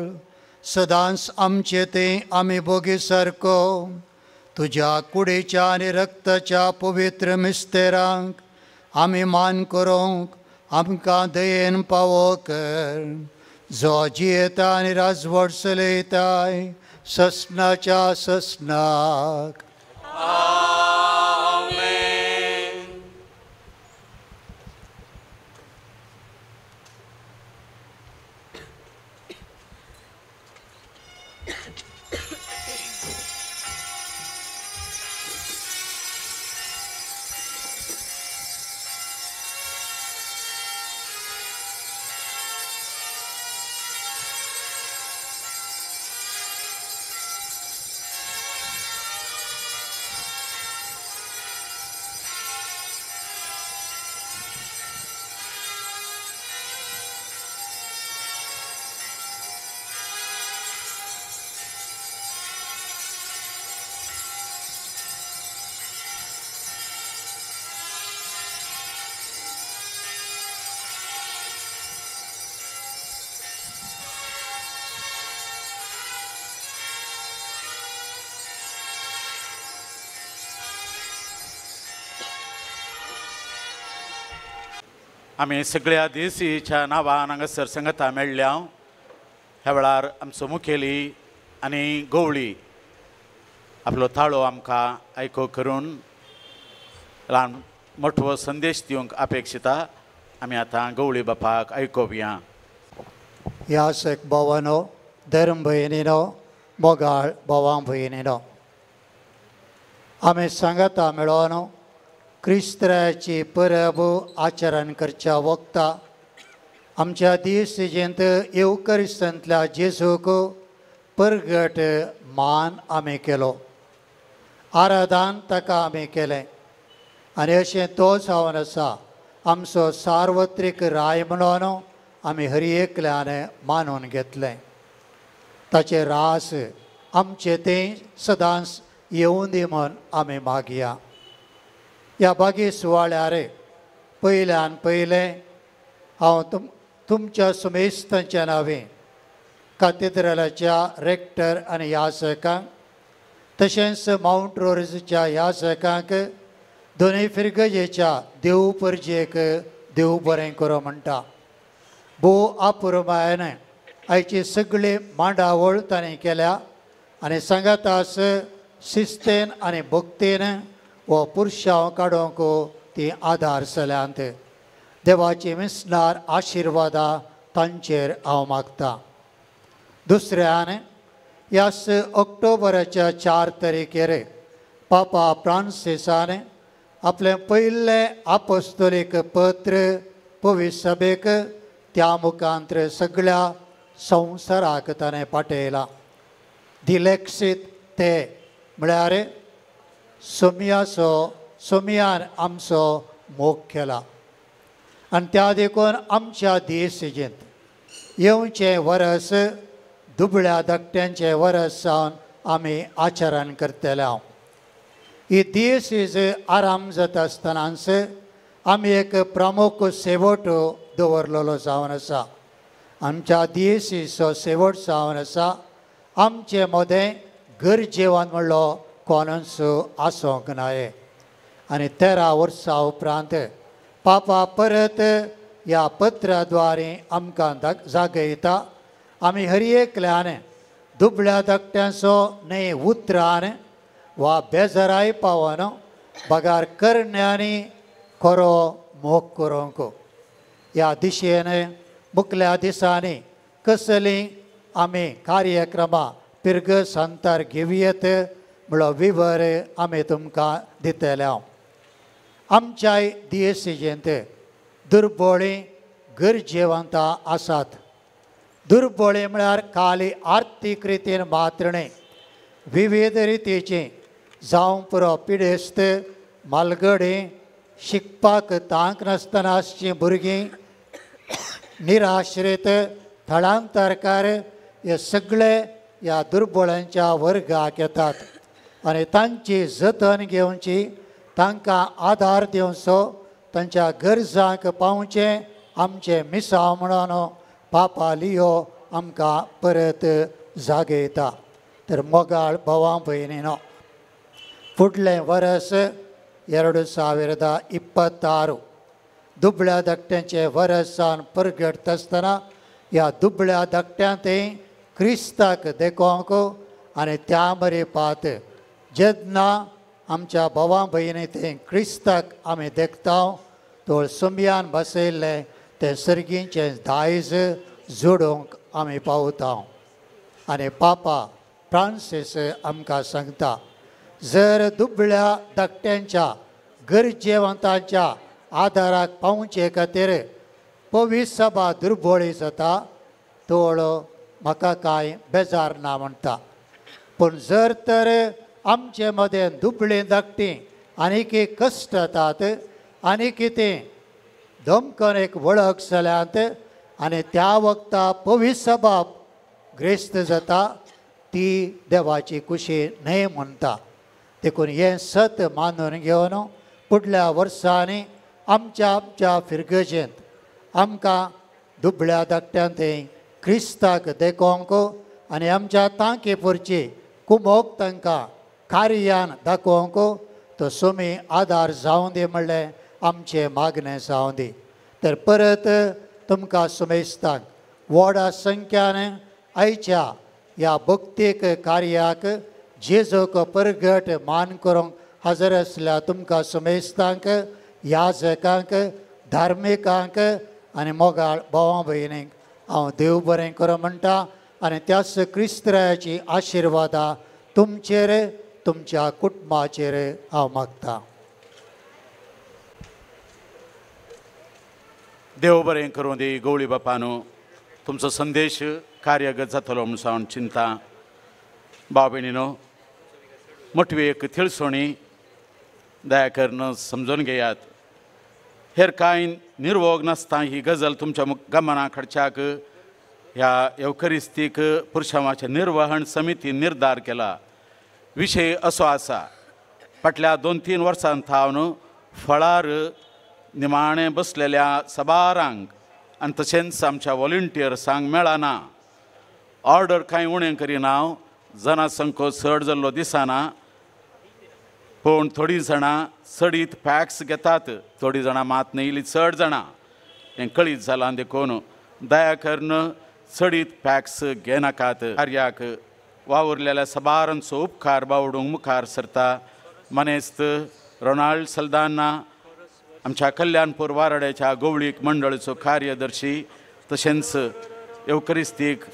सदांच आमचे ते आमी बोगी सारको तुज्या कुडीच्या आनी रक्ताच्या पवित्र मिस्तेरांक आमी मान करूंक आमकां दयेन पावो कर, जो जियेता आनी राजवट चलयताय ससनाच्या ससनाक। आमी सगळ्या देशीच्या नांवान हांगासर संगता मेळ्ळ्या। ह्या वेळार आमचो मुखेली आनी गवळी आपलो थाळो आमकां आयको करून ल्हान मोठो संदेश दिवंक अपेक्षिता। आमी आतां गवळी बापाक आयकोवया। यासक भावानो, धर्म भयणीनो, मोगाळ भावां भयणीनो, आमी सांगता मेळोन क्रिस्तराची परब आचरण करच्या वक्ता आमच्या दिसजेंत येवकरिस्तंतल्या जेजूक परगट मान आमी केलो, आराधन ताका आमी केलें आनी अशें तोच हांवन आसा आमचो सार्वत्रीक राय म्हणून आमी हर एकल्यान मानून घेतलें। ताचे रास आमचे तें सदांच येवं दी म्हूण आमी मागया। ह्या बागी सुवाळ्यार पयल्यान पयलें हांव तुमच्या सुमेस्तांच्या नांवें कातेद्रलाच्या रेक्टर आनी याजकांक तशेंच माउंट रोरीजच्या याजकांक दोनूय फिरगजेच्या देव परजेक देव बरें करो म्हणटा. भोव आपुरबायन आयची सगळी मांडावळ ताणें केल्या आनी सांगातास शिस्तेन आनी भक्तीन हो पुरुशांव काडूंक ती आदार जाल्यांत. देवाची मिसनार आशिर्वादा तांचेर हांव मागतां. दुसऱ्यान ह्या ऑक्टोबराच्या 4 तारखेर पापा फ्रांसिसान आपलें पयलें आपोस्तोलीक पत्र पवित्र सभेक त्या मुखांतर सगळ्या संवसाराक ताणें पाठयलां. दिलेक्षीत ते म्हळ्यार सोमयान आमचो मोग केला आनी त्या देखून आमच्या दियेसीजेंत येवचें वर्स दुबळ्या धाकट्यांचें वर्स जावन आमी आचरण करतले. ही दियेसीज आराम जाता आसतनाच आमी एक प्रमुख शेवट दवरलेलो जावन आसा. आमच्या दियेसीचो शेवट जावन आसा आमचे मदें घर जेवण म्हणलो कोणूच आसूंक नाये. आनी 13 वर्सां उपरांत पापा परत ह्या पत्राद्वारे आमकां जागयता. आमी हर एकल्यान दुबळ्या धाकट्यांचो न्हय उतरान वा बेजाराय पावन बगार करण्यांनी खरो मोग करूंक. ह्या दिशेन मुखल्या दिसांनी कसलीं आमी कार्यक्रमां पिर्ग संतार घेवयेत म्हणलो विवर आमी तुमकां दितले. आमच्या दियेसीजेंत दुर्बळीं गरजेवंतां आसात. दुर्बळीं म्हळ्यार खाली आर्थीक रितीन मात्र न्हय, विविध रितीची जावं पुरो पिडेस्त, मालगडीं, शिकपाक तांक नासतनासचीं भुरगीं, निराश्रीत, थळांतरकार हे सगळे ह्या दुर्बळांच्या वर्गाक येतात आनी तांची जतन घेवची, तांकां आदार दिवचो, तांच्या गरजांक पावचें आमचें मिसांव म्हणून पापा लियो आमकां परत जागयता. तर मोगाळ भावां भयणीनो, फुडलें वर्स 2026 दुबळ्या धाकट्यांचें वर्स जावन परगट आसतना ह्या दुबळ्या धाकट्यांतय क्रिस्ताक देखोंक आनी त्या मरेपात जेन्ना आमच्या भावां भयणी थंय क्रिस्ताक आमी देखता तो सोमयान बसयल्लें तें सर्गींचें दायज जोडूंक आमी पावता. आनी पापा फ्रांसीस आमकां सांगता, जर दुबळ्या धाकट्यांच्या गरजेवंतांच्या आदाराक पावचे खातीर पवित्र सभा दुर्बळी जाता तोळ म्हाका कांय बेजार ना म्हणटा. पूण जर तर आमचे मदें दुबळीं धाकटीं आनीक कश्ट जातात आनी कितें धमकन एक वळख जाल्यांत आनी त्या वक्ता पवित्र सभा ग्रेस्त जाता ती देवाची कुशी न्हय म्हणटा. देखून हें सत मानून घेवन फुडल्या वर्सांनी आमच्या फिरगजेंत आमकां दुबळ्या धाकट्यांत क्रिस्ताक देखोंक आनी आमच्या तांकेपुरची कुमोग तांकां कार्यान दाखोवंक तो सोमी आदार जावं दी म्हणलें आमचें मागणें जावं दी. तर परत तुमकां सुमेस्तांक व्हडा संख्यान आयच्या ह्या भक्तीक कार्याक जेजूक परगट मान करूंक हजर आसल्या तुमकां सुमेस्तांक, याजकांक, धार्मिकांक आनी मोगाळ भावां भयणींक हांव देव बरें करूं म्हणटा आनी त्याच क्रिस्तरायाची आशिर्वादा तुमचेर तुमच्या कुटुंबाचेर हांव मागतां. देव बरें करूं दी. गवळी बापानो, तुमचो संदेश कार्यगत जातलो म्हूण सावन चिंता. भाव भयणीनो, मोठवी एक थिळसोणी दया करून समजून घेयात. हेर कांय निर्वोग नासता ही गजल तुमच्या गमना खडच्याक ह्या एवकरिस्तीक पुरुषावाचे निर्वहण समितीन निर्धार केला. विशय असो आसा, फाटल्या 2-3 वर्सां थावन फळार निमाणें बसलेल्या सबारांक आनी तशेंच आमच्या वॉलंटियर्सांक मेळना. ऑर्डर कांय उणें करिना. जनसंख्यो चड जाल्लो दिसना. पूण थोडीं जाणां चडीत पॅक्स घेतात, थोडीं जाणां मात न्ही चड जाणां हें कळीत जालां देखून दया करून चडीत पॅक्स घेनाकात. कार्याक वावुरलेल्या सबारांचो उपकार बावडूंक मुखार सरता. मनेस्त रोनाल्ड सल्दाना, आमच्या कल्याणपूर वाराड्याच्या गवळीक मंडळाचो कार्यदर्शी, तशेंच एवकरिस्तीक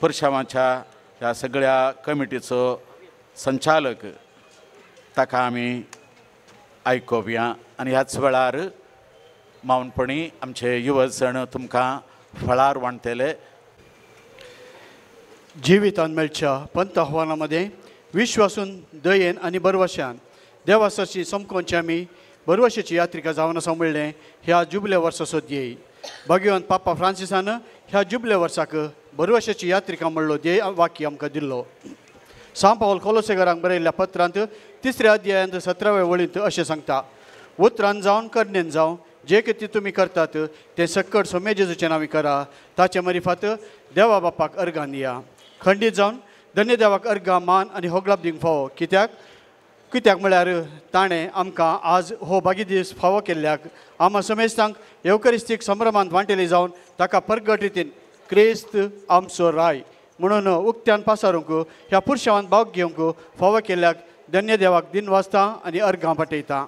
पुरशावांच्या ह्या सगळ्या कमिटीचो संचालक, ताका आमी आयकोवया. आनी ह्याच वेळार मावनपणी आमचे युवजण तुमकां फळार वांटतले. जिवितान मेळच्या पंत आव्हानामध्ये विश्वासून दयेन आनी बरवशान देवासाची समकोवचे आमी बरवशेची यात्रिका जावन आसा म्हणलें ह्या जुबले वर्सा सोदयेय. भगवान पापा फ्रांसिसान ह्या जुबले वर्साक बरवशेची यात्रिका म्हणलो ध्येय वाक्य आमकां दिल्लो. सांत पावल कोलोसेकारांक बरयल्ल्या पत्रांत 3ऱ्या अध्यायांत 17व्या वळींत अशें सांगता, उतरान जावन करण्यान जावं जे कितें तुमी करतात तें सक्कट सोम्या जेजूचे नांवी करा. ताचे मरिफात देवा बापाक अर्गां दिया. खंडीत जावन धन्य देवाक अर्गां मान आनी होगलाप दिवंक फावो. कित्याक म्हळ्यार ताणें आमकां आज हो बागी दीस फावो केल्ल्याक आम्हा समेस्तांक एवकरिस्तीक संभ्रमांत वांटेली जावन ताका परगट रितीन क्रिस्त आमचो राय म्हणून उक्त्यान पासारूंक ह्या पुरशावान भाग घेवंक फावो केल्ल्याक धन्य देवाक दिन वाजता आनी अर्गां पाटयता.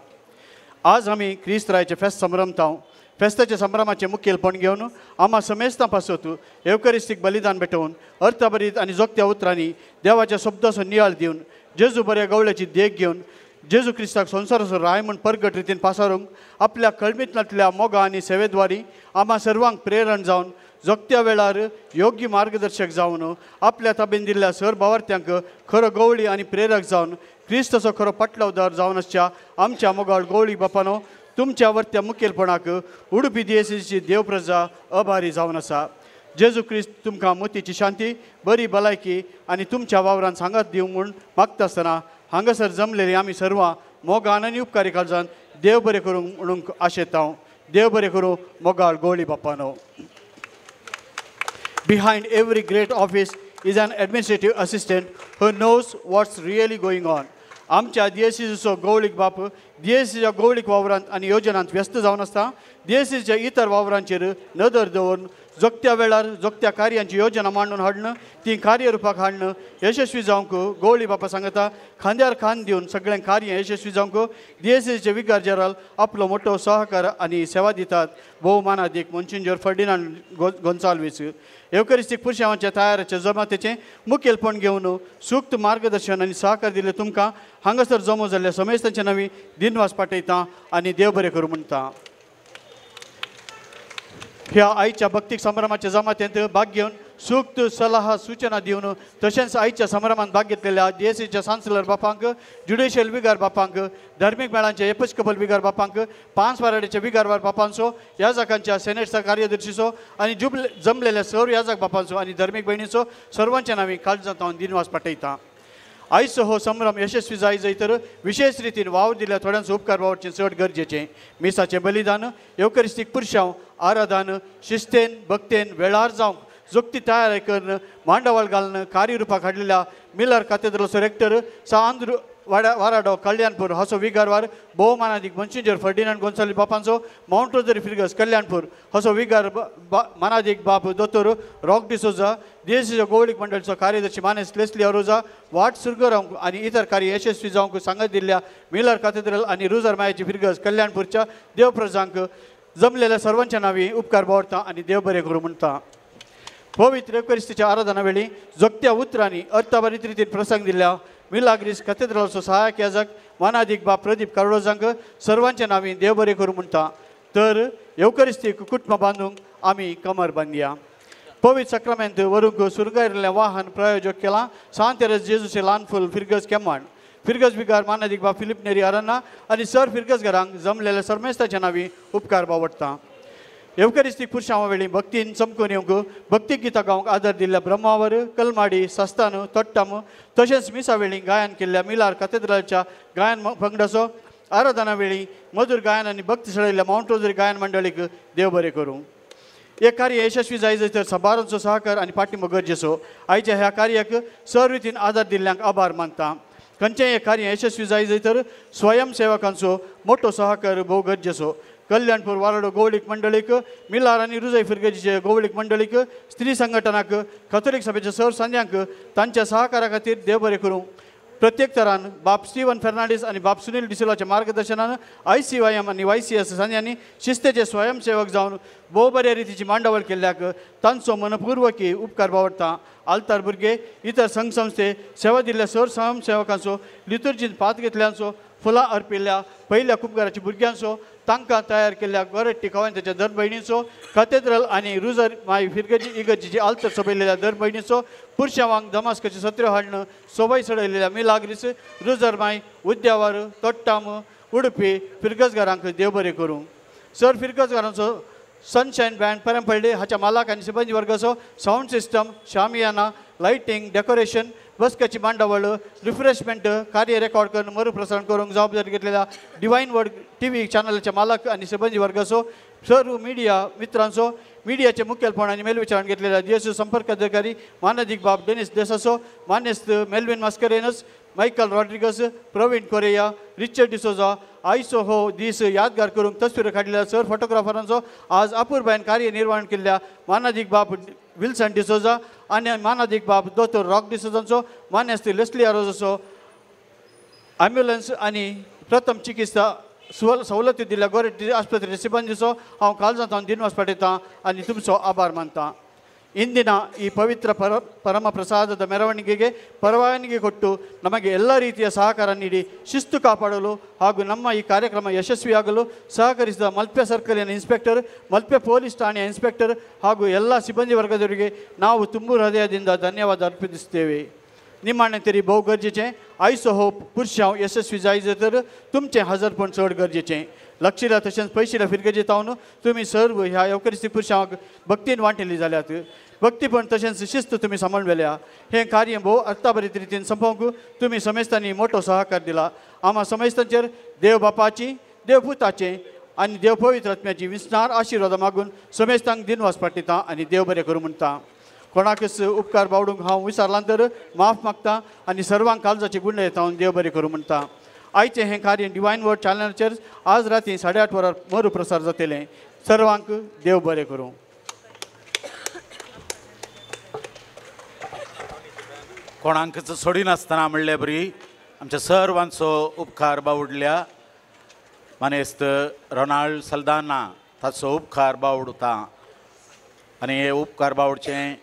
आज आमी क्रिस्त रायाचे फेस्त संभ्रमता. फेस्ताच्या संभ्रमाचे मुखेलपण घेवन आम्हा समेस्तां पासत एवकरिस्तीक बलिदान भेटोवन अर्थभरीत आनी जोगत्या उतरांनी देवाच्या शब्दाचो नियाळ दिवन जेजू बऱ्या गवळ्याची देख घेवन जेजू क्रिस्ताक संवसाराचो राय म्हूण परगट रितीन पासारूंक आपल्या कळमेंतल्यातल्या मोगा आनी सेवेद्वारी आम्हा सर्वांक प्रेरण जावन जोगत्या वेळार योग्य मार्गदर्शक जावन आपल्या ताब्यान दिल्ल्या सर भावार्थ्यांक खरो गवळी आनी प्रेरक जावन क्रिस्ताचो खरो पटलावदार जावन आसच्या आमच्या मोगाळ गवळी बापानो तुमच्या वर्त्या मुखेलपणाक उडपी दिएसीची देवप्रजा अभारी जावन आसा. जेजू क्रिस्त तुमकां मोतीची शांती, बरी भलायकी आनी तुमच्या वावरान सांगात दिवं म्हूण मागता आसतना हांगासर जमलेली आमी सर्वां मोगान आनी उपकारी काळजान देव बरें करूंक म्हणूंक आशेता. देव बरें करूं मोगाळ गवळी बापानो. Behind every great office is an administrative assistant who knows what's really going on. आमच्या दिएसीचो गवळीक बाप दिएसीच्या गवळीक वावरांत आनी योजनांत व्यस्त जावन आसता. दिएसीच्या इतर वावरांचेर नदर दवरून जोगत्या वेळार जोगत्या कार्यांची योजना मांडून हाडणं ती कार्यरुपाक हाडणं यशस्वी जावंक गवळी बापा सांगता खांद्यार खांद दिवन सगळ्यांक कार्य यशस्वी जावंक दिएसीचे विकार जेराल आपलो मोठो सहकार आनी सेवा दितात. भोवमानादीक मोन्सिंजर फर्डिनांड गोन्साल्वीस एवकरिस्तीक पुरशावांच्या तयाराच्या जमातेचें मुखेलपण घेवन सूक्त मार्गदर्शन आनी सहकार दिले तुमकां हांगासर जमो जाल्ल्या समेस्तांच्या नांवी दिनवास पाठयता आनी देव बरें करूं म्हणटा. ह्या आयच्या भक्तीक संभ्रमाच्या जमातेंत भाग घेवन सूक्त सल्ला सूचना दिवन तशेंच आयच्या संभ्रमांत भाग घेतलेल्या दिएसीच्या चान्सलर बापांक, ज्युडिशियल विगार बापांक, धर्मीक मेळांच्या एपिस्कोपल विगार बापांक, पांच वाराड्याच्या विगारवार बापांचो, याजकांच्या सेनेटचा कार्यदर्शीचो आनी जमलेल्या सौर याजक बापांचो आनी धर्मीक भयणीचो सर्वांच्या नांवी काळजांत हांव दिनवास पाठयता. आयचो हो संभ्रम यशस्वी जाय तर विशेष रितीन वावर दिल्या थोड्यांचो उपकार वावरचें चड गरजेचें. मिसाचें बलिदान एवकरिस्तीक पुरशांव आराधन शिस्तेन भक्तेन वेळार जावंक जोगती तयारी करून मांडवळ घालून कार्यरुपाक हाडलेल्या मिलर कॅथेड्रलचो रेक्टर सांद्र वाराडो कल्याणपूर हाचो विगारवार भोवमानादीक मोन्सिंजर फर्डिनांड गोन्साल्वीस बापांचो माउंट रोजरी फिर्गस कल्याणपूर हाचो विगार मानादीक बाप दोतोर रॉक डिसोजा दिएसीच्या गवळीक मंडळाचो कार्यदर्शी मानेस लेस्ली अरोजा वाट सुरगो रावंक आनी इतर कार्य यशस्वी जावंक सांगत दिल्ल्या मिलर कॅथेड्रल आनी रुजर मायाची फिर्गस कल्याणपूरच्या देवप्रजांक जमलेल्या सर्वांच्या नांवी उपकार बावरता आनी देव बरें करूं म्हणटा. पवित्र एवकरिस्तीच्या आराधना वेळी जोगत्या उतरांनी अर्थभरीत रितीन प्रसंग दिल्ल्या मिलाग्रीस कॅथेड्रलचो सहाय्यक याजक मानादीक बाप प्रदीप कारोजांक सर्वांच्या नांवी देव बरें करूं म्हणटा. तर एवकरिस्तीक कुटुंब बांदूंक आमी कमर बांदया. पवित्र सक्रामेंत व्हरूंक सुरगायिल्लें वाहन प्रायोजक केलां सांत तेरेस जेजूचे ल्हान फूल फिर्गस केम्माण फिर्गस बिगार मानादीक बाप फिलिप नेरी अरन्ना आनी सर फिर्गस घरांक जमलेल्या सर्मेस्ताच्या नांवी उपकार बावडटा. एवकरिस्तीक पुरशांवा वेळी भक्तीन चमकून येवंक भक्ती गितां गावंक आदार दिल्ल्या ब्रह्मावर कलमाडी सस्तान तोट्टाम तशेंच मिसा वेळी गायन केल्ल्या मिलार कॅथेड्रलच्या गायन पंगडाचो आराधना वेळी मधुर गायन आनी भक्ती सडयल्ल्या माउंट रोजरी गायन मंडळीक देव बरें करूं. हे कार्य यशस्वी जाय तर सबारांचो सहकार आनी पाठिंबो गरजेचो. आयच्या ह्या कार्याक सर रितीन आदार दिल्ल्यांक आभार मानता. खंयचेंय कार्य यशस्वी जाय तर स्वयंसेवकांचो मोठो सहकार भोव गरजेचो. कल्याणपूर वारडो गवळीक मंडळीक, मिलार आनी रुजय फिरगेजीचे गवळीक मंडळीक, स्त्री संघटनाक, कॅथोलिक सभेच्या सरसांद्यांक तांच्या सहकारा खातीर देव बरें करूं. प्रत्येक तरान बाब स्टीवन फेर्नांडीस आनी बाब सुनील डिसिलाच्या मार्गदर्शनान ICYM आनी YCS संघांनी शिस्तेचे स्वयंसेवक जावन भोव बऱ्या रितीची मांडावळ केल्ल्याक तांचो मनपूर्वकी उपकार बावडटा. आल्तार भुरगे, इतर संघ संस्थे, सेवा दिल्ल्या सर स्वयंसेवकांचो, लितुर्जीन पात घेतल्यांचो, फुलां अर्पिल्ल्या पहिल्या उपकाराच्या भुरग्यांचो, तांकां तयार केल्ल्या गोरेट्टी कवायताच्या दर भयणीचो, कॅथेड्रल आनी रुजर माय फिरगेजी इगर्जीची आल्तर सपयलेल्या दर भयणीचो, पुरुशां वांग दमास्काची सत्र्यो हाडणं सोबाय सडयलेल्या मिलाग्रीस, रुजर माय, उद्यावर, तोट्टाम, उडपी फिरगजगारांक देव बरें करूं. सर फिरगजगारांचो सनशायन बँड परंपल्डे हाच्या मालक आनी सिबंदी वर्गाचो साऊंड सिस्टम, शामियाना, लायटिंग, डेकोरेशन, बसकाची मांडावळ, रिफ्रेशमेंट कार्य रेकॉर्ड करून मरुप्रसारण करूंक जबाबदारी घेतलेल्या डिवायन वर्ड TV चॅनलच्या मालक आनी सिबंदी वर्गाचो, सर्व मिडिया मित्रांचो, मिडियाचे मुखेलपण आनी मेलविचारण घेतलेल्या DSO संपर्क अधिकारी मानदिक बाब डेनिस देसासो, मान्यस्त मेल्विन मास्करेनस, मायकल रॉड्रिगस, प्रवीण कोरेया, रिचर्ड डिसोजा, आयसो हो दीस यादगार करूंक तस्वीर काडलेल्या सर फोटोग्राफरांचो आज अपूर्बायन कार्यनिर्वहण केल्ल्या मानदिक बाब विल्सन डिसोजा आनी मानदिक बाब दोतोर रॉक डिसोजांचो, मान्यस्त लेस्ली आरोजाचो, ॲम्ब्युलन्स आनी प्रथम चिकित्सा सवलती दिल्ल्या गोरेट्टी आस्पत्रे सिबंदीचो हांव काळजांत दिनवास पाठयतां आनी तुमचो आभार मानतां. ಇಂದಿನ ಈ ಪವಿತ್ರ ಪರಮ ಪ್ರಸಾದದ ಮೆರವಣಿಗೆಗೆ ಪರವಾನಗಿ ಕೊಟ್ಟು ನಮಗೆ ಎಲ್ಲ ರೀತಿಯ ಸಹಕಾರ ನೀಡಿ ಶಿಸ್ತು ಕಾಪಾಡಲು ಹಾಗೂ ನಮ್ಮ ಈ ಕಾರ್ಯಕ್ರಮ ಯಶಸ್ವಿಯಾಗಲು ಸಹಕರಿಸಿದ ಮಲ್ಪೆ ಸರ್ಕಲಿನ ಇನ್ಸ್ಪೆಕ್ಟರ್, ಮಲ್ಪೆ ಪೊಲೀಸ್ ಠಾಣೆಯ ಇನ್ಸ್ಪೆಕ್ಟರ್ ಹಾಗೂ ಎಲ್ಲ ಸಿಬ್ಬಂದಿ ವರ್ಗದವರಿಗೆ ನಾವು ತುಂಬು ಹೃದಯದಿಂದ ಧನ್ಯವಾದ ಅರ್ಪಿಸುತ್ತೇವೆ. निमाणे तरी भोव गरजेचें. आयचो हो पुरुशांव यशस्वी जाय तर तुमचें हजरपण चड गरजेचें. लक्षिल्या तशेंच पयशिल्या फिरगेजे तावन तुमी सर्व ह्या येवकरिस्ती पुरुशांक भक्तीन वांटिल्ली जाल्यात. भक्तीपण तशेंच शिस्त तुमी सांबाळून व्हेल्या. हें कार्य भोव अर्थाभरीत रितीन संपोवंक तुमी समेस्तांनी मोठो सहकार दिला. आम्हा समेस्तांचेर देव बापाची, देव पुताचें आनी देव पवित्र आत्म्याची विस्तार आशिर्वाद मागून समेस्तांक दिनवास पाठयतां आनी देव बरें करूं म्हणटा. कोणाकच उपकार बावडूंक हांव विसरलां तर माफ मागता आनी सर्वांक काळजाची गुंड येता देव बरें करूं म्हणटा. आयचें हें कार्य डिवायन वर्ड चॅनलाचेर आज राती 8:30 वरार मरुप्रसार जातलें. सर्वांक देव बरें करूं. कोणाकच सोडिनासतना म्हणलें बरी आमच्या सर्वांचो उपकार बावडल्या. मानेस्त रोनाल्ड सल्दाना ताचो उपकार बावडता आनी हे उपकार बावडचें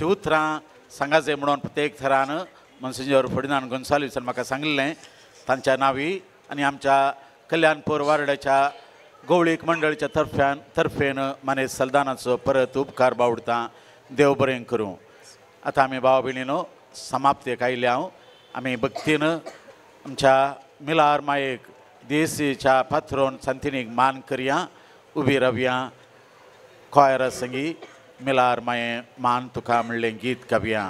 उतरां सांगाचे म्हणून प्रत्येक थरान मनसिंजर फर्डिनांड गोन्साल्वीसान म्हाका सांगलें तांच्या नांवी आनी आमच्या कल्याणपूर वार्डाच्या गवळीक मंडळीच्या तर्फेन मानेस्त सल्दानाचो परत उपकार बावडता. देव बरें करूं. आतां आमी भाव भयणीनो समाप्तेक आयल्या. आमी भक्तीन आमच्या मिलार मायेक देसीच्या पात्रोन सांतिनीक मान करया. उबी रावया. कॉयरा संगी मिलार माये मान तुका म्हणलें गीत गावया.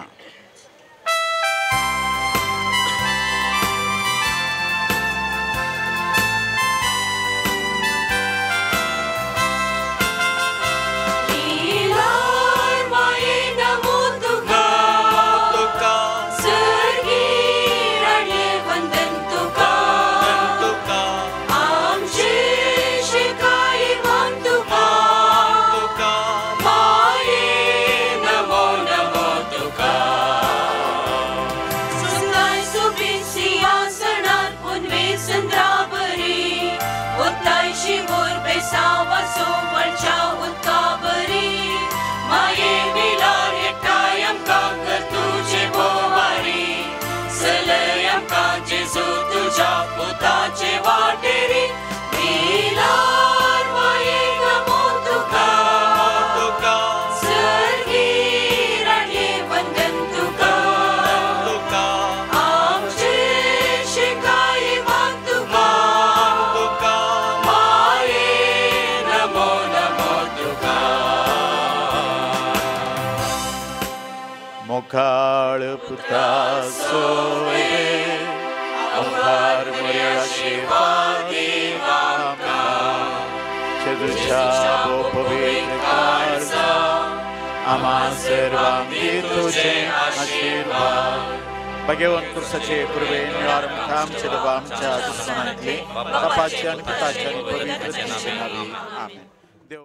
मोखाळ पुता सोये अवतार मर्या शिवा देवाका चदुच्या पवित्र काळजा आम्हा सर्वांक तुझे आशीर्वाद भगवंत कुर्साचे पूर्वे निवारण आमचे देवा आमच्या दुश्मनांतले बापाचे आणि पिताचे आणि पवित्र नावे आमेन. देव